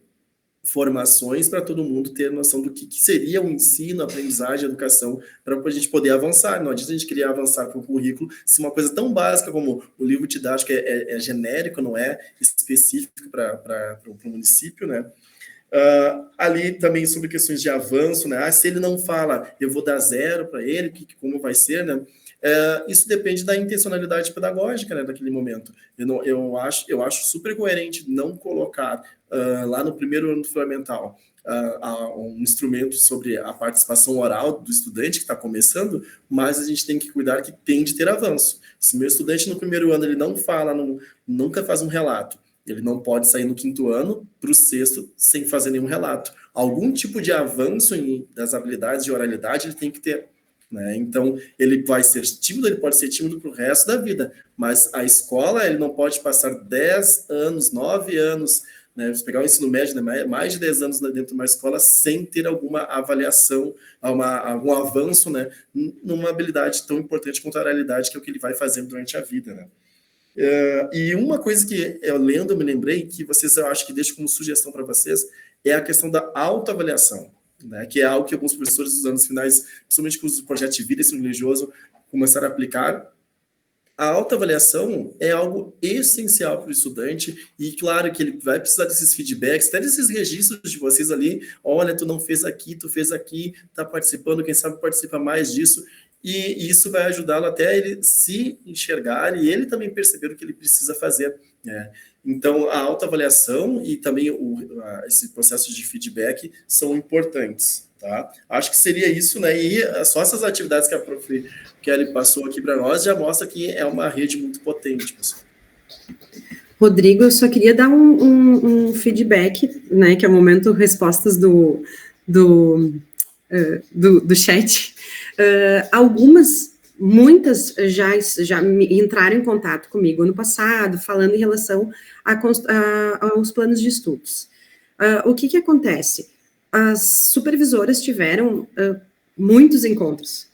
S2: Formações para todo mundo ter noção do que seria o ensino, a aprendizagem, a educação, para a gente poder avançar. Não adianta a gente querer avançar com o currículo se uma coisa tão básica como o livro didático é genérico, não é específico para o município, né? Ali também sobre questões de avanço, né? Se ele não fala, eu vou dar 0 para ele, como vai ser, né? Isso depende da intencionalidade pedagógica, né, daquele momento. Eu acho super coerente não colocar lá no primeiro ano do fundamental um instrumento sobre a participação oral do estudante que está começando, mas a gente tem que cuidar que tem de ter avanço. Se meu estudante no primeiro ano ele não fala, nunca faz um relato, ele não pode sair no 5º ano para o 6º sem fazer nenhum relato. Algum tipo de avanço das habilidades de oralidade ele tem que ter. Né? Então, ele vai ser tímido, ele pode ser tímido para o resto da vida, mas a escola, ele não pode passar 10 anos, 9 anos, né? Se pegar o ensino médio, né? Mais de 10 anos dentro de uma escola sem ter alguma avaliação, algum avanço, né? Numa habilidade tão importante quanto a oralidade, que é o que ele vai fazendo durante a vida. Né? E uma coisa que eu lendo, eu me lembrei, que eu acho que deixo como sugestão para vocês, é a questão da autoavaliação. Né, que é algo que alguns professores dos anos finais, principalmente com os projetos de vida e ensino religioso, começaram a aplicar. A autoavaliação é algo essencial para o estudante, e claro que ele vai precisar desses feedbacks, até desses registros de vocês ali, olha, tu não fez aqui, tu fez aqui, está participando, quem sabe participa mais disso, e isso vai ajudá-lo até ele se enxergar e ele também perceber o que ele precisa fazer. Né? Então, a autoavaliação e também esse processo de feedback são importantes. Tá? Acho que seria isso, né? E só essas atividades que a prof. Kelly passou aqui para nós já mostra que é uma rede muito potente, pessoal.
S1: Rodrigo, eu só queria dar um feedback, né? Que é o momento respostas do chat. Muitas já entraram em contato comigo ano passado, falando em relação aos planos de estudos. O que acontece? As supervisoras tiveram muitos encontros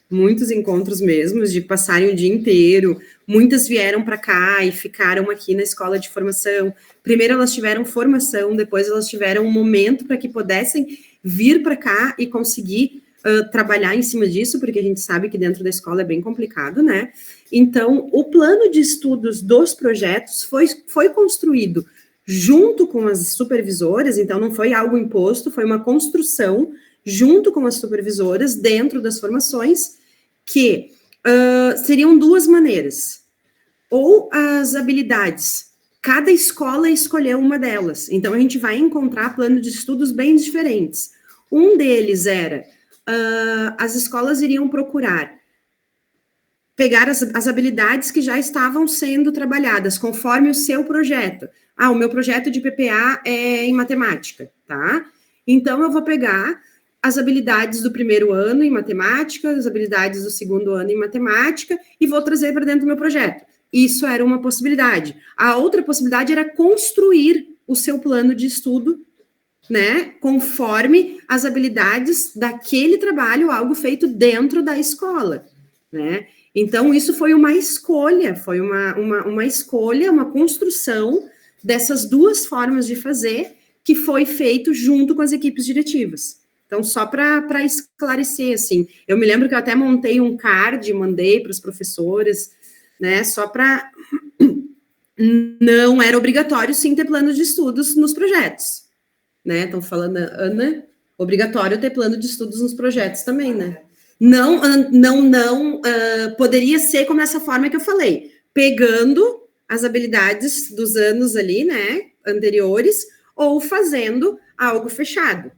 S1: mesmo, de passarem o dia inteiro. Muitas vieram para cá e ficaram aqui na escola de formação. Primeiro elas tiveram formação, depois elas tiveram um momento para que pudessem vir para cá e conseguir trabalhar em cima disso, porque a gente sabe que dentro da escola é bem complicado, né? Então, o plano de estudos dos projetos foi construído junto com as supervisoras, então não foi algo imposto, foi uma construção junto com as supervisoras dentro das formações, que seriam duas maneiras. Ou as habilidades, cada escola escolheu uma delas, então a gente vai encontrar plano de estudos bem diferentes. Um deles era as escolas iriam procurar pegar as habilidades que já estavam sendo trabalhadas conforme o seu projeto. O meu projeto de PPA é em matemática, tá? Então, eu vou pegar as habilidades do primeiro ano em matemática, as habilidades do segundo ano em matemática, e vou trazer para dentro do meu projeto. Isso era uma possibilidade. A outra possibilidade era construir o seu plano de estudo, né, conforme as habilidades daquele trabalho, algo feito dentro da escola, né? Então, isso foi uma escolha, uma escolha, uma construção dessas duas formas de fazer, que foi feito junto com as equipes diretivas. Então, só para esclarecer, assim, eu me lembro que eu até montei um card, mandei para os professores, né, só para... Não era obrigatório, sim, ter plano de estudos nos projetos, né? Estão falando, Ana, obrigatório ter plano de estudos nos projetos também, né? Não, poderia ser como essa forma que eu falei, pegando as habilidades dos anos ali, né, anteriores, ou fazendo algo fechado,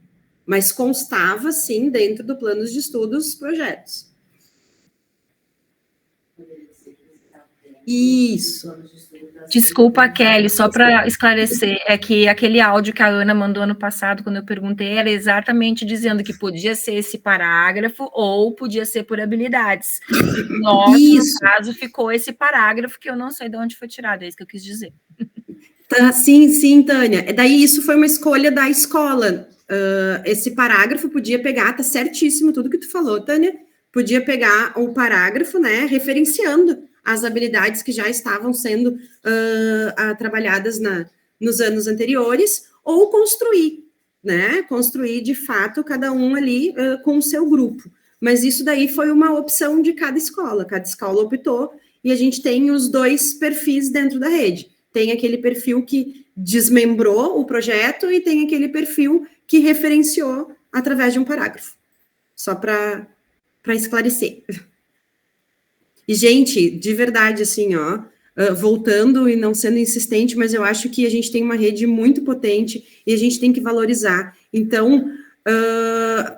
S1: mas constava, sim, dentro do plano de estudos, os projetos. Isso.
S3: Desculpa, Kelly, só para esclarecer, é que aquele áudio que a Ana mandou ano passado, quando eu perguntei, era exatamente dizendo que podia ser esse parágrafo ou podia ser por habilidades. No caso, ficou esse parágrafo que eu não sei de onde foi tirado, é isso que eu quis dizer.
S1: Tá, sim, Tânia. Daí isso foi uma escolha da escola. Esse parágrafo podia pegar, tá certíssimo tudo que tu falou, Tânia, podia pegar o parágrafo, né, referenciando as habilidades que já estavam sendo trabalhadas nos anos anteriores, ou construir, né? Construir, de fato, cada um ali com o seu grupo. Mas isso daí foi uma opção de cada escola optou, e a gente tem os dois perfis dentro da rede. Tem aquele perfil que desmembrou o projeto e tem aquele perfil que referenciou através de um parágrafo. Só para esclarecer. E, gente, de verdade, assim, voltando e não sendo insistente, mas eu acho que a gente tem uma rede muito potente e a gente tem que valorizar. Então,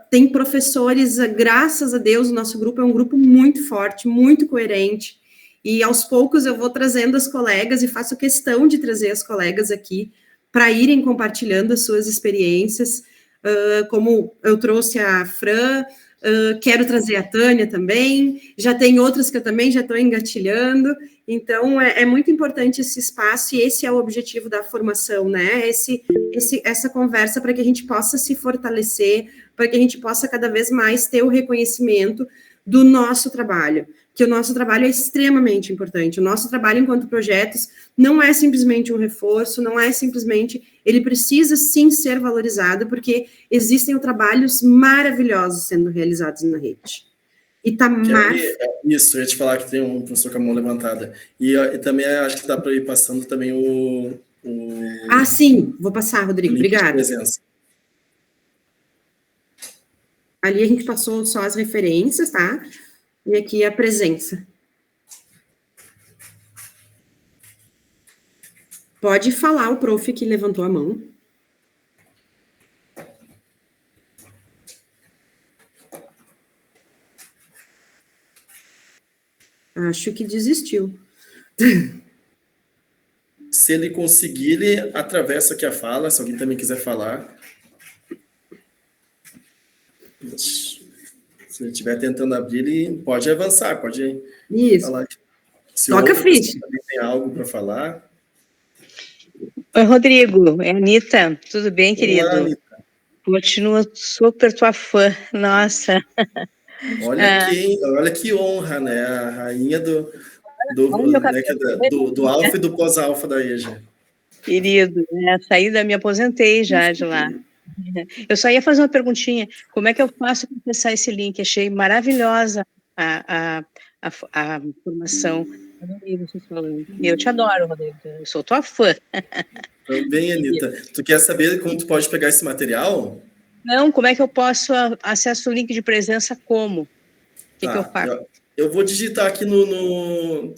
S1: tem professores, graças a Deus, o nosso grupo é um grupo muito forte, muito coerente, e aos poucos eu vou trazendo as colegas e faço questão de trazer as colegas aqui para irem compartilhando as suas experiências, como eu trouxe a Fran, quero trazer a Tânia também, já tem outras que eu também já estou engatilhando, então é muito importante esse espaço e esse é o objetivo da formação, né? Essa conversa para que a gente possa se fortalecer, para que a gente possa cada vez mais ter o reconhecimento do nosso trabalho, que o nosso trabalho é extremamente importante. O nosso trabalho enquanto projetos não é simplesmente um reforço, não é simplesmente... Ele precisa, sim, ser valorizado, porque existem trabalhos maravilhosos sendo realizados na rede. E tá
S2: Isso, eu ia te falar que tem um professor com a mão levantada. E também acho que dá para ir passando também o...
S1: sim, vou passar, Rodrigo, obrigada. Ali a gente passou só as referências, tá? E aqui a presença. Pode falar o prof que levantou a mão. Acho que desistiu.
S2: Se ele conseguir, ele atravessa aqui a fala, se alguém também quiser falar. Se ele estiver tentando abrir, ele pode avançar, pode falar. Se
S1: toca a ficha.
S2: Também tem algo para falar.
S4: Oi, Rodrigo, é a Anitta, tudo bem, querido?
S2: Olá, Anitta.
S4: Continuo super tua fã, nossa.
S2: Olha que honra, né? A rainha do alfa e do pós-alfa da EJA.
S4: Querido, me aposentei já de lá. Eu só ia fazer uma perguntinha, como é que eu faço para acessar esse link? Achei maravilhosa a formação. Adorei você falando. E eu te adoro, Rodrigo, eu sou tua fã.
S2: Também, Anitta. Tu quer saber como tu pode pegar esse material?
S4: Não, como é que eu posso acessar o link de presença como? O que eu faço?
S2: Eu vou digitar aqui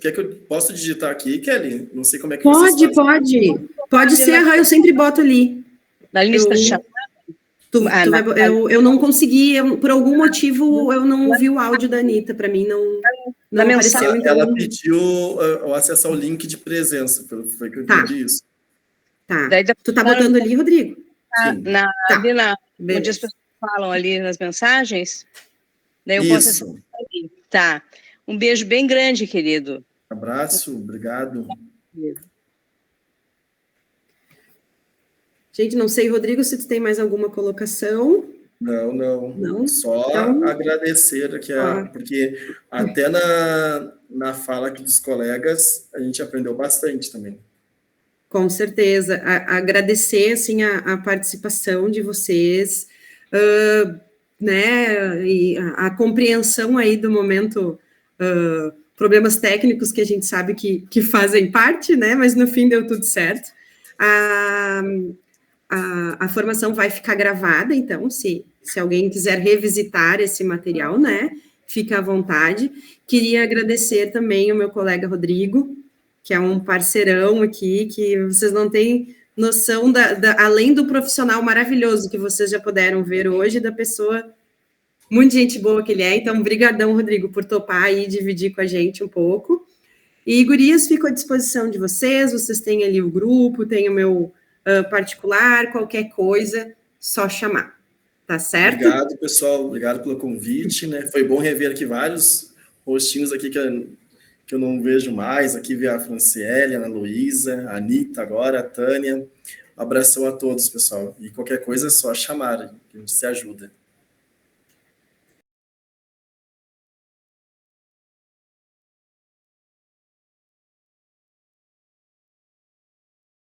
S2: Quer que eu possa digitar aqui, Kelly? Não sei como é que
S1: Pode ser, eu sempre boto ali.
S4: Na lista de chamada?
S1: Eu não consegui, por algum motivo, eu não ouvi o áudio da Anitta, para mim não apareceu. Então...
S2: Ela pediu o acesso ao link de presença, foi que eu entendi isso.
S1: Tá. Tu tá botando ali, Rodrigo?
S2: Sim.
S4: Onde as pessoas falam ali nas mensagens? Daí eu posso acessar ali. Tá. Um beijo bem grande, querido.
S2: Abraço, obrigado.
S1: Gente, não sei, Rodrigo, se tu tem mais alguma colocação.
S2: Não. Só agradecer aqui, porque até na fala aqui dos colegas, a gente aprendeu bastante também.
S1: Com certeza. Agradecer, assim, a participação de vocês, né, e a compreensão aí do momento, problemas técnicos que a gente sabe que fazem parte, né, mas no fim deu tudo certo. A formação vai ficar gravada, então, se alguém quiser revisitar esse material, né, fica à vontade. Queria agradecer também o meu colega Rodrigo, que é um parceirão aqui, que vocês não têm noção além do profissional maravilhoso que vocês já puderam ver hoje, da pessoa muito gente boa que ele é. Então, brigadão, Rodrigo, por topar aí e dividir com a gente um pouco. E, gurias, fico à disposição de vocês têm ali o grupo, tem o meu particular, qualquer coisa, só chamar. Tá certo?
S2: Obrigado, pessoal. Obrigado pelo convite, né? Foi bom rever aqui vários rostinhos aqui que eu não vejo mais. Aqui vi a Franciele, a Ana Luísa, a Anitta agora, a Tânia. Um abração a todos, pessoal. E qualquer coisa é só chamar, que a gente se ajuda.